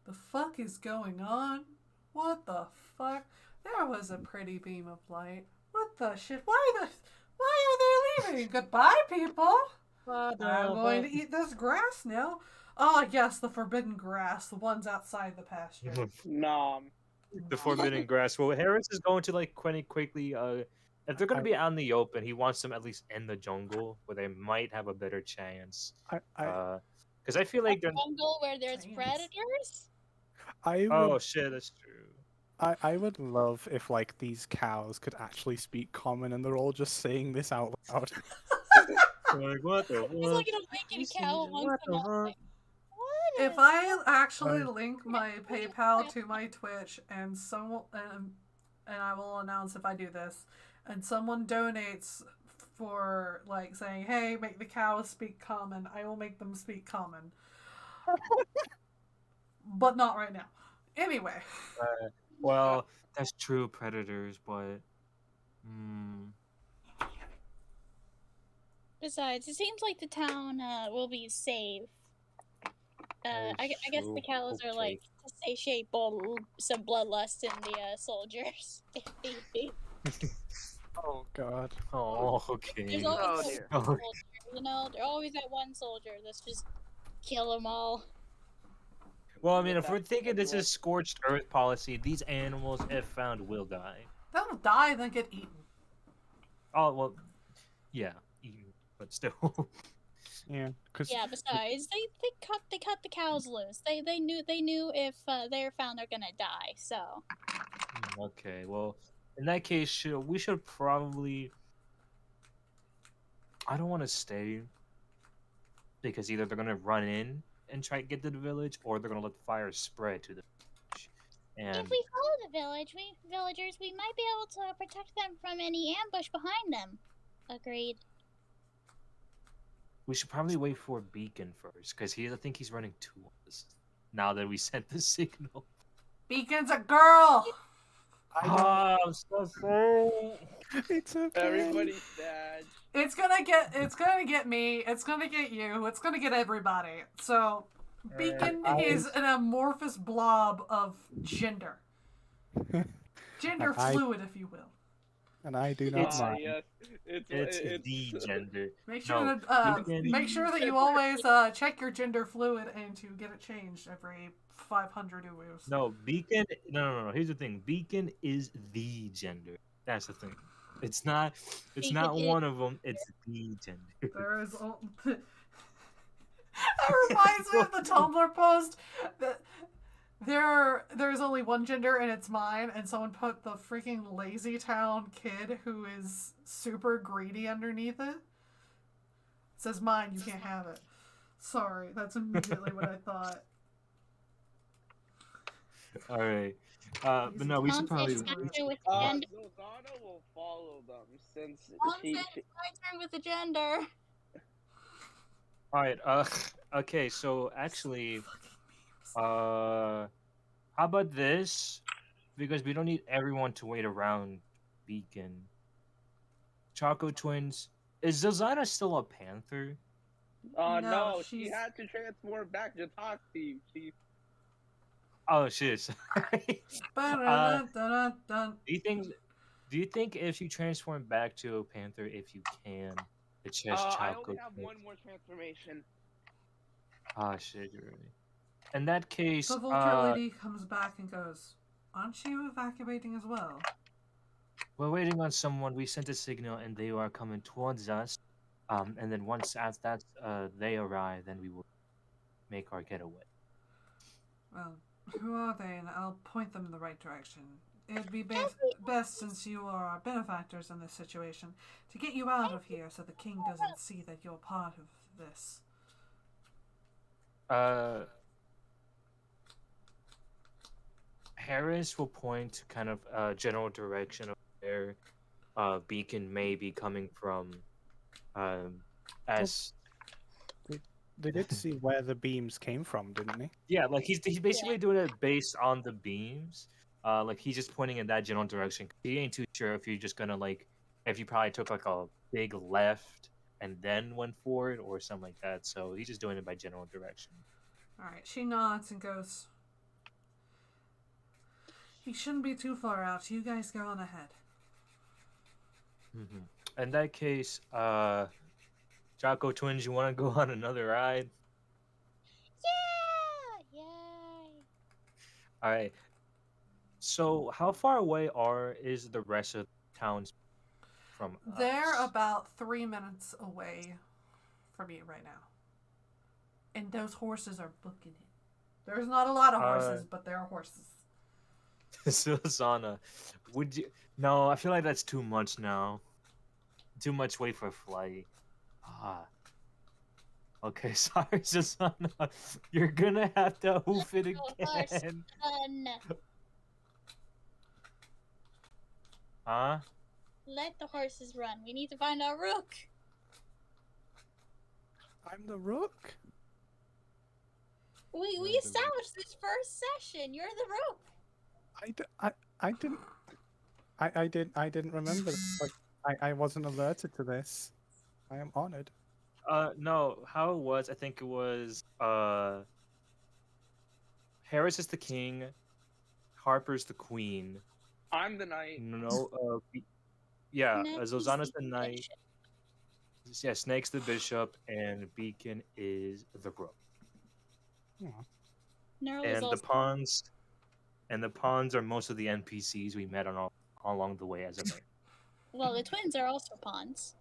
the fuck is going on? What the fuck? There was a pretty beam of light. What the shit? Why are they leaving? Goodbye, people. I'm going to eat this grass now. Oh, yes, the forbidden grass. The ones outside the pasture. Nom. The forbidden grass. Well, Harris is going to like quickly. If they're going to be out in the open, he wants them at least in the jungle where they might have a better chance. Because I feel like they're jungle where there's predators. Oh shit, that's true. I would love if like these cows could actually speak common and they're all just saying this out loud. Like, what the fuck? It's like an awakened cow amongst them all. If I actually link my PayPal to my Twitch and I will announce if I do this, and someone donates for like saying, "Hey, make the cows speak common," I will make them speak common. But not right now. Anyway. Well, that's true, predators, but Besides, it seems like the town will be safe. I guess the cows are like to satiate some bloodlust in the soldiers. Oh god. Oh, okay. There's always that one soldier, you know? There's always that one soldier that's just kill them all. Well, I mean, if we're thinking this is scorched earth policy, these animals, if found, will die. They'll die, then get eaten. Oh well, yeah, eaten, but still. Yeah, cause yeah. Besides, they cut the cows loose. They knew if they're found, they're gonna die. So. Okay, well, in that case, we should probably. I don't want to stay. Because either they're gonna run in and try to get to the village, or they're gonna let the fire spread to the village. And if we follow the villagers, we might be able to protect them from any ambush behind them. Agreed. We should probably wait for Beacon first, because I think he's running 2 on this. Now that we sent the signal. Beacon's a girl. Oh, I'm so sorry. It's okay. Everybody's sad. It's gonna get me. It's gonna get you. It's gonna get everybody. So, Beacon is an amorphous blob of gender. Gender fluid, if you will. And I do not mind. Yes. It's the gender. Make sure that you always check your gender fluid and to get it changed every 500 uus. No, Beacon. No. Here's the thing. Beacon is the gender. That's the thing. It's not. It's not one of them. It's the gender. There is. That reminds me of the Tumblr post that there's only one gender and it's mine, and someone put the freaking Lazy Town kid who is super greedy underneath it. It says mine, you can't have it. Sorry, that's immediately what I thought. All right, but no, we should probably. Zolzana will follow them since she. My turn with the gender. All right. Okay. So actually, how about this? Because we don't need everyone to wait around Beacon. Choco Twins. Is Zolzana still a panther? No, she had to transform back to talk to you. Oh shit! Sorry. Do you think if you transform back to a panther, if you can, it's just Choco? I only have one more transformation. Ah shit! You're right. In that case, the Vulture Lady comes back and goes, "Aren't you evacuating as well?" We're waiting on someone. We sent a signal, and they are coming towards us. And then once they arrive, then we will make our getaway. Well, who are they? And I'll point them in the right direction. It'd be best, since you are our benefactors in this situation, to get you out of here so the king doesn't see that you're part of this. Harris will point to kind of general direction of where Beacon may be coming from. As they did see where the beams came from, didn't they? Yeah, like he's basically doing it based on the beams. Like he's just pointing in that general direction. He ain't too sure if you're just gonna if you probably took like a big left and then went forward or something like that. So he's just doing it by general direction. All right, she nods and goes, "He shouldn't be too far out. You guys go on ahead." Mm-hmm. In that case, Jocko Twins, you want to go on another ride? Yeah! Yay! All right. So, how far away is the rest of the towns from us? They're about 3 minutes away from you right now. And those horses are booking it. There's not a lot of horses, but there are horses. Zolzana, would you? No, I feel like that's too much now. Too much wait for a flight. Okay, sorry, Zolzana. You're gonna have to hoof it again. Huh? Let the horses run. We need to find our rook. I'm the rook. We established this first session. You're the rook. I didn't remember. I wasn't alerted to this. I am honored. No, how it was, I think it was, Harris is the king, Harper's the queen. I'm the knight. No, yeah, Zolzana's the knight. Yeah, Snake's the bishop, and Beacon is the rook. And the pawns are most of the NPCs we met on along the way as a knight. Well, the twins are also pawns.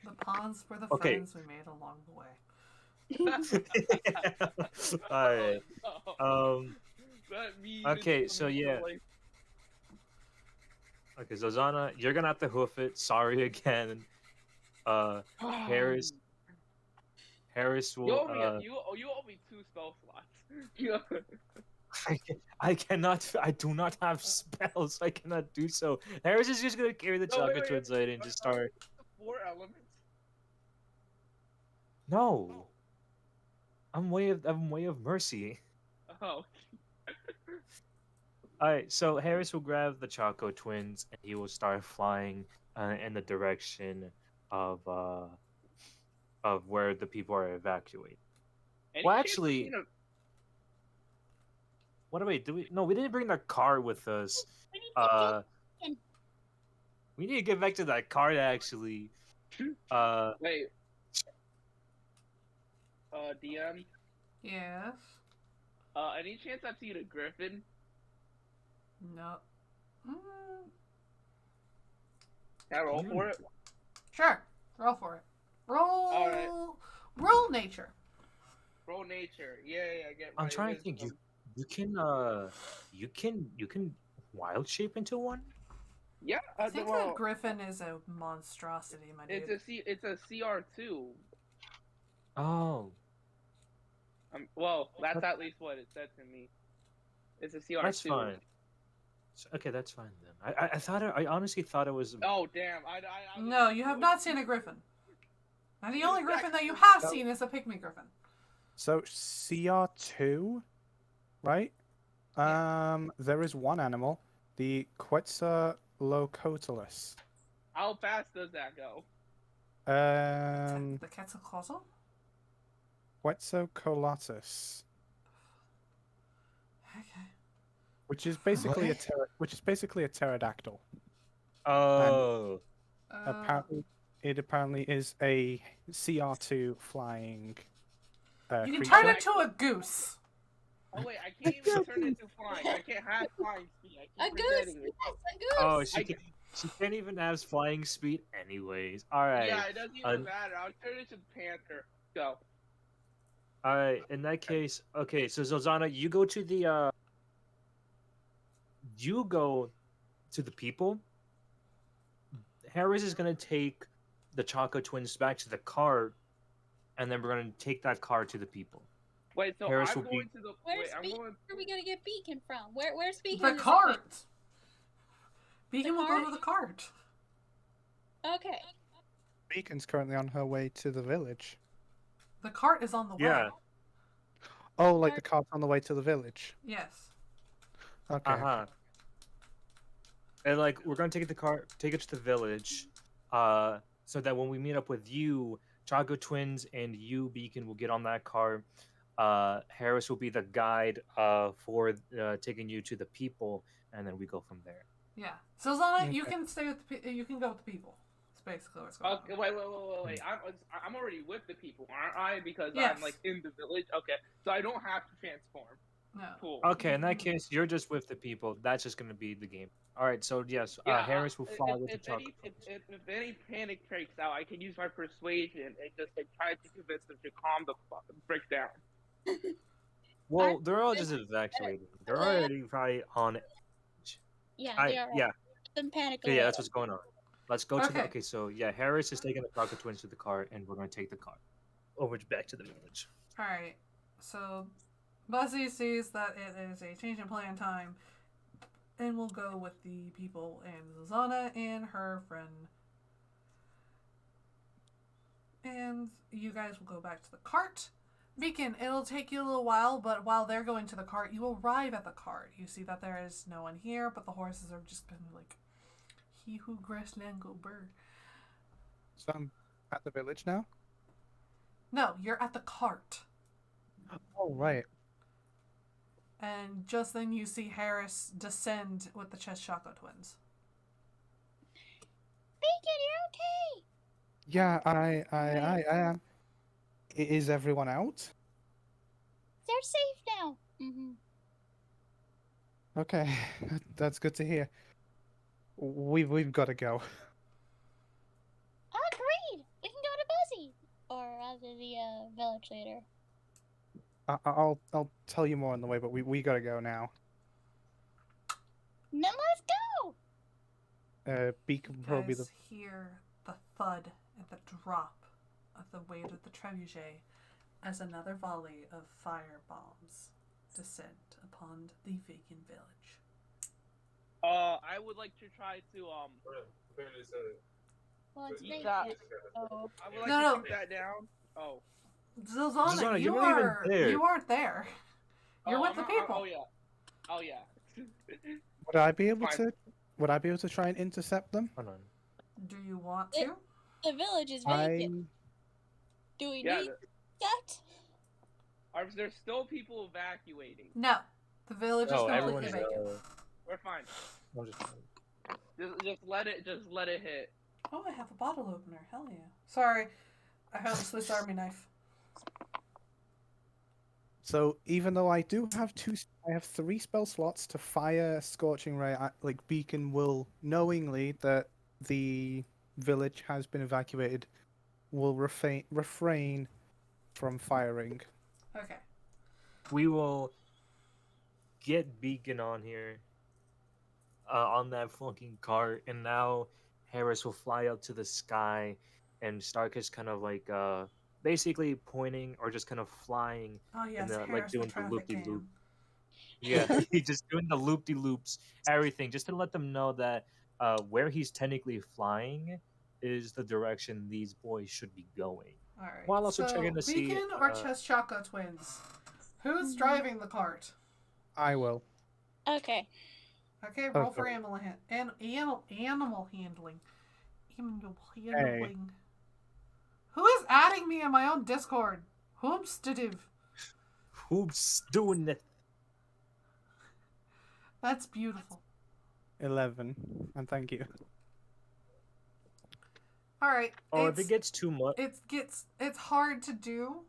The pawns were the friends we made along the way. Alright. Okay, so yeah. Okay, Zolzana, you're gonna have to hoof it. Sorry again. Harris will. You owe me 2 spell slots. I cannot. I do not have spells. I cannot do so. Harris is just gonna carry the Chocolate Twins and just start. 4 elements. No, I'm way of mercy. Oh. All right, so Harris will grab the Choco Twins and he will start flying in the direction of uh of where the people are evacuating. Any Well, chance of actually, seeing a... what do we do? No, we didn't bring the car with us. We need to Uh, get we need to get back to that car actually. Uh, Wait. DM. Yes. Any chance I've seen a griffin? No. Mm, Can I roll for it? sure. Roll for it. Roll. Alright. Roll nature. Roll nature. Yeah, I get my I'm trying to think. You can wild shape into one. Yeah, I think well, that griffin is a monstrosity, my dude. it's a CR2. Oh, Well, that's at least what it said to me. It's a CR2. that's fine. Okay, that's fine then. I thought I honestly thought it was. Oh damn! No, you have not seen a griffin. And the only griffin that you have seen is a pygmy griffin. So CR2, right? There is one animal, the Quetzalcoatlus. How fast does that go? The Quetzalcoatl? Quetzalcoatlus, Okay. which is basically a pterodactyl. Oh. It apparently is a CR2 flying. You can creature. turn it to a goose. Oh wait, I can't even turn it into flying. I can't have flying speed. I keep forgetting it. Yes, a goose. Oh, she can't even have flying speed anyways. All right. Yeah, it doesn't even matter. I'll turn it to panther. Go. All right. In that case, okay. So Zozana, you go to the people. Harris is gonna take the Choco Twins back to the car, and then we're gonna take that car to the people. Wait, so Harris I'm will going be... to the... Where's Wait, Beacon? Where are we gonna get Beacon from? Where's Beacon? The cart! Beacon will go to the cart. Okay. Beacon's currently on her way to the village. The cart is on the way. Yeah. Oh, like the cart's on the way to the village. Yes. Okay. And like we're gonna take it to the village, so that when we meet up with you, Choco Twins and you, Beacon, will get on that car. Harris will be the guide for taking you to the people, and then we go from there. Yeah. So Zana, you can stay with you can go with the people. That's basically what's going on. Wait. I'm already with the people, aren't I? Because Yes. I'm like in the village. Okay, so I don't have to transform. No. Cool. Okay, in that case, you're just with the people. That's just gonna be the game. All right. So yes, Harris will fly with the Choco Twins. If any panic breaks out, I can use my persuasion and just like try to convince them to calm the breakdown. Well, they're all just evacuating. They're already probably on it. Yeah, they are. Yeah. Them panic. Okay, yeah, that's what's going on. Let's go to the... Okay. Okay, so yeah, Harris is taking the Choco Twins to the car, and we're going to take the car over back to the village. Alright. So Buzzy sees that it is a change in plan time and will go with the people and Zuzana and her friend. And you guys will go back to the cart. Beacon, it'll take you a little while, but while they're going to the cart, you arrive at the cart. You see that there is no one here, but the horses are just kind of like, he who grassland go bird. So I'm at the village now? No, you're at the cart. Oh, right. And just then you see Harris descend with the Chess Choco Twins. Beacon, you're okay. Yeah, I am. Is everyone out? They're safe now. Mm-hmm. Okay, that's good to hear. We've got to go. Agreed. We can go to Buzzy, or rather the village leader. I'll tell you more on the way, but we got to go now. Then let's go. Beacon You probably guys hear the thud and the drop of the weight of the trebuchet as another volley of fire bombs descend upon the vacant village. I would like to try to Well, it's eat late. that. So... I would like to shoot that down. Oh. Zilzana, Zilzana, you you're not even there. You aren't there. You're with I'm the not- people. Oh yeah. Oh yeah. Would I be able Fine. to? Would I be able to try and intercept them? Hold on. Do you want to? The village is vacant. Do we need that? Are there still people evacuating? No. The village is completely everyone's. vacant. We're fine. I'm just. Just let it hit. Oh, I have a bottle opener. Hell yeah. Sorry. I have a Swiss Army knife. So even though I do have I have 3 spell slots to fire Scorching Ray. Like Beacon will, knowingly that the village has been evacuated, will refrain from firing. Okay. We will get Beacon on here, on that fucking cart, and now Harris will fly up to the sky, and Stark is kind of like basically pointing or just kind of flying, Oh yes, and like Harris the doing the traffic loop de loop. jam. Yeah, he's just doing the loop de loops, everything, just to let them know that where he's technically flying is the direction these boys should be going. All right. While also so, checking to see. Beacon or Cheschaco twins? Who's driving the cart? I will. Okay. Okay, roll Okay. for animal handling. Animal handling. Who is adding me in my own Discord? Whoomstative. Who's doing it? That's beautiful. 11, and thank you. All right. Oh, if it gets too much, it's hard to do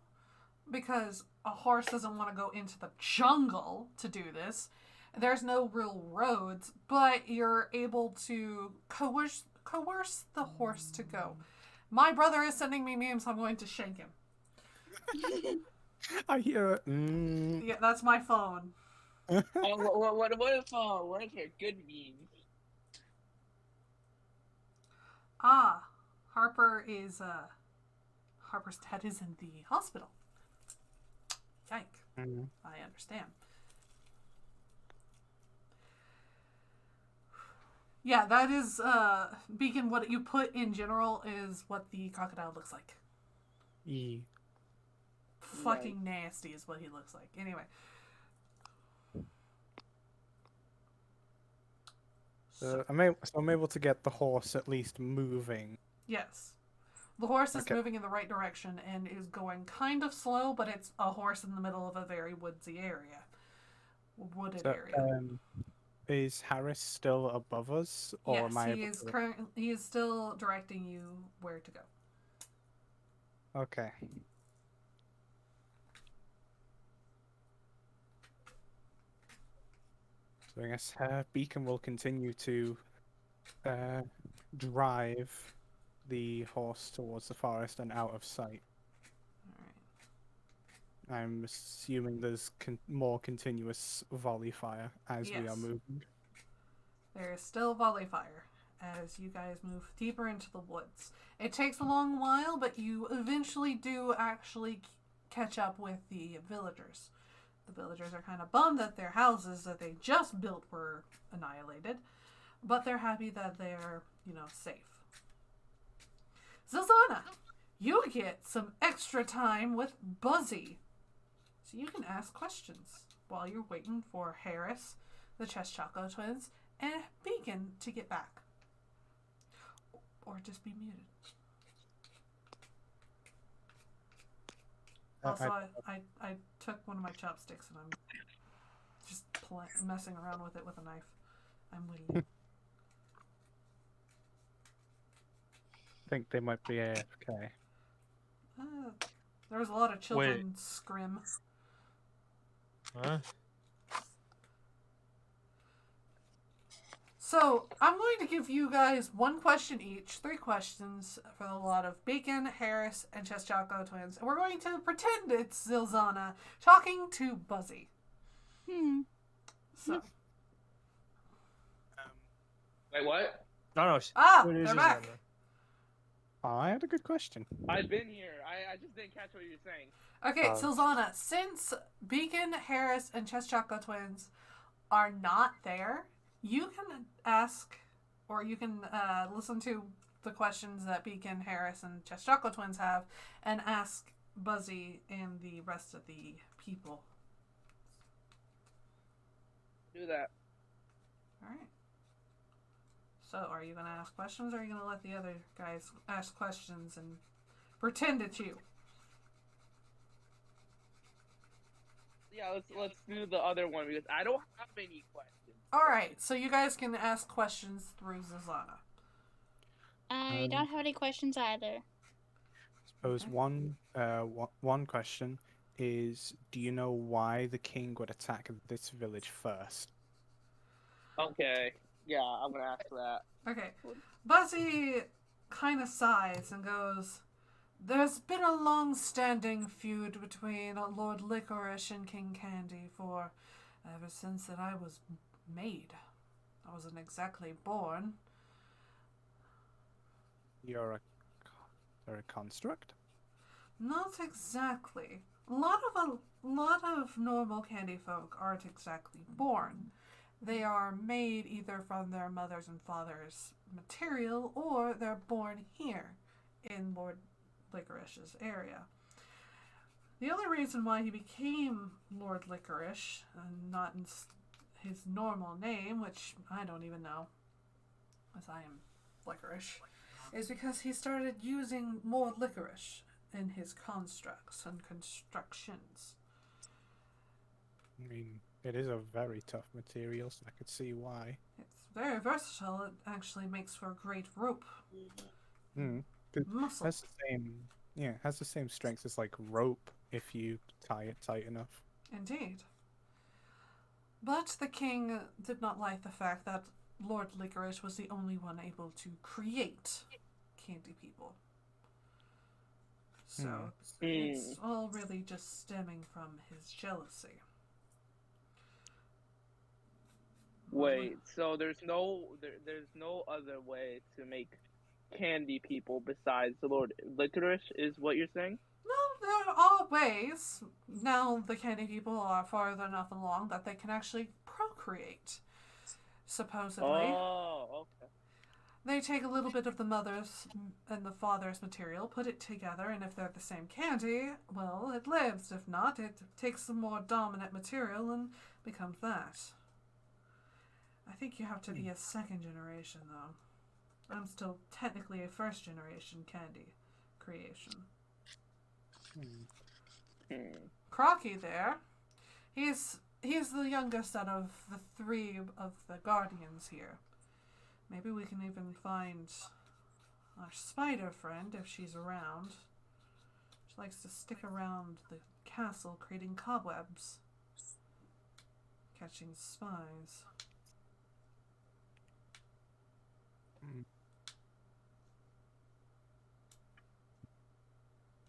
because a horse doesn't want to go into the jungle to do this. There's no real roads, but you're able to coerce the horse to go. My brother is sending me memes. I'm going to shake him. I hear it. Yeah, that's my phone. What if good memes? Ah, Harper's dad is in the hospital. Yike. I understand. Yeah, that is Beacon. What you put in general is what the crocodile looks like. Fucking nasty is what he looks like. Anyway. So I'm able to get the horse at least moving. Yes. The horse is moving in the right direction and is going kind of slow, but it's a horse in the middle of a very woodsy area. Wooded area. Is Harris still above us, or yes, am I? He is still directing you where to go. Okay. So I guess Beacon will continue to drive the horse towards the forest and out of sight. All right. I'm assuming there's more continuous volley fire as we are moving. There is still volley fire as you guys move deeper into the woods. It takes a long while, but you eventually do actually catch up with the villagers. The villagers are kind of bummed that their houses that they just built were annihilated, but they're happy that they're, safe. Zilzana, you get some extra time with Buzzy. So you can ask questions while you're waiting for Harris, the Cheschaco twins, and Beacon to get back. Or just be muted. Also, I took one of my chopsticks and I'm just messing around with it with a knife. I'm waiting. I think they might be AFK. There was a lot of children scrim. Huh? So, I'm going to give you guys one question each, 3 questions for the lot of Beacon, Harris, and Cheschaco twins. And we're going to pretend it's Zilzana talking to Buzzy. So. Wait, what? No. They're back. I had a good question. I've been here. I just didn't catch what you were saying. Okay, Zilzana, since Beacon, Harris, and Cheschaco twins are not there, you can ask, or you can listen to the questions that Beacon, Harris, and Chess Choco Twins have and ask Buzzy and the rest of the people. Do that. Alright. So, are you going to ask questions, or are you going to let the other guys ask questions and pretend it's you? Yeah, let's do the other one because I don't have any questions. Alright, so you guys can ask questions through Zazana. I don't have any questions either. Suppose one question is, do you know why the king would attack this village first? Okay. Yeah, I'm gonna ask that. Okay. Buzzy kind of sighs and goes, "There's been a long-standing feud between Lord Licorice and King Candy for ever since that I was made. I wasn't exactly born." You're a construct? Not exactly. A lot of normal candy folk aren't exactly born. They are made either from their mother's and father's material, or they're born here in Lord Licorice's area. The only reason why he became Lord Licorice, and not in his normal name, which I don't even know, as I am Licorice, is because he started using more licorice in his constructs and constructions. I mean, it is a very tough material, so I could see why. It's very versatile. It actually makes for a great rope. Muscle. Has the same, has the same strength as like rope if you tie it tight enough. Indeed. But the king did not like the fact that Lord Licorice was the only one able to create candy people. So it's all really just stemming from his jealousy. Wait, so there's no other way to make candy people besides the Lord Licorice, is what you're saying? No, there are ways. Now the candy people are farther enough along that they can actually procreate, supposedly. Oh, okay. They take a little bit of the mother's and the father's material, put it together, and if they're the same candy, well, it lives. If not, it takes some more dominant material and becomes that. I think you have to be a second generation, though. I'm still technically a first generation candy creation. Crocky there, he's the youngest out of the three of the guardians here. Maybe we can even find our spider friend if she's around. She likes to stick around the castle creating cobwebs, catching spies.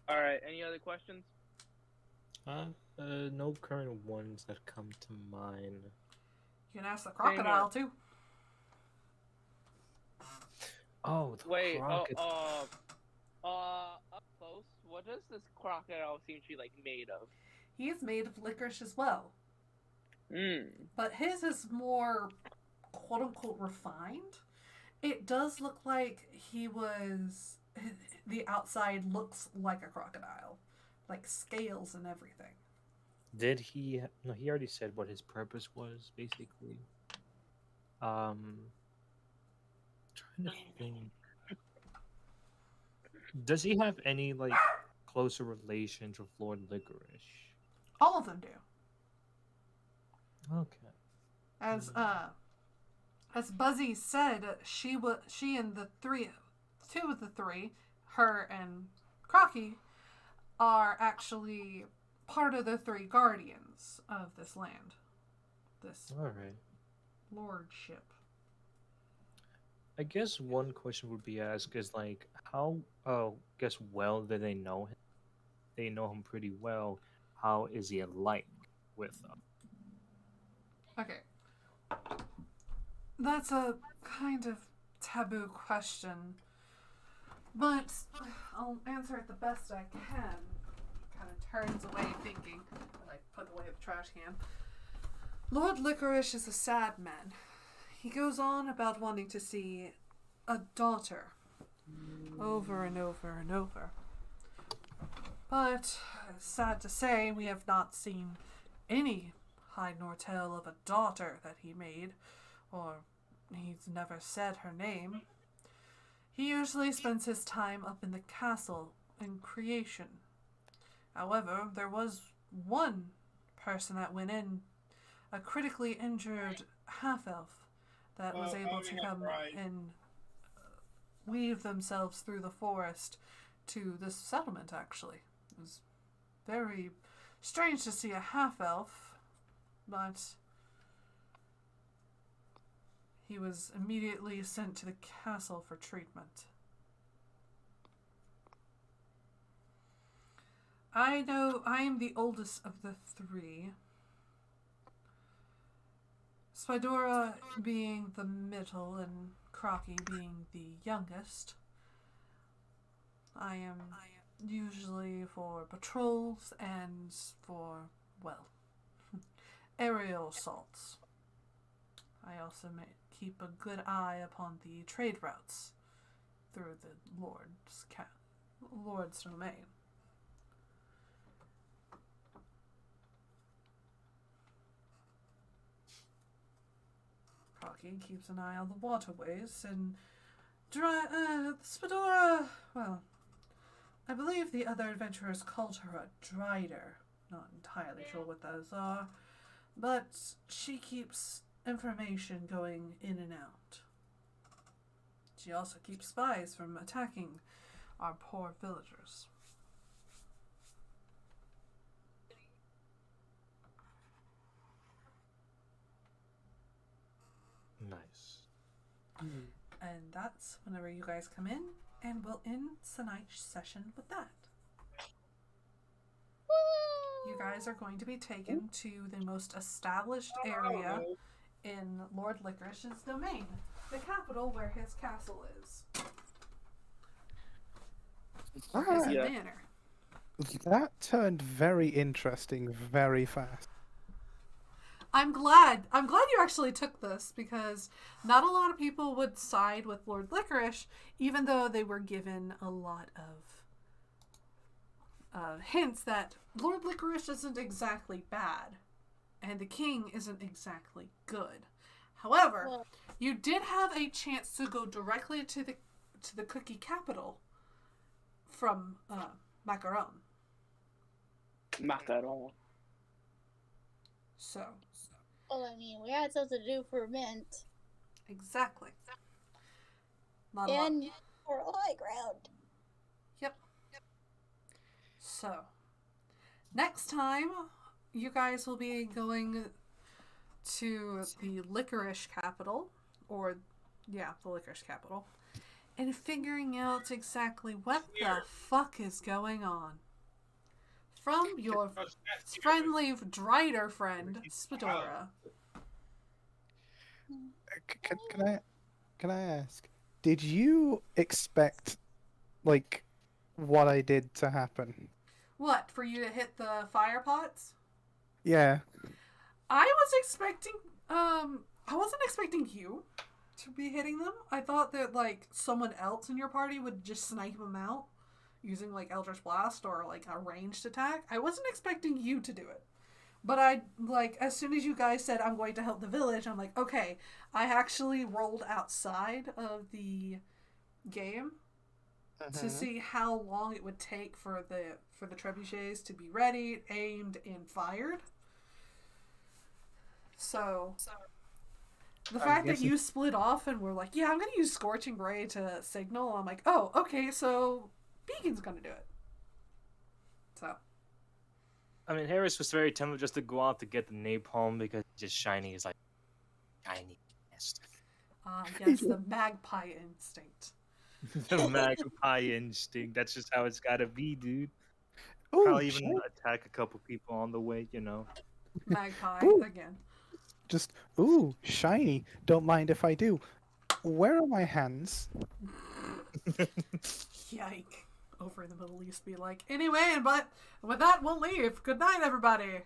Alright, any other questions? No current ones that come to mind. You can ask the crocodile too. Oh, the Wait, crocodile. up close, what does this crocodile seem to be like made of? He is made of licorice as well. But his is more quote unquote refined. It does look like the outside looks like a crocodile. Like scales and everything. Did he? No, he already said what his purpose was, basically. Trying to think. Does he have any, like, closer relations with Lord Licorice? All of them do. Okay. As Buzzy said, she and two of the three, her and Crocky, are actually part of the three guardians of this land. This lordship. I guess one question would be asked is like, how well do they know him? They know him pretty well. How is he alike with them? Okay. That's a kind of taboo question, but I'll answer it the best I can. Kind of turns away thinking, and I put away the trash can. Lord Licorice is a sad man. He goes on about wanting to see a daughter over and over and over. But, sad to say, we have not seen any hide nor tail of a daughter that he made, or he's never said her name. He usually spends his time up in the castle in creation. However, there was one person that went in, a critically injured half-elf, that was able to come and weave themselves through the forest to this settlement, actually. It was very strange to see a half-elf, but he was immediately sent to the castle for treatment. I know I am the oldest of the three. Spidora being the middle and Crocky being the youngest. I am usually for patrols and for, well, aerial assaults. I also keep a good eye upon the trade routes through the Lord's domain. Crocky keeps an eye on the waterways, and Spidora, well, I believe the other adventurers called her a drider. Not entirely sure what those are, but she keeps information going in and out. She also keeps spies from attacking our poor villagers. Nice. And that's whenever you guys come in, and we'll end tonight's session with that. You guys are going to be taken to the most established area in Lord Licorice's domain, the capital where his castle is. His manor. That turned very interesting very fast. I'm glad you actually took this, because not a lot of people would side with Lord Licorice, even though they were given a lot of hints that Lord Licorice isn't exactly bad, and the king isn't exactly good. However, you did have a chance to go directly to the cookie capital from Macaron. Macaron. So. Well, I mean, we had something to do for Mint. Exactly. Not and for high ground. Yep. So, next time, you guys will be going to the Licorice capital, the Licorice capital, and figuring out exactly what the fuck is going on. From your friendly Drider friend, Spidora. Can I ask? Did you expect, like, what I did to happen? What, for you to hit the fire pots? Yeah. I wasn't expecting you to be hitting them. I thought that, like, someone else in your party would just snipe them out using, like, Eldritch Blast or, like, a ranged attack. I wasn't expecting you to do it. But as soon as you guys said, I'm going to help the village, I'm like, okay, I actually rolled outside of the game to see how long it would take for the trebuchets to be ready, aimed, and fired. So the fact that you split off and were like, yeah, I'm going to use Scorching Ray to signal, I'm like, oh, okay, so Beacon's going to do it. So. I mean, Harris was very tempted just to go out to get the napalm because just shiny is like shiny. Yes, the magpie instinct. The magpie instinct. That's just how it's gotta be, dude. Ooh, probably even attack a couple people on the way, you know. Magpie again. Just ooh, shiny. Don't mind if I do. Where are my hands? Yike. Over in the Middle East be like, anyway, but with that, we'll leave. Good night, everybody.